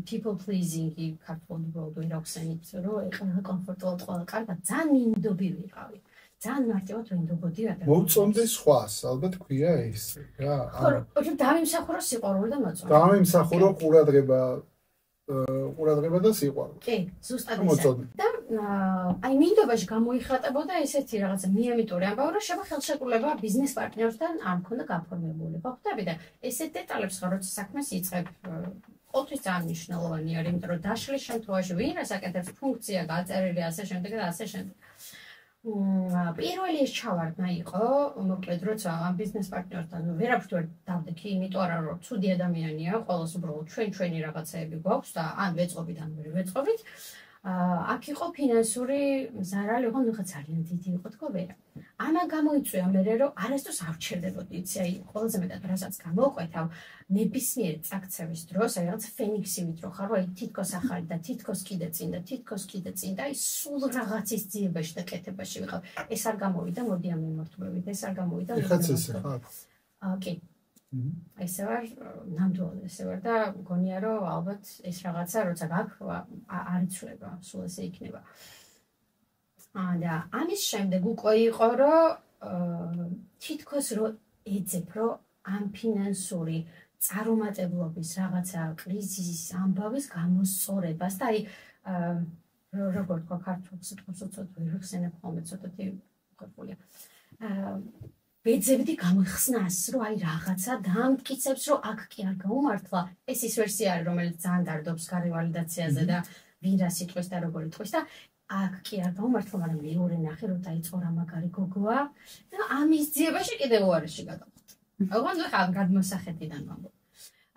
people pleasing-ი ქართულად უბრალოდ ვერ ახსენით, რომ ეხლა კომფორტულად ყველა კარგად ძალიან მინდობი ვიყავი. ძალიან მარტივად ვინდობოდი ადამიანს. მოუწონდე სხვას, ალბათ ქვია ეს, რა. ხო, დავიმსახურო სიყვარული და მოწონდა. დავიმსახურო ყურადღება და სიყვარული. კი, ზუსტად ესე. და აი მინდობაში გამოიხატებოდა ესეთი რაღაცა მიამიტორი ამბავი, რომ შევა ხელშეკრულება ბიზნეს პარტნიორთან არ მქონდა გაფორმებული. ხო, ხვდები და ესეთ დეტალებს ხარ როცა საქმეს იწყებ, ყოველთვის ძალიან მნიშვნელოვანი არის, იმიტომ რომ დაშლის შემთხვევაში ვინ რას აკეთებს, ფუნქცია გაწერილი ასე შემდეგ და ასე შემდეგ. პირველი ეს ჩავარდნა იყო, მოკლედ როცა ამ ბიზნეს პარტნიორთან ვერაფრით ვერ დავდექი, იმიტომ რომ ცუდი ადამიანია, ყოველს უბრალოდ ჩვენი რაღაცეები გვაქვს და ან ვეწყობით, ან ვერ ვეწყობით. აქ იყო ფინანსური ზარალი, ოღონდ ხა ძალიან დიდი იყო თქო ვერა. ამან გამოიწვია მე რომ არასდროს არ ვჩერდებოდი, იცი, აი ყველაზე მეტად რასაც გამოვყვეთავ, ნებისმიერ წაქცევის დროს, აი რაღაც ფენიქსივით რო ხარ, აი თითქოს ახალი და თითქოს კიდე წინ და თითქოს კიდე წინ და აი სულ რაღაცის ძიებაში და კეთებაში ვიყავ. ეს არ გამოვიდა, მოდი ამ მიმართულებით, ეს არ გამოვიდა. ეხაც ესე ხარ? კი. ესე ვარ, ნამდვილად ესე ვარ და მგონია რომ ალბათ ეს რაღაცა როცა გაქვია არ იცვლება, სულ ესე იქნება. და ამის შემდეგ უკვე იყო რომ თითქოს რომ ეძებ რომ ამ ფინანსური წარუმატებლობის რაღაცა კრიზისის ამბავის გამოსწორებას და აი როგორ თქვა ქართულ სიტყვას უცოდ ვერ ვიხსენებ ხოლმე ცოტათი უხერხულია. ვეძებდი გამიხსნას, რომ აი რაღაცა დამტკიცებს, რომ აქ კი არ გაუმართლა. ეს ის ვერსია არის, რომელიც ძალიან დარდობს გარე ვალიდაციაზე და ვინ რა სიტყვის და როგორ იტყვის და აქ კი არ გაუმართლა, მაგრამ მეორე ნახე, რომ დაიწყო რა მაგარი გოგოა და ამის ძიებაში კიდევ უარეში გადავხვდი. ოღონდ ხა გადმოსახედიდან ვამბობ.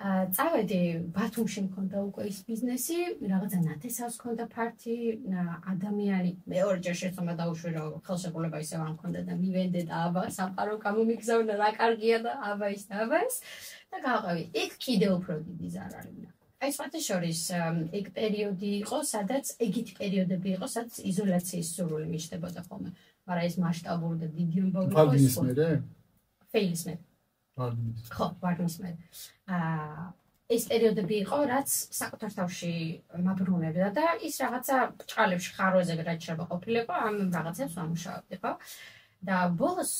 წავედი ბათუმში მქონდა უკვე ის ბიზნესი, რაღაცა ნათესავს მქონდა ფართი, ადამიანი მეორეჯერ შეცდომა დაუშვი რომ ხელშეკრულება ისევ არ მქონდა და მივენდე და აბა სამყარო გამომიგზავნა რა კარგია და აბა ის და გავყევი. იქ კიდევ უფრო დიდი ზარალი ვნახე. აი სხვათაშორის ეგ პერიოდი იყო, სადაც ეგეთი პერიოდები იყო, სადაც იზოლაციის სურვილი მიჩნდებოდა ხოლმე, მაგრამ ეს მასშტაბური და დიდი ამბავი იყო. ფალბინის მერე? ფეილის მერე. ხო, ვარდნის მერე. ეს პერიოდები იყო, რაც საკუთარ თავში მაბრუნებდა და ის რაღაცა ბრჭყალებში ხარვაზე რაც შეიძლება ყოფილიყო, ამ რაღაცებს ვამუშავებდი, ხო? და ბოლოს,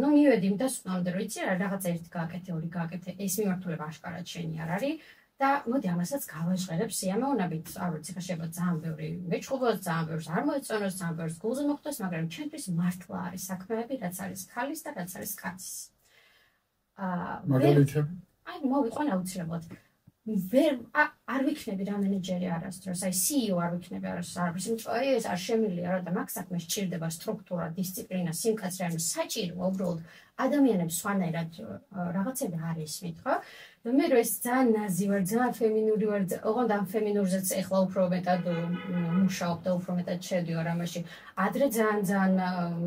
ნუ მივედი იმ დასკვნამდე, რომ იცი რა, რაღაცა ერთი გააკეთე, ორი გააკეთე, ეს მიმართულება აშკარად შენი არ არის და მოდი ამასაც გავაჟღერებ სიამოვნებით, არ ვიცი, ხა შეიძლება ძალიან ბევრი მეჩხუბოს, ძალიან ბევრს არ მოეწონოს, ძალიან ბევრს გულზე მოხვდეს, მაგრამ ჩვენთვის მართლა არის საქმეები, რაც არის ქალის და რაც არის კაცის. მაგალითად აი მოვიყვან აუცილებლად არ ვიქნები რა მენეჯერი არასდროს, აი CEO არ ვიქნები არასდროს, იმიტომ რომ ეს არ შემილია რა და მაგ საქმეს სჭირდება სტრუქტურა, დისციპლინა, სიმკაცრე, ანუ საჭიროა უბრალოდ ადამიანებს სხვანაირად რაღაცები არ ისმით, ხო? და მე რომ ეს ძალიან ნაზი ვარ, ძალიან ფემინური ვარ, ოღონდ ამ ფემინურზეც ეხლა უფრო მეტად მუშაობ და უფრო მეტად შევდივარ ამაში. ადრე ძალიან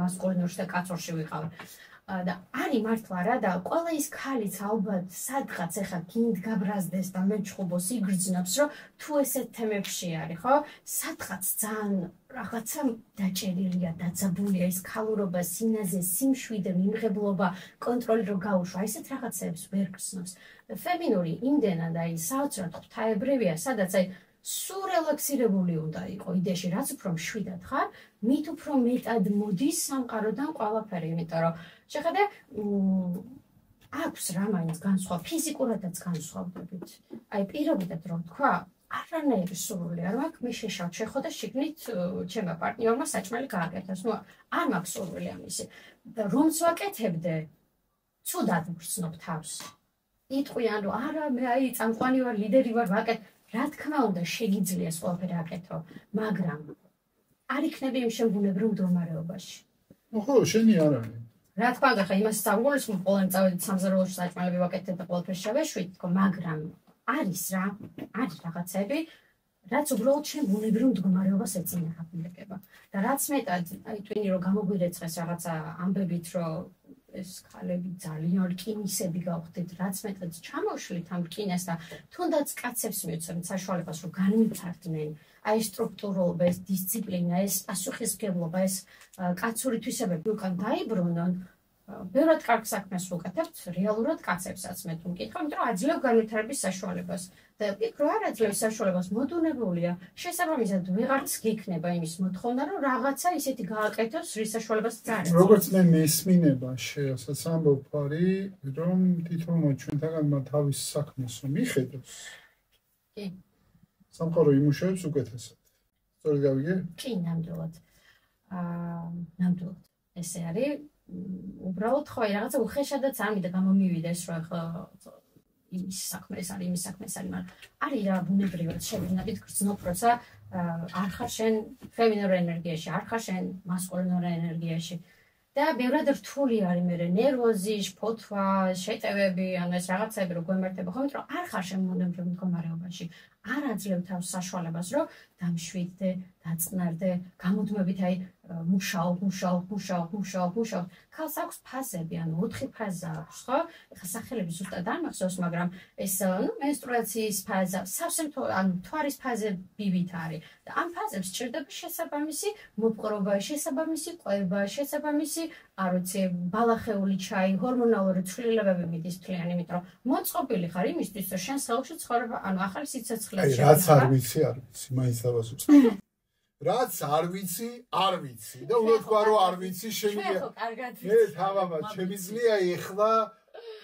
მასკულინურში და კაცურში ვიყავ. და არის მართლა რა და ყველა ის ქალიც ალბათ სადღაც ეხა გინდ გაბრაზდეს და მეჩხუბოს იგრძნობს რომ თუ ესეთ თემებში არის ხო სადღაც ძალიან რაღაცა დაჭერილია დაძაბულია ეს ქალურობა სინაზე სიმშვიდე მიმღებლობა კონტროლი რო გაუშვა ესეთ რაღაცებს ვერ გრძნობს ფემინური იმდენად აი საოცრად ღვთაებრივია სადაც აი სულ რელაქსირებული უნდა იყო იდეაში რაც უფრო მშვიდად ხარ მით უფრო მეტად მოდის სამყაროდან ყველაფერი იმიტომ რომ შეხედე აქვს რა მაინც განსხვავება ფიზიკურადაც განსხვავდებით აი პირობითად რომ თქვა არანაირი სურვილი არ მაქვს მე შეშავ და შიგნით ჩემმა პარტნიორმა საჭმელი გააკეთოს ნუ არ მაქვს სურვილი ამისი რომც ვაკეთებდე ცუდად ვგრძნობ თავს იტყვიან რომ არა მე აი წამყვანი ვარ ლიდერი ვარ ვაკეთებ რა თქმა უნდა შეგიძლია ყველაფერი აკეთო მაგრამ არ იქნები იმ შემგუნებრივ მდგომარეობაში. ხო, შენი არ არის. რა თქმა უნდა, ხა იმას საგულს ყოველდღე წავედით სამზარეულოში საჭმელები ვაკეთებ და ყველაფერს შევეშვით, თქო, მაგრამ არის რაღაცები, რაც უბრალოდ შენ ბუნებრივ მდგომარეობას ეწინააღმდეგება. და რაც მეტად, აი twin-ი რომ გამოგვირეცხეს რაღაცა ამბებით, რომ ეს ხალები ძალიან რკინისები გავხდით, რაც მეტად ჩამოშლით ამ რკინას და თუნდაც კაცებს მიუწევთ საშუალებას, რომ განვითარდნენ აი სტრუქტურულობა, ეს დისციპლინა, ეს პასუხისმგებლობა, ეს კაცური თვისებები უკან დაიბრუნონ. ბევრად კარგ საქმეს ვუკეთებთ, რეალურად კაცებსაც მე თუ მკითხავ, იმიტომ რომ აძლევ განვითარების საშუალებას. და ვფიქრ, რომ არ აძლევს საშუალებას, მოდუნებულია. შესაბამისად, ვეღარც გიქნება იმის მოთხოვნა, რომ რაღაცა ისეთი გააკეთოს, რის საშუალებას წარებს. როგორც მე მესმინება შეასაც ამბობ არის, რომ თითოეულ ჩვენთაგანმა თავის საქმეს მიხედოს. კი. სამყარო იმუშავებს უკეთესად. სწორედ გავიგე? კი, ნამდვილად. ნამდვილად. ესე არის. უბრალოდ ხო, რაღაცა უხეშადაც არ მინდა გამომივიდეს, რომ ხო იმის საქმე ეს არის, იმის საქმე ეს არის, მაგრამ არის რა ბუნებრივად შევინებით გრძნობ, როცა არ ხარ შენ ფემინურ ენერგიაში, არ ხარ შენ მასკულინურ ენერგიაში. და ბევრად რთული არის მე ნერვოზი, ფოთვა, შეტევები, ანუ ეს რაღაცები რო გვემართება, ხო, იმიტომ რომ არ ხარ შენ ბუნებრივ მდგომარეობაში. არ აძლევ თავს საშუალებას, რომ დამშვიდდე, დაწნარდე, გამუდმებით აი მუშაობ. ქალს აქვს ფაზები, ანუ 4 ფაზა აქვს, ხო? ეხლა სახელები ზუსტად არ მახსოვს, მაგრამ ეს მენსტრუაციის ფაზა, სავსემთო, ანუ თვარის ფაზებივით არის. და ამ ფაზებს სჭირდება შესაბამისი მოპყრობა, შესაბამისი ყვება, შესაბამისი, არ ვიცი, ბალახეული ჩაი, ჰორმონალური ცვლილებები მიდის თლიანი, იმიტომ რომ მოწყობილი ხარ იმისთვის, რომ შენ ხელში ცხოვრება, ანუ ახალი სიცოცხლე აი, რაც არ ვიცი, მაინც დავასრულე. რაც არ ვიცი და უნდა თქვა რომ არ ვიცი შემიძლია. მე თამამად შემიძლია ეხლა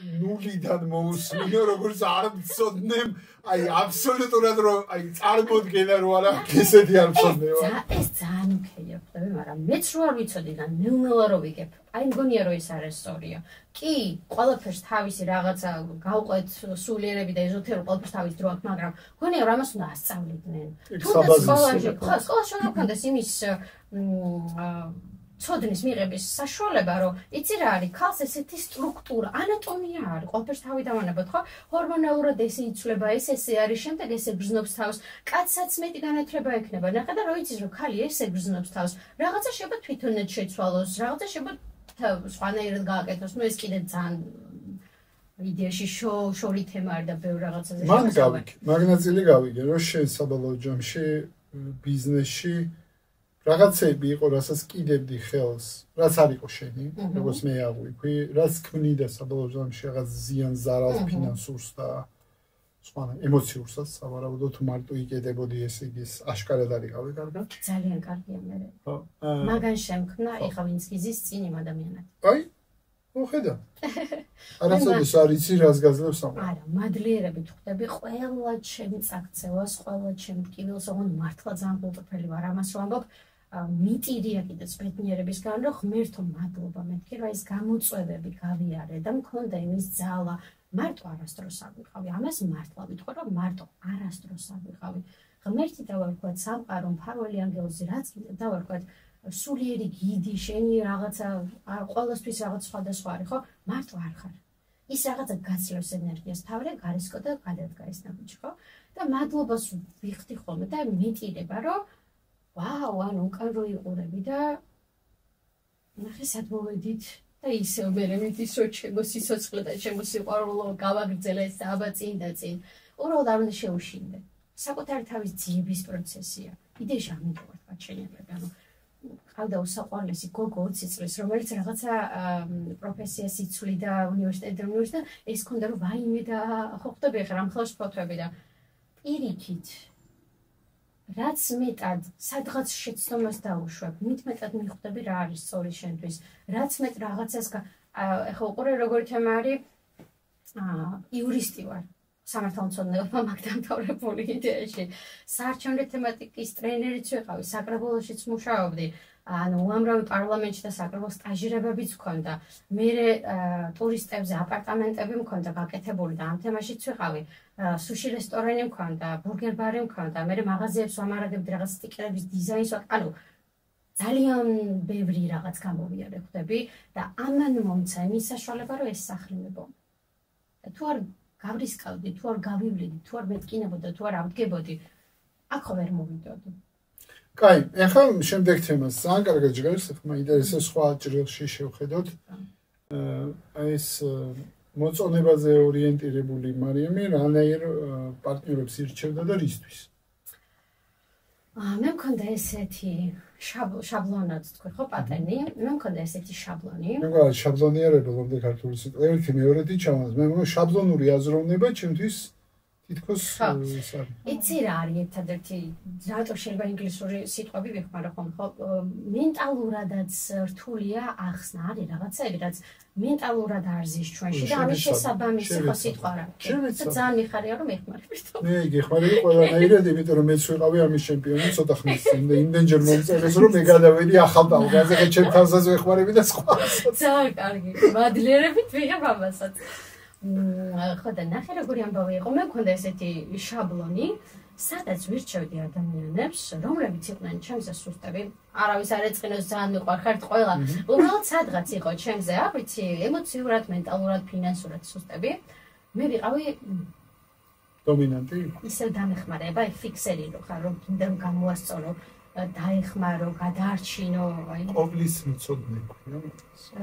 ნულიდან მოусმინო როგორც არ მწოდნემ, აი აბსოლუტურად რომ აი წარმოდგენა რო არა ესეთი არ მწოდნევა. ეს ძალიან უქეია, ხდები, მაგრამ მეც რო არ ვიცოდი და ნელ-ნელა რო ვიგებ. აი მგონია რომ ეს არის სწორია. კი, ყველაფერს თავისი რაღაცა გავყვეთ სულიერები და ეზოთერული ყველაფერს თავის დრო აქვს, მაგრამ მგონია რომ ამას უნდა ასწავლიდნენ. თუნდაც სკოლაში უნდა გქონდეს იმის ცოდნის მიღების საშუალება, რომ იცი რა არის, ქალს ესეთი სტრუქტურა, ანატომია არის, ყველაფერს თავი დავანებოთ, ხო? ჰორმონალურად ესე იცვლება, ესე არის, შემდეგ ესე გრძნობს თავს, კაცსაც მეტი განათლება ექნება. ნახე და რო იცის რომ ქალი ესე გრძნობს თავს, რაღაცა შეიძლება თვითონაც შეცვალოს, რაღაცა შეიძლება სხვანაირად გააკეთოს, ნუ ეს კიდე ძალიან იდეაში შორი თემა არის და ბევრ რაღაცაზე შევასწავლე. მაგნაწილი გავიგე, რომ შენ საბოლოო ჯამში ბიზნესში რაღაცები იყო, რასაც კიდევდი ხელს, რაც არ იყო შენი, როგორც მე აღვიქვი, რაც ქმნიდა საბოლოო ჯამში რაღაც ზიანს, ზარალს, ფინანსურს და სხვა ემოციურსაც, სავარაუდოდ თუ მარტო იყედებოდი, ესე იგი აშკარად არიყავი კარგად? ძალიან კარგია მე. ხო. მაგან შემქმნა, ეხლა ვინც გიზის წინ იმ ადამიანად. აი, მოხედა. არასოდეს არ იცი, რას გაძლევს ამ. არა, მადლიერებით ხვდები ყველა ჩემი წაქცევას, ყველა ჩემ ტკივილს, ოღონდ მართლა ძალიან გულწრფელი ვარ ამას რომ ამბობ. მიტირია კიდეც ბედნიერებისგან, რომ ღმერთო მადლობა, მეთქი რომ ეს გამოწვევები გავიარე და მქონდა იმის ძალა. მარტო არასდროს არ ვიყავი, ამას მართლა ვიტყვი, რომ მარტო არასდროს არ ვიყავი. ღმერთი დავარქვათ, სამყარო, მფარველი ანგელოზი, რაც დავარქვათ, სულიერი გიდი, შენი რაღაცა, ყველასთვის რაღაც სხვადასხვა არის, ხო? მარტო არ ხარ. ის რაღაცა გაცლევს ენერგიას, თავი გარისკო და გადადგა ეს ნაბიჯი, ხო? და მადლობას ვიხდი ხოლმე და მიტირება, რომ ვაუ, ანუ უკან რო იყურები და ნახე სად მოვედით და ისევ მერე მიდის რომ ჩემო სიცოცხლე და ჩემო სიყვარულო გავაგრძელე ეს აბა წინ და წინ. უბრალოდ არ უნდა შეუშინდე. საკუთარი თავის ძიების პროცესია. იდეაში ამიტომ ვარ გაჩენილები, ანუ ყავდა უსაყვარლესი გოგო 20 წლის, რომელიც რაღაცა პროფესიას იცვლიდა უნივერსიტეტში და ეს ქონდა რომ ვაიმე და ხო ხვდები ახლა რამ ხელს ფოთვები და პირიქით რაც მეტად სადღაც შეცდომას დაუშვებ, მით მეტად მიხვდები რა არის სწორი შენთვის. რაც მეტ რაღაცას ახლა უყურე როგორი თემა არის იურისტი ვარ. სამართალმცოდნეობა მაგ დამთავრებული იდეაში. საარჩევნო თემატიკის ტრენერიც ვიყავი, საკრებულოშიც მუშაობდი. ანუ უამრავი პარლამენტში და საკრებულო სტაჟირებებიც მქონდა. მე ტურისტებზე აპარტამენტები მქონდა გაკეთებული და ამ თემაშიც ვიყავი. სუში რესტორანი მქონდა, ბურგერ ბარი მქონდა. მე მაღაზიებს ვამარაგებდი რაღაც სტიკერების დიზაინს, ანუ ძალიან ბევრი რაღაც გამოვიარე ხვდები და ამან მომცა იმის საშუალება რომ ეს სახლი მებო. თუ არ გავრისკავდი, თუ არ გავივლიდი, თუ არ მეტკინებოდა, თუ არ ავდგებოდი, აქ ვერ მოვიდოდი. კაი, ეხლა შემდეგ თემას ძალიან კარგად ჟღერს, მაინტერესებს სხვა ჭრილში შევხედოთ. ეს მოწონებაზე ორიენტირებული მარიამი რანაირ პარტნიორებს ირჩევდა და რისთვის? მე მქონდა ესეთი შაბლონად თქვი ხო პატერნი, მე მქონდა ესეთი შაბლონი. მე მგონია შაბლონია რა ბოლომდე ქართული სიტყვა. ერთი მეორეთი ჩამოს. მე მგონია შაბლონური აზროვნება ჩემთვის თითქოს ის არის. იცი რა არის ერთადერთი რატო შეიძლება ინგლისური სიტყვები ვიხმარო ხომ ხო მენტალურადაც რთულია ახსნა არის რაღაცები რაც მენტალურად არზის ჩვენში და ამის შესაბამისი ხო სიტყვა რა. ძალიან მიხარია რომ ეხმარებით. მე გეხმარები ყველანაირად, იმიტომ რომ მეც ვიყავი ამის ჩემპიონი ცოტა ხნის წინ და იმდენჯერ მომწერეს რომ მე გადავედი ახალ ტალღაზე, ხე ჩემ თავზეც ვეხმარები და სხვა. ძალიან კარგი. მადლიერებით ვიღებ ამასაც. ხო და ნახე როგორი ამბავი იყო, მე მქონდა ესეთი შაბლონი, სადაც ვირჩევდი ადამიანებს, რომლებიც იყვნენ ჩემზე სუსტები, არავის არ ეწყინოს ძალიან მიყვარხართ ყველა, უბრალოდ სადღაც იყო ჩემზე, არ ვიცი, ემოციურად, მენტალურად, ფინანსურად სუსტები. მე ვიყავი დომინანტი. ისევ დამეხმარება, ფიქსერი რო ხარ, რომ კიდევ გამოასწორო, დაეხმარო, გადაარჩინო, აი. ყოვლის მწოდნე ქვია.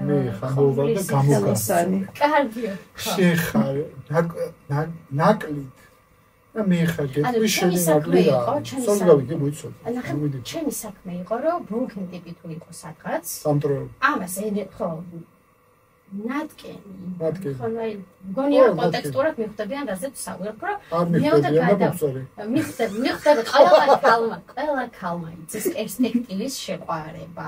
მე ხამოვა და გამოგასწრე. კარგია. შეხარ ნაკლით. და მე ხარ გეტყვი შენი ნაკლი რა. სულგავი მოიცოდ. ჩემი საქმე იყო, რომ ბრუკენ ტიპი თუ იყო სადღაც. სამტროო. ამას ხო ნატკენი. ხო აი გონია კონტექსტურად მიხვდებიან რაზეც საუბრობ, რომ მეოდა მიხვდები ყველა ქალმა იცის პერსპექტივის შეყვარება.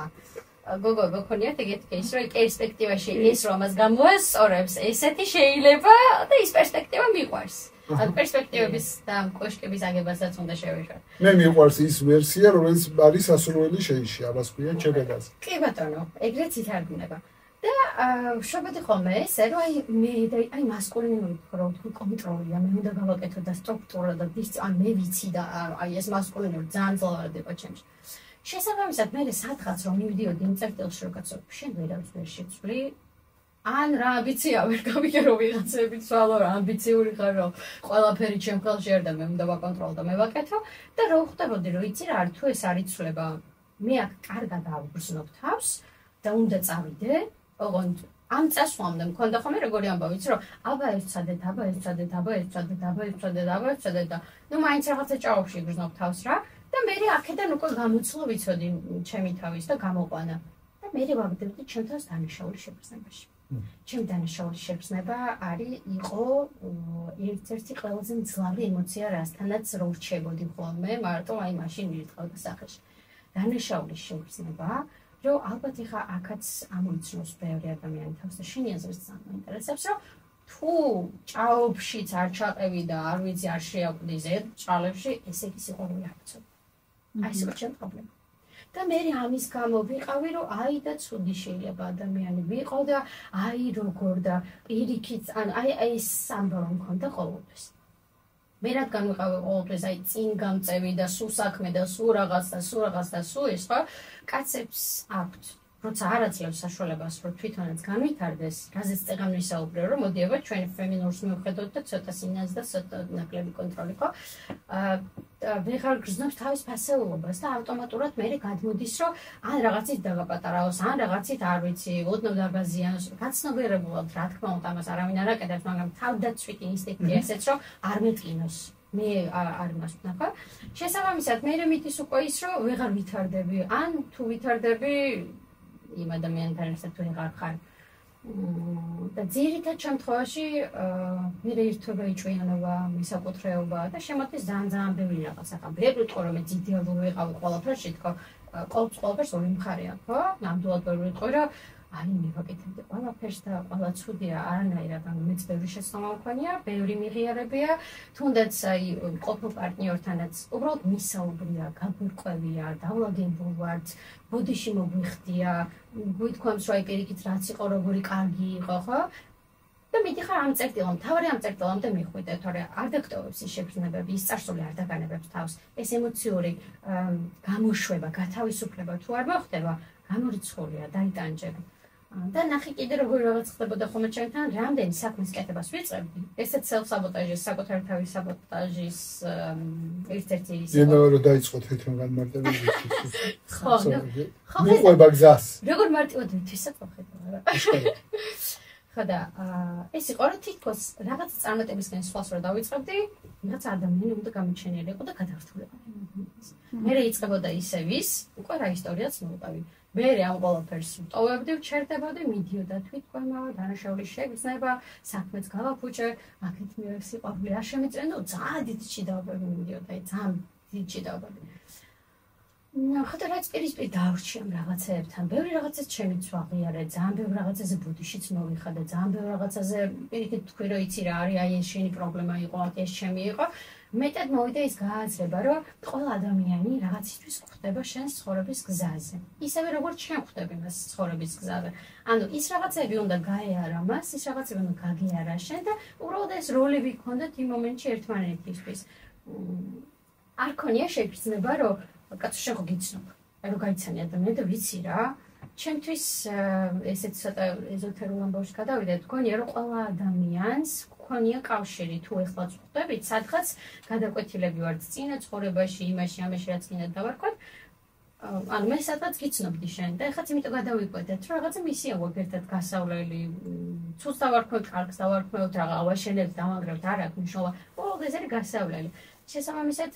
გოგო გქონიათ ეგეთი кейსი, რომ პერსპექტივაში ის რომ ამას გამოასწორებს, ესეთი შეიძლება და ის პერსპექტივა მიყვარს. ან პერსპექტივების და კოშკების აგებასაც უნდა შევეშვა. მე მიყვარს ის ვერსია, რომელიც არის სასურველი შეიში, ამას ქვია ჩებედას. კი ბატონო, ეგრეც ითარგმნება. და შობოდი ხოლმე ესე, რომ აი მასკულინური რო თქვი კონტროლია, მე უნდა გავაკეთო და სტრუქტურა და ან მე ვიცი და აი ეს მასკულინური ძალიან ძლიერად იყო ჩემში. შესაბამისად მე სადღაც რომ მივიდიოდი იმ წერტილში რომ კაცო, შენ ვერავის ვერ შეცვლი, ან რა ამბიცია ვერ გავიგე რომ ვიღაცები ცვალო რა ამბიციური ხარ რომ ყველაფერი ჩემ ხელში არ და მე უნდა ვაკონტროლო და მე ვაკეთო და რო ხვდებოდი რომ იცი რა არის თუ ეს არ იცვლება მე აქ კარგად ავგრძნობ თავს და უნდა წავიდე ოღონდ ამ წასვლამდე მქონდა ხოლმე როგორი ამბავი იცი რომ აბა ეცადეთ და ნუ მაინც რაღაცა ჭაობში ვგრძნობ თავს რა და მე აქედან უკვე გამოცლო ვიცოდი ჩემი თავის და გამოყვანა და მე ვაგდებდი ჩემ თავს დანაშაული შეგრძნებაში ჩემი დანაშაული შეგრძნება იყო ერთ-ერთი ყველაზე მძლავრი ემოცია რასთანაც რო რჩებოდი ხოლმე მარტო აი მაშინ მირთყავდა სახეში დანაშაული შეგრძნება რომ ალბათ ეხა აქაც ამოიცნოს ბევრი ადამიანი თავს და შენი აზრიც ძალიან მაინტერესებს რომ თუ ჭაობშიც არ ჩაყევი და არ ვიცი არ შეაკვდი ზედ ჭალებში ესე იგი სიყვარული არ ვიცოდი აი ეს იყო ჩემი პრობლემა და მე ამის გამო ვიყავი რომ აი და ცუდი შეიძლება ადამიანი ვიყო და აი როგორ და პირიქით ან აი ეს სამბოლო მქონდა ყოველთვის მე რადგან ვიყავი ყოველთვის აი წინ გამწევი და სულ საქმე და სულ რაღაც და სულ ის ხო კაცებს აქვთ როცა არ აძლევს საშუალებას რომ თვითონაც განვითარდეს რაზეც წეგან ვისაუბრე რომ მოდი აბა ჩვენ ფემინურს მივხედოთ და ცოტა სინას და ცოტა ნაკლები კონტროლი ხო ვეღარ გრძნობს თავის ფასეულობას და ავტომატურად მე გადმოდის რომ ან რაღაცით დაგაპატარაოს ან რაღაცით არ ვიცი ოდნავ დაბაზიანოს გაცნობიერებულად რა თქმა უნდა ამას არავინ არ აკეთებს მაგრამ თავდაცვითი ინსტინქტია ესეც რომ არ მეტყინოს მე არ მასვნა ხო შესაბამისად მე მითის უკვე ის რომ ვეღარ ვითარდები ან თუ ვითარდები იმ ადამიანთან ერთად თუ ვეღარ ხარ და ძირითად შემთხვევაში მე ერთობა იჭვიანობა მისაკუთრეობა და შემოდის ძალიან ბევრი რაღაც ახლა ვერ ვიტყო რომ მე იდეალური ვიყავი ყველაფერში თქო ყოველთვის ორი მხარე აქვს ხო ნამდვილად ვერ ვიტყვი რომ აი მე ვაკეთებდი ყველაფერს და ყველა ცუდია არანაირად ანუ მეც ბევრი შეცდომა მქონია ბევრი მიღიარებია თუნდაც აი ყოფილ პარტნიორთანაც უბრალოდ მისაუბრია გაგვირკვევია დავლაგებულ ვართ ბოდიში მოგვიხდია გვითქვამს რომ აი პირიქით რაც იყო როგორი კარგი იყო ხო და მიდიხარ ამ წერტილამდე, თავარი ამ წერტილამდე მიხვიდე, თორე არ დაგტოვებს ის შეგრძნებები, ის წარსული არ დაგანებებს თავს. ეს ემოციური გამოშვება, გათავისუფლება თუ არ მოხდება, გამორიცხულია, დაიტანჯები. და ნახე კიდე როგორ რაღაც ხდებოდა ხოლმე ჩემთან, რამდენი საქმის კეთებას ვიწყებდი. ესეც self-sabotage-ის, საკუთარი თავის საბოტაჟის ერთ-ერთი ის. რომ დაიწყო თვითონ განმარტებები. ხო, მოყვება გზას. როგორ მარტივად ვთვისებო ხედავ. ხოდა ეს იყო რომ თითქოს რაღაც წარმატებისგან სხვას რო დავიწყებდი, რაღაც ადამიანი უნდა გამოჩენილიყო და გადაართულიყო. მე იწყებოდა ისევის, უკვე რა ისტორიაც მოვყავი. მე ამ ყველაფერს ვტოვებდი, ვჩერდებოდი, მიდიოდა თვითკვლევა, დანაშაულის შეგრძნება, საქმეც გავაფუჭე, აქეთ მე სიყვარული არ შემიწენო, ძალიან დიდი ჭიდაობები მიდიოდა, ძალიან დიდი ჭიდაობები. ხოდა რაც პირისპირ დავრჩი ამ რაღაცეებთან, ბევრი რაღაცას ჩემიც ვაღიარე, ძალიან ბევრი რაღაცაზე ბუდიშიც მოვიხადე, ძალიან ბევრი რაღაცაზე პირიქით თქვი რომ იცი რა არის, აი ეს შენი პრობლემა იყო, ეს ჩემი იყო. მეტად მოვიდა ის გააზრება, რომ ყველა ადამიანი რაღაცისთვის ხვდება შენს ცხოვრების გზაზე. ისევე როგორც შენ ხვდები მას ცხოვრების გზაზე. ანუ ის რაღაცები უნდა გაეარა მას, ის რაღაცები უნდა გაგიარა შენ და უბრალოდ ეს როლები გქონდეთ იმ მომენტში ერთმანეთისთვის. არ ქონია შეგრძნება, რომ კაცო შენ ხო გიცნობ. აი რომ გაიცანი ადამიანი და ვიცი რა. ჩემთვის ესეც ცოტა ეზოთერულ ამბავში გადავიდე, თქვენია რომ ყველა ადამიანს ქონია კავშირი თუ ეხლა ხვდებით, სადღაც გადაკვეთილები ვართ წინა ცხოვრებაში, იმაში, ამაში რაც კიდე დავარქვათ. ანუ მე სადღაც გიცნობდი შენ და ეხლაც იმიტომ გადავიკვეთეთ, რომ რაღაცა მისია გვაქვს ერთად გასავლელი, ცუს დავარქვევთ, კარგს დავარქვევთ, რაღა ავაშენებთ, დავანგრევთ, არ აქვს მნიშვნელობა. უბრალოდ ეს არის გასავლელი. შესაბამისად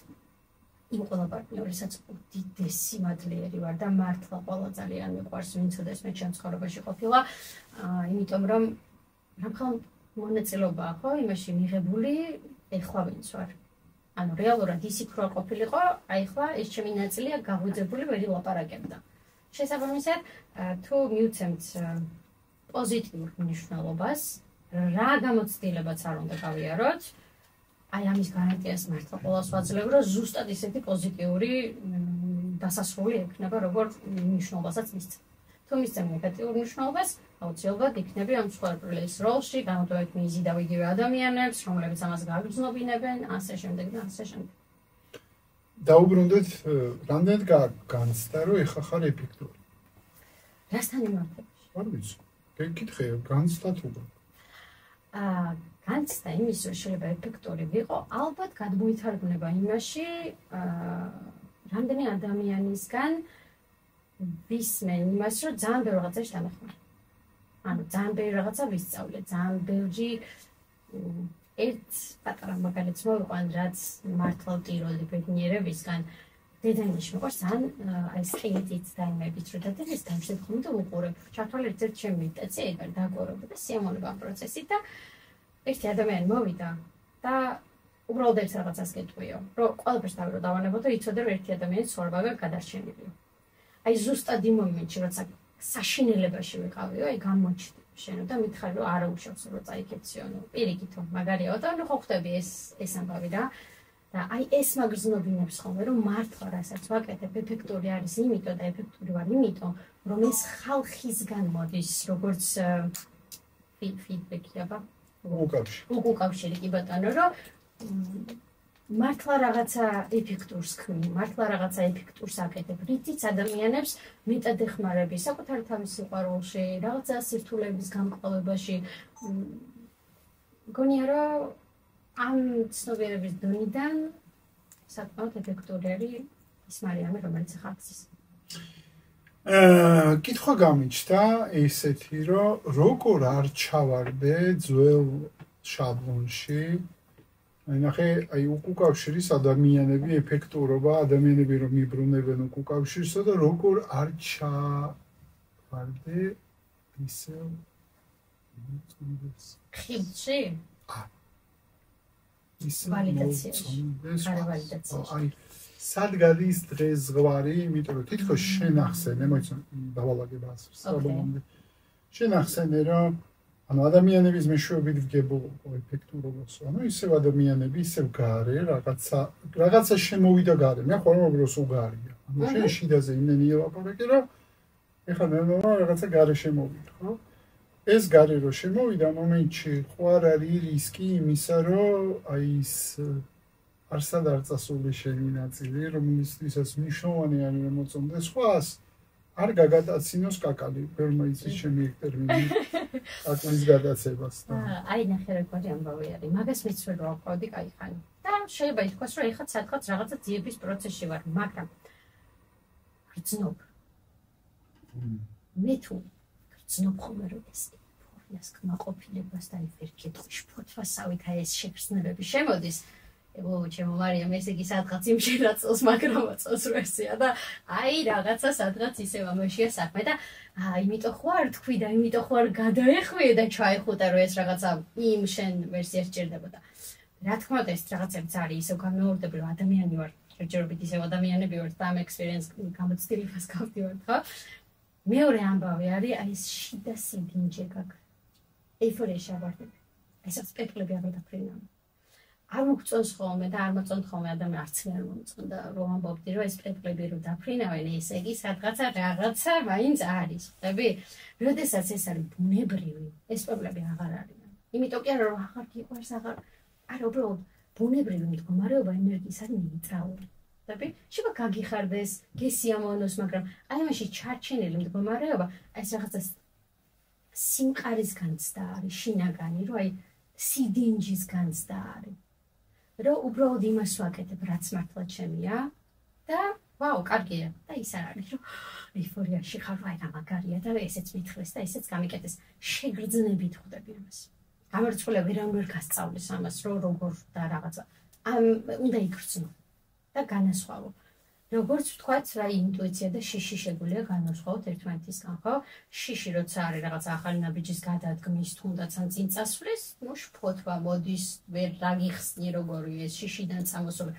იმ ყველა პარტნიორისაც უდიდესი მადლიერი ვარ და მართლა ყველა ძალიან მიყვარს, ვინც ოდესმე მე ჩემ ცხოვრებაში ყოფილა, იმიტომ რომ რამხელ მონაწილეობაა ხო იმაში მიღებული, ეხლა ვინც ვარ. ანუ რეალურად ის იქ რო ყოფილიყო, აი ხლა ეს ჩემი ნაწილია გაღვიძებული ვერ ილაპარაკებდა. შესაბამისად, თუ მივცემთ პოზიტიურ მნიშვნელობას, რა გამოცდილებაც არ უნდა გავიაროთ, აი ამის გარანტიას მართლა ყველას ვაძლევ, რომ ზუსტად ისეთი პოზიტიური დასასრული ექნება, როგორ მნიშვნელობასაც მისცემ. თუ მისცემ ნეგატიურ მნიშვნელობას, აუცილებლად იქნები ამ ცხოვრების როლში, განვდივართ მიზიდავ იგივე ადამიანებს, რომლებიც ამას გაგრძნობინებენ, ასე შემდეგ და ასე შემდეგ. დაუბრუნდეთ, რამდენად განცდა, რომ ეხა ხარ ეფექტური? რასთან იმართებაში? არ ვიცი. გეკითხე, განცდა თუ განცდა იმის, რომ შეიძლება ეფექტური ვიყო, ალბათ გადმოითარგმნება იმაში, რამდენი ადამიანისგან ვისმენ იმას, რომ ძალიან ბევრი რაღაცაში დამეხმარე. ანუ ძალიან ბევრი რაღაცა ვისწავლე, ძალიან ბევრი ერთ პატარა მაგალითს მოვიყვან, რაც მართლა ვტიროდი ბედნიერებისგან. დედანიში მეყვარს ძალიან აი სყიდით და იმებით, რომ დედას დამშვიდ ხომ და უყურებ. ჩართვალ ერთ-ერთ ჩემი მეტაცი ეგარ დაგვერობდა და სიამოვნება ამ პროცესით და ერთი ადამიანი მოვიდა და უბრალოდ ერთ რაღაცას გეტყვიო, რომ ყველაფერს დავანებო და იცოდე რომ ერთი ადამიანის ცხოვრება გადარჩენილია. აი ზუსტად იმ მომენტში, როცა საშინელებაში ვიყავიო, აი გამოჩნდა შენო და მითხარი რომ არა უშავს რომ წაიქეციო, პირიქითო, მაგარია და ნუ ხო ხვდები ეს ამბავი და აი ეს მაგრძნობინებს ხოლმე რომ მართლა რასაც ვაკეთებ ეფექტური არის იმიტომ და ეფექტური ვარ იმიტომ რომ ეს ხალხისგან მოდის როგორც ფიდბექი აბა უკავშირი კი ბატონო რომ მართლა რაღაცა ეფექტურს ქმნი, მართლა რაღაცა ეფექტურს აკეთებ. რითიც ადამიანებს მეტად ეხმარები საკუთარი თავის სიყვარულში, რაღაცა სირთულეების გამკლავებაში. მგონია რომ ამ ცნობიერების დონიდან საკმაოდ ეფექტური არის ის მარიამი, რომელიც ხარცის. კითხვა გამიჩნდა ესეთი, რომ როგორ არ ჩავარდე ძველ შაბლონში აი ნახე, აი უკავშირის ადამიანები, ეფექტურობა, ადამიანები რომ მიბრუნებენ უკავშირსა და როგორ არ ჩავარდე ისე ხიბში? ისე ვალიდაციაში. აი სად გადის დღეს ზღვარი, იმიტომ რომ თითქოს შენახსენე, მოიცან დავალაგებას საბოლოომდე. შენახსენე რომ ანუ ადამიანების მეშვეობით ვგებულობ ეფექტურობას. ანუ ისევ ადამიანები, ისევ გარე, რაღაცა შემოვიდა გარე. მე ხოლმე უბრალოდ უგარია. ანუ შენ შიდაზე იმენი ელაპარაკე, რომ ეხლა მე რაღაცა გარე შემოვიდა, ხო? ეს გარი რო შემოვიდა მომენტში, ხო არ არის რისკი იმისა, რომ აი ის არსად არ წასული შენი ნაწილი, რომელიცაც მნიშვნელოვანი არის რომ მოწონდეს სხვას, არ გაგატაცინოს კაკალი, ვერ მოიცის ჩემი ტერმინი კაკლის გადაცებას და აი ნახე როგორი ამბავი არის. მაგას მეც ვერ ვაყავდი кайხანი. და შეიძლება ითქვას, რომ ეხლა სადღაც რაღაცა ძიების პროცესში ვარ, მაგრამ გრძნობ. მე თუ გრძნობ ხოლმე როდეს ფორმას კმაყოფილებას და ვერ კითხვის ფოთვასავით აი ეს შეგრძნებები შემოდის. ჩემო მარიამ ესე იგი სადღაც იმ შენაწელს მაგრამ აწელს ვერსია და აი რაღაცა სადღაც ისევ ამაშია საქმე და იმიტომ ხო არ თქვი და იმიტომ ხო არ გადაეხვიე და ჩაიხუტა რომ ეს რაღაცა იმ შენ ვერსიას ჭირდებოდა. რა თქმა უნდა ეს რაღაცებიც არის ისევ გამეორდები რომ ადამიანი ვარ ჯერჯერობით ისევ ადამიანები ვართ და ამ ექსპერიენს გამოცდილებას გავდივართ ხო? მეორე ამბავი არის აი ეს შიდა სიდინჯე გაქვს. ეიფორიაში ავარდები. ესაც პეპლები აღარ დაფრინავ. არ მოგწონს ხოლმე და არ მოწონთ ხოლმე ადამიანი არც მე არ მომწონდა რომ ამბობდი რომ ეს პეპლები რომ დაფრინავენ ესე იგი სადღაცა რაღაცა მაინც არის ხდები? როდესაც ეს არის ბუნებრივი ეს პეპლები აღარ არიან. იმიტომ კი არა რომ აღარ გიყვარს აღარ არა უბრალოდ ბუნებრივი მდგომარეობა ენერგიის არის ნეიტრალური. ხდები? შეიძლება გაგიხარდეს, გესიამოვნოს, მაგრამ აი ამაში ჩარჩენილი მდგომარეობა ეს რაღაცა სიმყარის განცდა არის, შინაგანი, რომ აი სიდინჯის განცდა არის. რომ უბრალოდ იმას ვაკეთებ, რაც მართლა ჩემია და ვაუ, კარგია. და ის არ არის, რომ ეიფორიაში ხარ, აი რა მაგარია და ესეც მithles და ესეც გამიკეთეს. შეგრძნებით ხვდები ამას. გამორჩელა ვერან ვერ გასწავლის ამას, რომ როგორ და რაღაცა. უნდა იგრძნო და განასხვავო. როგორც ვთქვათ, რა ინტუიცია და შიში შეგვიძლია განვასხვაოთ ერთმანეთისგან, ხო? შიში როცა არის რაღაცა ახალი ნაბიჯის გადადგმის, თუნდაც ან წინ წასვლის, ნუ შფოთვა მოდის, ვერ რაგიხსნი როგორი ეს შიშიდან წამოსული.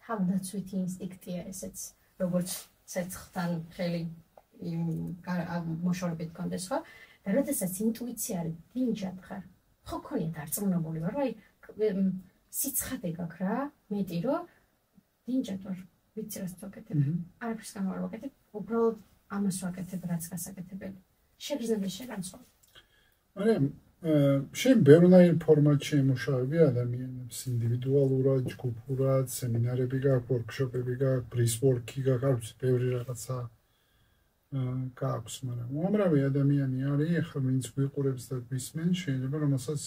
თავდაცვითი ინსტინქტია ესეც, როგორც ცეცხლთან ხელი მოშორებით გქონდეს, ხო? და როდესაც ინტუიცია არის დინჯად ხარ, ხო ქონია დარწმუნებული ვარ, აი სიცხადე გაქვს რა, მეტი რომ დინჯად ვარ. ვიცი რას ვაკეთებ. არაფერს არ ვაკეთებ, უბრალოდ ამას ვაკეთებ, რაც გასაკეთებელი. შეგრძნები შეგანცვალე. მაგრამ შენ ბევრნაირ ფორმატში ემუშავები ადამიანებს, ინდივიდუალურად, ჯგუფურად, სემინარები გაქვს, ვორქშოპები გაქვს, ბრისვორკი გაქვს, ბევრი რაღაცა გაქვს, მაგრამ უამრავი ადამიანი არის, ახლა ვინც გვიყურებს და გვისმენ, შეიძლება რომელსაც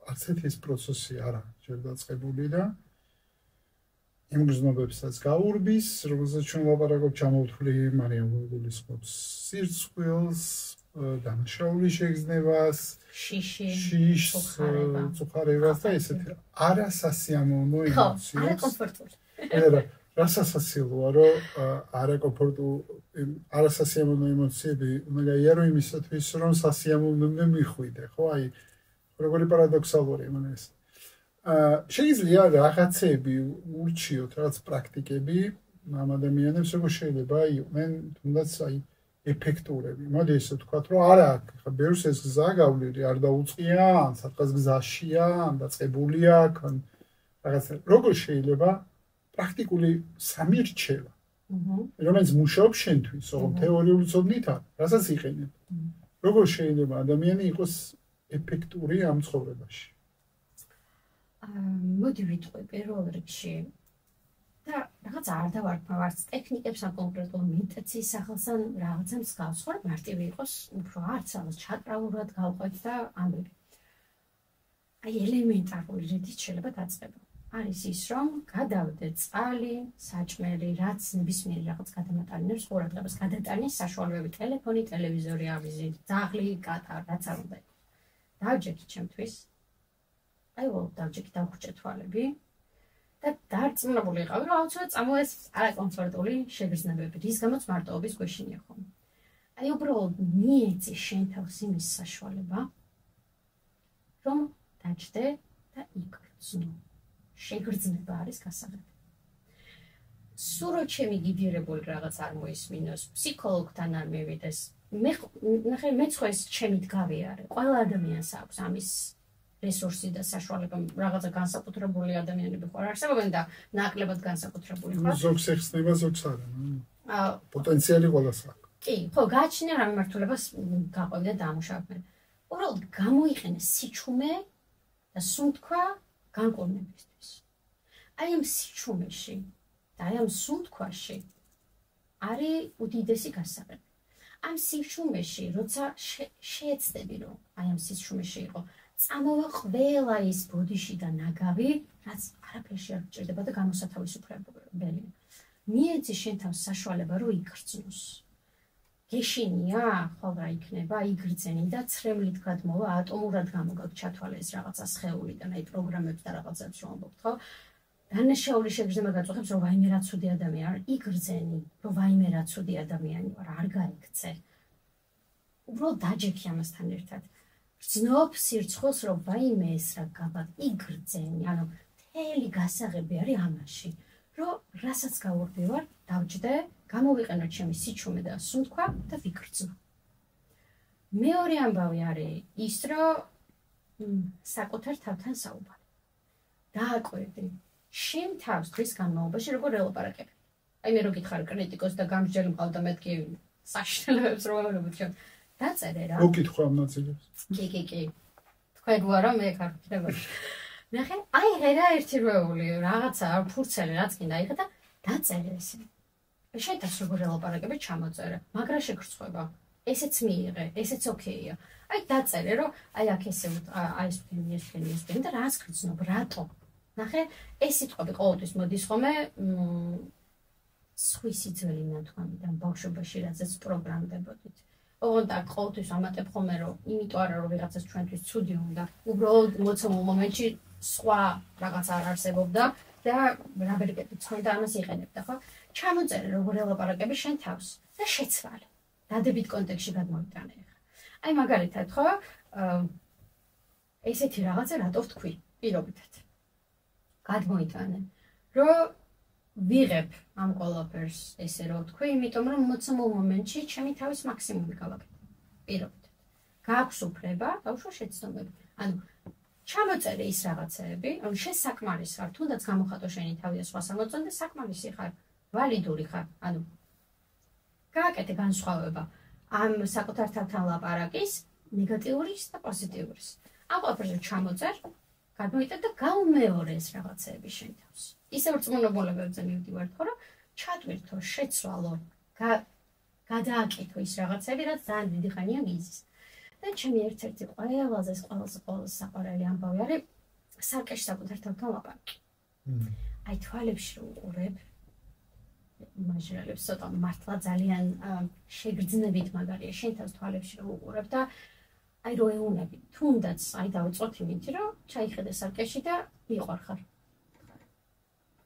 არც ერთი ეს პროცესი არ არის ჯერ დაწყებული და იმ გრძნობებსაც გაურბის, რომელსაც ჩვენ ვაპარაკობ ჩამოვთვლი მარიამ გულისხმობს სირცხვილს, დანაშაულის შეგრძნებას, შიშს, წუხარებას და ესეთი არასასიამოვნო ემოციებს. ხო, არაკომფორტული. რასასაცილოა, რომ არასასიამოვნო ემოციები უნდა გაიარო იმისათვის, რომ სასიამოვნო მიხვიდე, ხო? აი, როგორი პარადოქსალურია მან ეს. შეიძლება რაღაცები ურჩიოთ, რაღაც პრაქტიკები ამ ადამიანებს, როგორ შეიძლება იყვნენ თუნდაც აი ეფექტურები. მოდი ესე ვთქვათ, რომ არა, ხა ბევრს ეს გზა გავლილი, არ დაუწყიან, სადღაც გზაშია, დაწყებული აქვს, რაღაცა. როგორ შეიძლება პრაქტიკული სამი რჩევა, რომელიც მუშაობს შენთვის, ოღონდ თეორიული ცოდნით არ, რასაც იყენებ. როგორ შეიძლება ადამიანი იყოს ეფექტური ამ ცხოვრებაში? მოდი ვიტყვი პირველ რიგში და რაღაც არ დავარქმევ არც ტექნიკებს ან კონკრეტულ მედიტაციის სახელს ან რაღაცა მსგავს, ხო მარტივი იყოს, უფრო არც ამას ჩატრაულად გავყვეთ და ამბები. აი ელემენტარული რითიც შეიძლება დაწყება. არის ის, რომ გადავდე წყალი, საჭმელი, რაც ნებისმიერი რაღაც გადამატანებს ყურადღებას გადატანის საშუალებები, ტელეფონი, ტელევიზორი, ავიზი, ძაღლი, კატა, რაც არ უნდა იყოს. დავჯექი ჩემთვის. აი დავჯექი დავხვჭე თვალები და დარწმუნებული ვიყავი, რომ აუცილებლად წამოეს არაკომფორტული შეგრძნებები, რის გამოც მარტოობის გვეშინია ხოლმე. აი უბრალოდ მიეცი შენ თავს იმის საშუალება, რომ დაჯდე და იგრძნო. შეგრძნება არის გასაღები. სურო ჩემი გიდირებული რაღაც არ მოისმინოს, ფსიქოლოგთან არ მივიდეს. მე ხო ეს ჩემით გავიარე. ყველა ადამიანს აქვს ამის რესურსი და საშუალება, რაღაცა განსაკუთრებული ადამიანები ხო არ არსებობენ და ნაკლებად განსაკუთრებული ხო? ზოგს ეხსნება, ზოგს არა. პოტენციალი ყველას აქვს. კი, ხო, გააჩნია რა მიმართულებას გაყვები და დამუშავებ. უბრალოდ გამოიყენე სიჩუმე და სუნთქვა განკურნებისთვის. აი ამ სიჩუმეში და აი ამ სუნთქვაში არის უდიდესი გასაღები. ამ სიჩუმეში, როცა შეეცდები, რომ აი ამ სიჩუმეში იყო, წამოვა ყველა ის ბოდიში და ნაგავი, რაც არაფერში არ გჭირდება და გამოსათავისუფლებელი. მიეცი შენ თავს საშუალება, რომ იგრძნოს. გეშინია, ხო რა იქნება, იგრძენი და ცრემლით გადმოვა, ატომურად გამოგჩათვალე ეს რაღაცა სხეულიდან, აი პროგრამებს და რაღაცებს რომ ამბობთ, ხო? დანაშაული შეგრძნება გაწუხებს, რომ ვაიმე რა ცუდი ადამიანი არ იგრძენი, რომ ვაიმე რა ცუდი ადამიანი ვარ, არ გაიქცე. უბრალოდ დაჯექი ამასთან ერთად. გრძნობ სირცხვილს, რომ ვაიმე ეს რა გაბად იგრძენი, ანუ მთელი გასაღები არის ამაში, რომ რასაც გავურბივარ, დავჯდე, გამოვიყენო ჩემი სიჩუმე და სუნთქვა და ვიგრძნო. მეორე ამბავი არის ის, რომ საკუთარ თავთან საუბარი. დააკვირდი შენ თავს დღის განმავლობაში როგორ ელაპარაკებ. აი მე რო გითხარ კრიტიკოს და გამსჯელი მყავდა მეთქი საშინელებებს რომ ამბობ. დაწერე რა. უკითხვა ამ ნაწილებს. კი. თქვენ ვარა მე კარგდება. ნახე, აი ღერა ერთი როეული რაღაცა ფურცელი რაც კიდე აიღე და დაწერე ესე. შენ თავს როგორ ელაპარაკებ ჩამოწერე. მაგრა შეგრცხვება. ესეც მიიღე, ესეც ოკეია. აი დაწერე რომ აი აქ ესე აი ეს ფენი და რას გრძნობ, რატო? ნახე, ეს სიტყვები ყოველთვის მოდის ხოლმე სხვისი ძველი ნათქვამიდან ბავშვობაში რაზეც პროგრამდებოდით. ოღონდ აქ ყოველთვის ამატებ ხოლმე რომ იმიტომ არა რომ ვიღაცას ჩვენთვის ცუდი უნდა, უბრალოდ მოცემულ მომენტში სხვა რაღაც არ არსებობდა და რა ბერკეტიც ხონდა ამას იყენებდა, ხო? ჩამოწერე როგორ ელაპარაკები შენ თავს და შეცვალე. დადებით კონტექსტში გადმოვიტანე ახლა. აი მაგალითად, ხო? ესეთი რაღაცა რატო ვთქვი პირობითად. გადმოიტანე, რომ ვიღებ ამ ყველაფერს ესე რომ ვთქვი, იმიტომ რომ მოცემულ მომენტში ჩემი თავის მაქსიმუმი გავაკეთე. პირობითად. გააქვს უფლება, დაუშვა შეცდომები. ანუ ჩამოწერე ის რაღაცეები, ანუ შენ საკმარის ხარ, თუნდაც გამოხატო შენი თავი და სხვა სამოწონდე საკმარისი ხარ, ვალიდური ხარ. ანუ გააკეთე განსხვავება ამ საკუთარ თავთან ლაპარაკის ნეგატიურის და პოზიტიურის. ამ ყველაფერზე ჩამოწერ გადმოიტან და გაუმეორე ეს რაღაცეები შენ თავს. ისევ რწმუნებულებებზე მივდივართ, ხო, რომ ჩატვირთო, შეცვალო, გადააკეთო ის რაღაცები, რაც ძალიან დიდი ხანია გიზის. და ჩემი ერთ-ერთი ყველაზე საყვარელი ამბავი არის სარკეში საკუთარ თავთან ლაპარაკი. აი თვალებში რომ უყურებ, მაჟრალებს ცოტა მართლა ძალიან შეგრძნებით მაგარია შენ თავს თვალებში რომ უყურებ და აი რო ეუნები, თუნდაც აი დავიწყოთ იმით, რომ ჩაიხედე სარკეში და მიყვარხარ.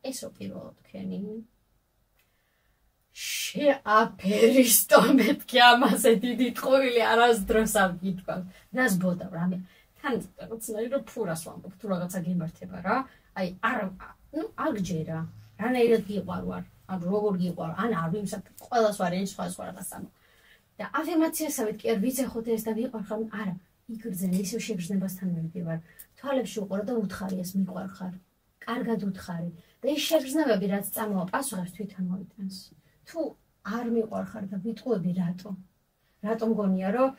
ესო პირველად თქვენი შეაფერისტო მეთქი ამაზე დიდი ტყუილი არასდროს არ გითქვა. რას ბოდა რამე თან ცოტა რომ ფურას ვამბობ თუ რაღაცა გემართება რა. აი არ გჯერა. რანაირად გიყვარვარ, ან როგორ გიყვარ, ან არ ვიმსახ ყველას ვარ ეს სხვა რაღაცა. და აფირმაციასავით კი არ ვიცეხოთ ეს და მიყვარხარ, არა, იგრძენ ისევ შეგრძნებასთან მივდივარ. თვალებში უყურე და უთხარი ეს მიყვარხარ. კარგად უთხარი. და ეს შეგრძნებები რაც წამოვა პასუხებს თვითონ მოიტანს. თუ არ მიყვარხარ და ვიტყუები რატო? რატომ გონია რომ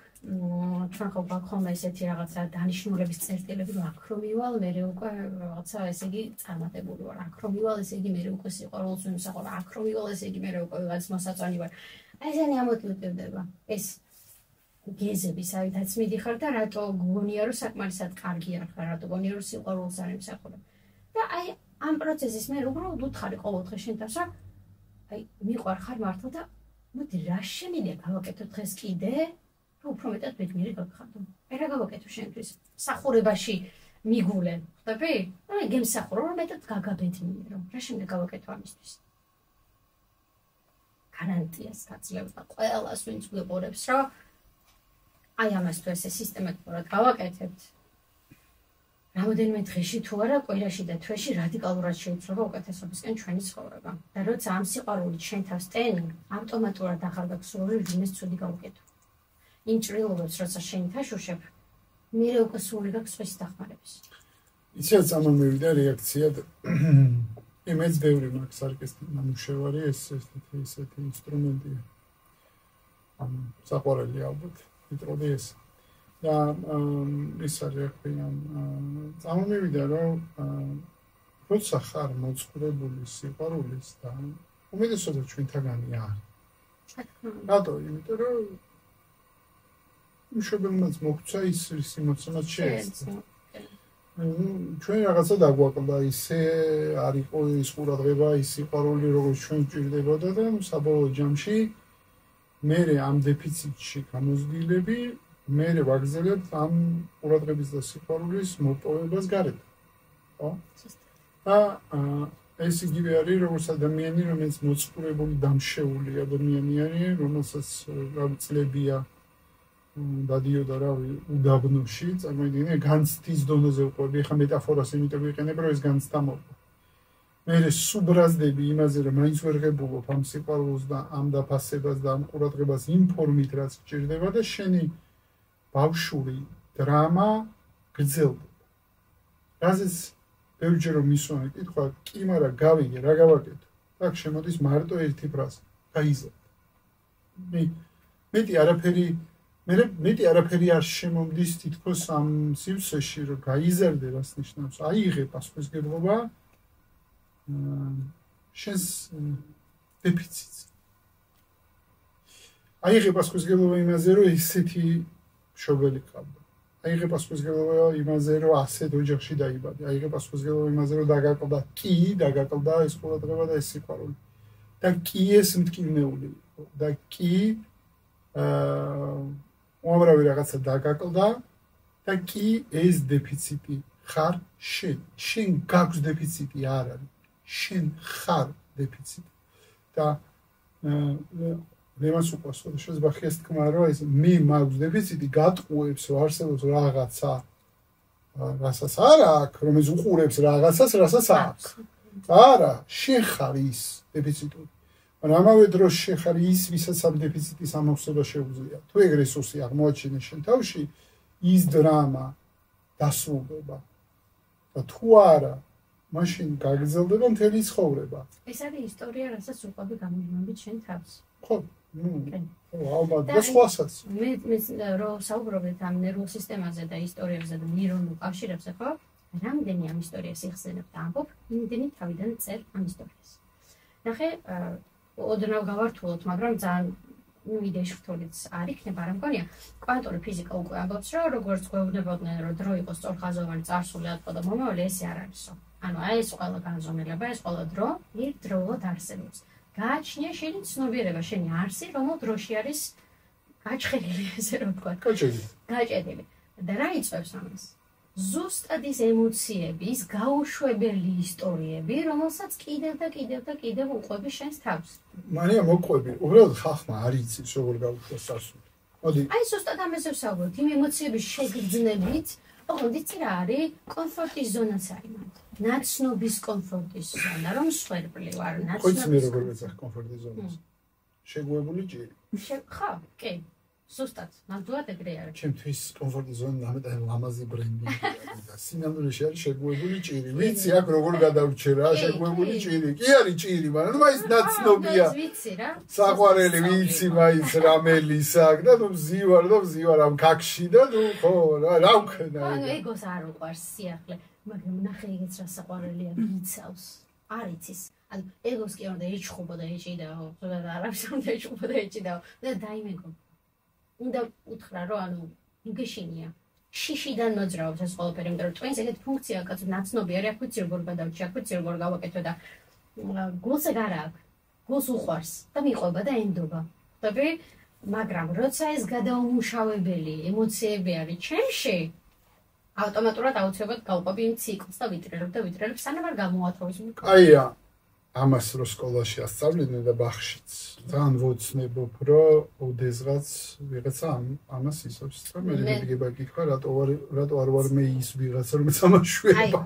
ჩვენ ხო გვაქვს ხოლმე ესეთი რაღაცა დანიშნულების წერტილები, რომ აქ რომ მივალ, მე უკვე რაღაცა ესე იგი წარმატებული ვარ. აქ რომ მივალ, ესე იგი მე უკვე სიყვარულს ვიმსახურებ. აქ რომ მივალ, ესე იგი მე უკვე ვიღაც მოსაწონი ვარ. ესენი ამოტვირთდება. ეს გეზები, საერთოდ მიდიხარ და რატო გონია რომ საკმარისად კარგი არ ხარ, რატო გონია რომ სიყვარულს არ იმსახურებ. და აი ამ პროცესის მე უბრალოდ უთხარი ყოველდღე შენ თავს რა აი მიყვარხარ მართლა და მოდი რა შემიძლია გავაკეთო დღეს კიდე რომ უფრო მეტად ბედნიერი გავხადო. აი რა გავაკეთო შენთვის სახურებაში მიგულე, ხდები? აი გემსახურო რომ მეტად გაგაბედნიერო. რა შემიძლია გავაკეთო ამისთვის? გარანტიას გაძლევ და ყველას ვინც გვიყურებს რომ აი ამას თუ ესე სისტემატურად გავაკეთებთ რამოდენიმე დღეში თუ არა კვირაში და თვეში რადიკალურად შეიცვალა უკეთესობისკენ ჩვენი ცხოვრება. და როცა ამ სიყვარულით შენ თავს ტენი, ავტომატურად ახალ გასული რიმეს ცუდი გავუკეთო. იმ ჭრილობებს როცა შენ თაშუშებ, მე უკვე სული გაქვს სხვის დახმარების. ისევ წამომივიდა რეაქციად. იმეც ბევრი მაქვს სარკესტი ნამუშევარი ესეთი ინსტრუმენტია. საყვარელი ალბათ. ვიტყოდი ეს. და ის არის ხიან წამომივიდა რომ როცა ხარ მოწყურებული სიყვარულის და უმეტესობად ჩვენთაგანი არის რატო იმიტომ რომ მშობელმაც მოგვცა ის სიმოცემაც შეეცდა ჩვენ რაღაცა დაგვაკლდა ისე არ იყო ის ყურადღება ის სიყვარული როგორც ჩვენ ჭირდებოდა და საბოლოო ჯამში მე ამ დეფიციტში გამოსგილები მე ვაგზელებთ ამ ყურადღების და სიყვარულის მოპოვებას გარეთ ხო და ეს იგივე არის როგორც ადამიანი რომელიც მოწყურებული დამშეული ადამიანი არის რომელსაც წლებია დადიოდა რავი უდაბნოში წარმოიდგინე განცდის დონეზე უყვები ხა მეტაფორას იმიტომ ვიყენებ რომ ეს განცდა მოყვა მე სუბრაზდები იმაზე რომ მაინც ვერ ღებულობ ამ სიყვარულს და ამ დაფასებას და ამ ყურადღებას იმ ფორმით რაც გჭირდება და შენი ბავშვური დრამა გრძელდება რაზეც ბევრჯერ რომ მისვამე კითხვა კი მაგრამ გავიგე რა გავაკეთო так შემოდის მარტო ერთი ფრაზა გაიზარდა მეტი არაფერი არ შემომდის თითქოს ამ სივრცეში რომ გაიზარდე რას ნიშნავს აიღე პასუხისმგებლობა შენს დეფიციტს აიღე პასუხისმგებლობა იმაზე რომ ესეთი მშობელი ყავდა აიღე პასუხისმგებლობა იმაზე რომ ასეთ ოჯახში დაიბადე აიღე პასუხისმგებლობა იმაზე რომ დაგაკლდა ეს ყურადღება და ეს სიყვარული და კი ეს მტკივნეული იყო და კი უამრავი რაღაცა დაგაკლდა და კი ეს დეფიციტი ხარ შენ გაქვს დეფიციტი არ არის შენ ხარ დეფიციტი და რემას უყვარს შეიძლება ხეს თქმა რომ ეს მე მაქვს დეფიციტი გატყუებს რომ არსებობს რაღაცა რასაც არ აქვს რომელიც უყურებს რაღაცას რასაც აქვს არა შენ ხარ ის დეფიციტური ამავე დროს შენ ხარ ის ვისაც ამ დეფიციტის ამოვსება შეუძლია თუ ეგ რესურსი აღმოაჩინე შენ თავში ის დრამა დასრულდება და თუ არა მაშინ გაგრძელდება მთელი ცხოვრება ეს არის ისტორია რასაც უყვები გამომივიდეთ შენ თავს ხო ალბათ და სხვასაც მე რომ საუბრობთ ამ ნერვულ სისტემაზე და ისტორიებზე და ნეირონულ კავშირებზე ხო რამდენი ამ ისტორიას იხსენებ და ამბობ იმდენი თავიდან წერ ამ ისტორიას ნახე ოდნავ გავართულოთ მაგრამ ძალიან იდეაში რთულიც არ იქნება რა მგონია კვანტური ფიზიკა უკვე ამბობს რომ როგორც გვეუბნებოდნენ რომ დრო იყო სწორხაზოვანი წარსული ატყო და მომავალი ესე არ არისო ანუ აი ეს ყველა განზომილება ეს ყველა დრო ერთდროულად არსებობს გააჩნია შენი ცნობიერება შენი არსი რომელ დროში არის გაჩხერილი ესე რომ ვთქვა გაჭედილი და რა იწევს ამას ზუსტად ის ემოციები ის გაუშვებელი ისტორიები რომელსაც კიდევ უყვები შენს თავს მანია მოყვები უბრალოდ ხახმა არ იცის როგორ გაუშვას სასული მოდი აი ზუსტად ამაზე ვსაუბრობთ იმ ემოციების შეგრძნებით ოღონდ იცი რა არის კომფორტის ზონაც არის მანდ ნაცნობის კომფორტის ზონა რომ სვერპლი ვარ ნაცნობის ხო იცი მე როგორ ვეცახ კომფორტის ზონას შეგუებული ჭირი ხო კი ზუსტად ნამდვილად ეგრე არის ჩემთვის კომფორტის ზონა ნამდვილად ლამაზი ბრენდი და სინამდვილეში არის შეგუებული ჭირი ვიცი აქ როგორ გადავრჩე რა შეგუებული ჭირი კი არის ჭირი მაგრამ მაინც ნაცნობია ვიცი რა საყვარელი ვიცი მაინც რამელის აქ და ნუ მზივარ ამ ქაქში და ნუ ხო რა ვქნა ანუ ეგოს არ უყვარს სიახლე მაგრამ ნახე იგიც რა საყვარელია გიცავს არ იცის ანუ ეგოს კი უნდა ეჭხუბო და ეჭიდაო ხოდა არავის უნდა ეჭხუბო და ეჭიდაო და დაიმეგო უნდა უთხრა რომ ანუ იგეშინია შიშიდან მოძრაობს ეს ყველაფერი იმიტომ რომ ტვინს ეგეთ ფუნქცია კაცო ნაცნობი არის აქ ვიცი როგორ გადავჭი აქ ვიცი როგორ გავაკეთო და გულს ეგ არ აქვს გულს უყვარს და მიყვება და ენდობა ხდები მაგრამ როცა ეს გადაუმუშავებელი ემოციები არის ჩემში ავტომატურად აუცილებლად გავყვები იმ ციკლს და ვიტრელებ სანამ არ გამოათოვოს აია ამას რო სკოლაში ასწავლიდნენ და ბაღშიც ძალიან ვოცნებობ რომ ოდესღაც ვიღაცა ამას ისევ და მე მიგება კითხვა რატო არ ვარ მე ის ვიღაცა რომელიც ამას შვება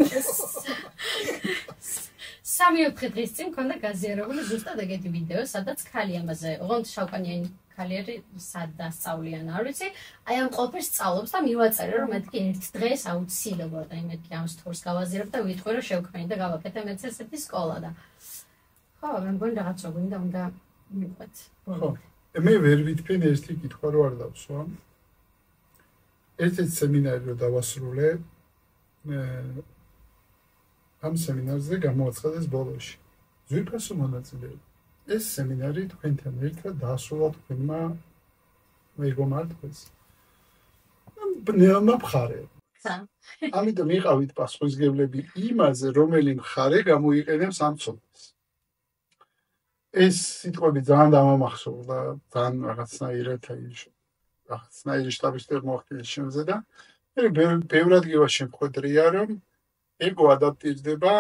სამი-ოთხი დღის წინ მქონდა გაზიარებული ზუსტად ეგეთი ვიდეო სადაც ქალი ამაზე ოღონდ შავკანიანი ქალიერი სადასწავლიან არ ვიცი აი ამ ყველაფერს სწავლობს და მივაწერე რომ მეთქი ერთ დღეს აუცილებლად აი მეთქი ამ სთორს გავაზიარებ და ვიტყვი რომ შევქმნი და გავაკეთე მეც ესეთი სკოლა და ხო, მე მგონი რაღაც რო გვინდა უნდა მიყვეთ. ხო. მე ვერ ვითქვენ ერთი კითხვა რო არ დავსვა. ერთ-ერთი სემინარი რო დავასრულე, ამ სემინარზე გამოაცხადეს ბოლოში. ძვირფასო მონაწილეობა. ეს სემინარი თქვენთან ერთად დაასრულა თქვენმა მეგობარებს. ბნელმა მხარე. ამიტომ იყავით პასუხისმგებლები იმაზე, რომელი მხარე გამოიყენებს ამ ცოდნას. ეს სიტყვები ძალიან დამამახსოვრდა, ძალიან რაღაცნაირად შტაბისტერ მოახდინეს შემზე და ბევრად გივა შემხვედრია, რომ ეგო ადაპტირდება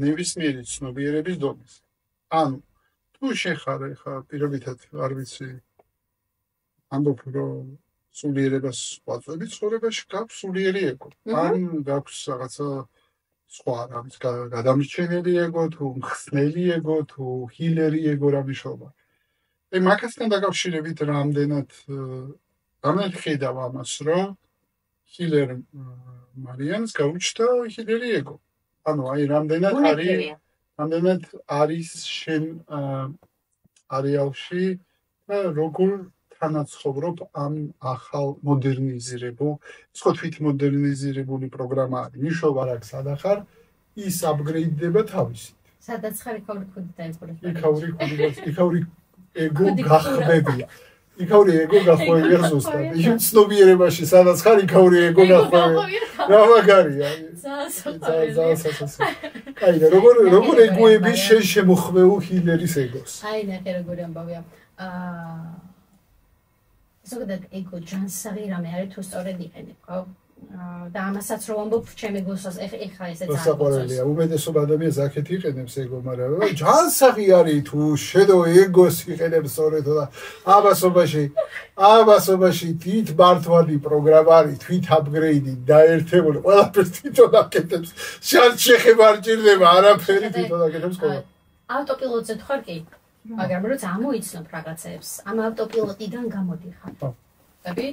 ნებისმიერი ცნობიერების დონეზე. ანუ თუ შეხარ ხა პირობითად არ ვიცი ამბობ რომ სულიერებას ვაწვევი ცხოვრებაში გაქვს სულიერი ეგო. ან გაქვს რაღაცა სხვა რამის გადამრჩენელი ეგო თუ მხსნელი ეგო თუ ჰილერი ეგო რა მიშობა. მაგასთან დაკავშირებით რამდენად ხედავ ამას, რომ ჰილერ მარიანს გაუჩნდა ჰილერი ეგო. ანუ აი რამდენად არის შენ არეალში და როგორ თანაცხოვრობ ამ ახალ მოდერნიზირებულ, სხვა თვით მოდერნიზირებული პროგრამა არის. მიშობა რა სადახარ ის აპგრეიდდება თავისით. სადაც ხარ იქაური ხუდი დაიწყო. იქაური ეგო გახმებია. იქაური ეგო გახვევია ზუსტად. იმ ცნობიერებაში სადაც ხარ იქაური ეგო გახვევია. რა მაგარია. აი და როგორ ეგოები შენ შემოხვეულ ჰილერის ეგოს. აი ნახე როგორი ამბავია. ზოგადად ეგო ჯანსაღი რამე არის თუ სწორედ იყენებ, ხო? და ამასაც რომ ამბობ ჩემი გულსაც ეხა ესეც არის. საყვარელია, უმეტესობა ადამიანს აქეთ იყენებს ეგო, მაგრამ ჯანსაღი არის თუ შედო ეგოს იყენებს სწორედ და აბასობაში თვით მართვადი პროგრამა არის, თვით აპგრეიდი დაერთებული, ყველაფერს თვითონ აკეთებს. შენ შეხება არ ჭირდება, არაფერი თვითონ აკეთებს ყველა. ავტოპილოტზე თქვარ კი? მაგრამ როცა ამოიცნობ რაღაცებს, ამ ავტოპილოტიდან გამოდიხარ. ხები?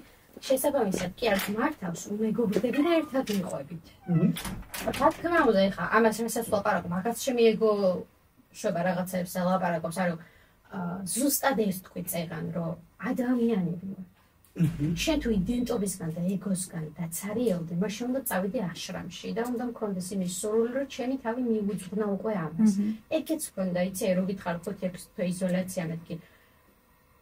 შესაბამისად კი არის მართავს მეგობრები და ერთად მიყვებით. რა თქმა უნდა, ეხა ამას რასაც ვლაპარაკობ, მაგაც ჩემი ეგო შობა რაღაცებს ლაპარაკობს, ანუ ზუსტად ეს თქვი წეგან, რომ ადამიანები შენ თუ იდენტობისგან და ეგოსგან დაცარიელდი, მაშინ უნდა წავიდე აშრამში და უნდა მქონდეს იმის სურვილი, რომ ჩემი თავი მიუძღვნა უკვე ამას. ეგეც მქონდა, იცი, რომ გითხარ ხო იზოლაცია მეთქი.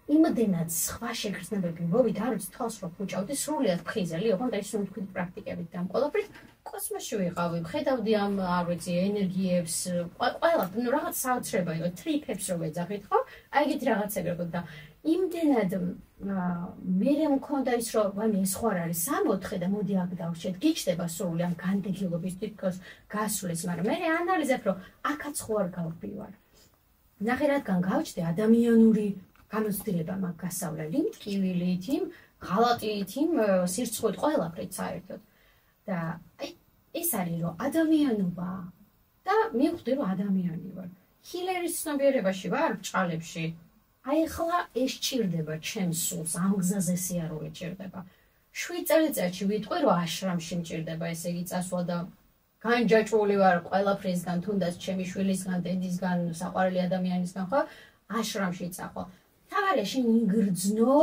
იმდენად სხვა შეგრძნებები მოვიდა, არ ვიცი, თვალს რო ხუჭავდი, სრულიად ფხიზელი, ოღონდ ეს რომ თქვი პრაქტიკებით და ამ ყველაფრით კოსმოსში ვიყავი, ხედავდი ამ, არ ვიცი, ენერგიებს, ყველა, ну რაღაც საოცრება იყო, ტრიპებს რო ვეძახით, ხო? აი ეგეთი რაღაცები იყო და იმდენად მე მქონდა ის რომ ვამი ეს ხო არ არის 64 და მოდი აქ დავშედ გიჩდება სრული ამ განდეგილობის თითქოს გასulis, მაგრამ მე ანალიზებ რომ აქაც ხო არ გავბივარ. ნახე რადგან გავჩდი ადამიანური გამოცდილება მაქვს გასავლელი, ტკივილით, იმ ღალატით, იმ სირცხვილით, ყველაფრით საერთოდ. და აი ეს არის რომ ადამიანობა და მივხვდი რომ ადამიანი ვარ. ჰილერის ცნობიერებაში ვარ ბჭყალებში. აი ახლა ეს ჭირდება ჩემს სულს, ამ გზაზე სიარული ჭირდება. 7 წელიწადში ვიტყვი რომ აშრამში მჭირდება, ესე იგი წასვლა და განჯაჭვული ვარ ყველაფრისგან, თუნდაც ჩემი შვილისგან, დედისგან, საყვარელი ადამიანისგან, ხო? აშრამში წახვალ. თავარია შენ იგრძნო,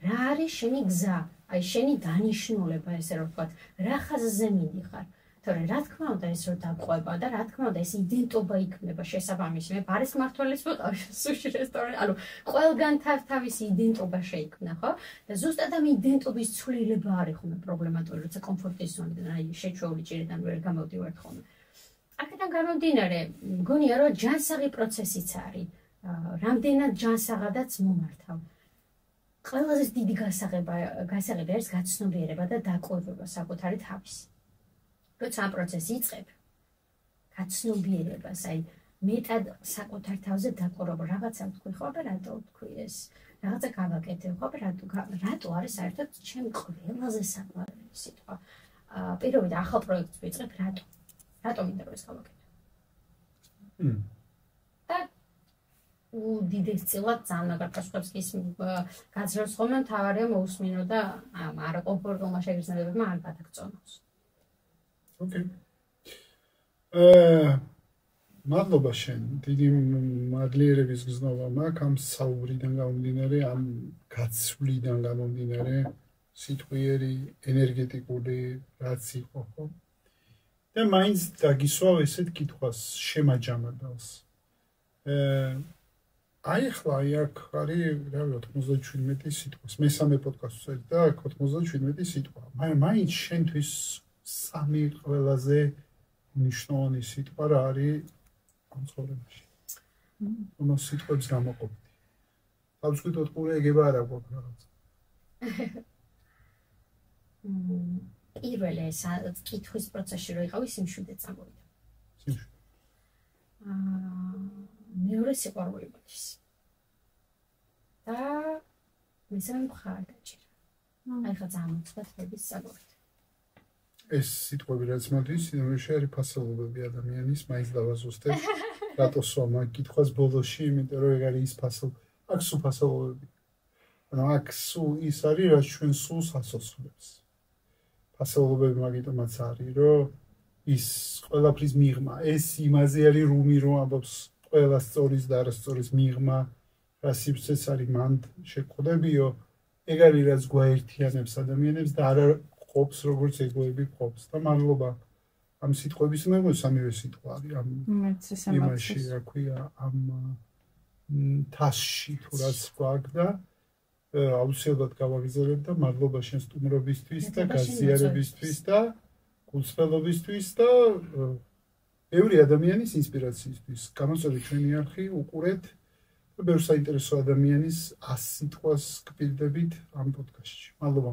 რა არის შენი გზა, აი შენი დანიშნულება, ესე რომ ვთქვათ, რა ხაზზე მიდიხარ. თორე რა თქმა უნდა ეს რო დაგყვება და რა თქმა უნდა ეს იდენტობა იქნება შესაბამისი. მე ბარის მმართველიც ვიყავ სუში რესტორანი, ანუ ყველგან თავისი იდენტობა შეიქმნა, ხო? და ზუსტად ამ იდენტობის ცვლილება არის ხოლმე პრობლემატური, როცა კომფორტის ზონიდან, აი შეჩვეული ჭირიდან ვერ გამოვდივართ ხოლმე. აქედან გამომდინარე, მგონია რომ ჯანსაღი პროცესიც არის. რამდენად ჯანსაღადაც მომართავ. ყველაზე დიდი გასაღები არის გაცნობიერება და დაკვირვება საკუთარი თავის. როცა ამ პროცესი იწყებ, გაცნობიერებას, აი მეტად საკუთარ თავზე დაკვირვება, რაღაცა ვთქვი, ხო, აბა რატო ვთქვი ეს? რაღაცა გავაკეთებ, ხო, აბა რატო არის საერთოდ ჩემი ყველაზე საყვარელი სიტყვა. პირობით ახალ პროექტს ვიწყებ, რატო მინდა რომ ეს გავაკეთო? და უდიდესწილად ძალიან მაგარ პასუხებს ის გაძლევს ხოლმე, მთავარია მოусმინო და არაკომფორტულმა შეგრძნებებმა არ გადაგწონოს. Okay. მადლობა შენ, დიდი მადლიერების გზნობა მაქვს ამ საუბრიდან გამომდინარე, ამ გაცვლიდან გამომდინარე, სიტყვიერი, ენერგეტიკული რაც იყო, ხო? და მაინც დაგისვავ ესეთ კითხვას შემაჯამებელს. აი ახლა აქ არის, რა ვიცი, 97 სიტყვას. მესამე პოდკასტს წერდი და აქ 97 სიტყვა. მაგრამ მაინც შენთვის სამი ყველაზე მნიშვნელოვანი სიტყვა რა არის ამ ცხოვრებაში. რომ სიტყვებს გამოყოფდი. თავისუფლად ყურე ეგება არ აქვს რაღაც. პირველი კითხვის პროცესში რო იყავი სიმშვიდე წამოვიდა. სიმშვიდე. მეორე სიყვარული მოდის. და მესამე მხარ დაჭირა. აი ხა ძალიან მოწყვეტების საბოლოოდ. ეს სიტყვები რაც მოდის, იმაში არის ფასეულობები ადამიანის, მაინც დავაზუსტებ. რატო სვამ აქ კითხვას ბოლოში, იმიტომ რომ ეგ არის ის ფასეულობები. აქ სულ ფასეულობები. ანუ აქ სულ ის არის, რაც ჩვენ სულს ასოცებს. ფასეულობები მაგიტომაც არის, რომ ის ყველაფრის მიღმა, ეს იმაზე არის რუმი, რომ ამბობს ყველა სწორის და არასწორის მიღმა, რა სივრცეც არის მან შეკვდებიო, ეგ არის რაც გვაერთიანებს ადამიანებს და არ ყოფს როგორც ეგოები ყოფს და მადლობა ამ სიტყვების მეგონა სამივე სიტყვა არის ამ იმაში, რა ქვია, ამ თასში თუ რაც გვაქვს და აუცილებლად გავაგზავნებ და მადლობა შენ სტუმრობისთვის და გაზიარებისთვის და გულწრფელობისთვის და ბევრი ადამიანის ინსპირაციისთვის. გამოწვევით ჩვენი არხი, უყურეთ და ბევრ საინტერესო ადამიანის 100 სიტყვას გპირდებით ამ პოდკასტში. მადლობა.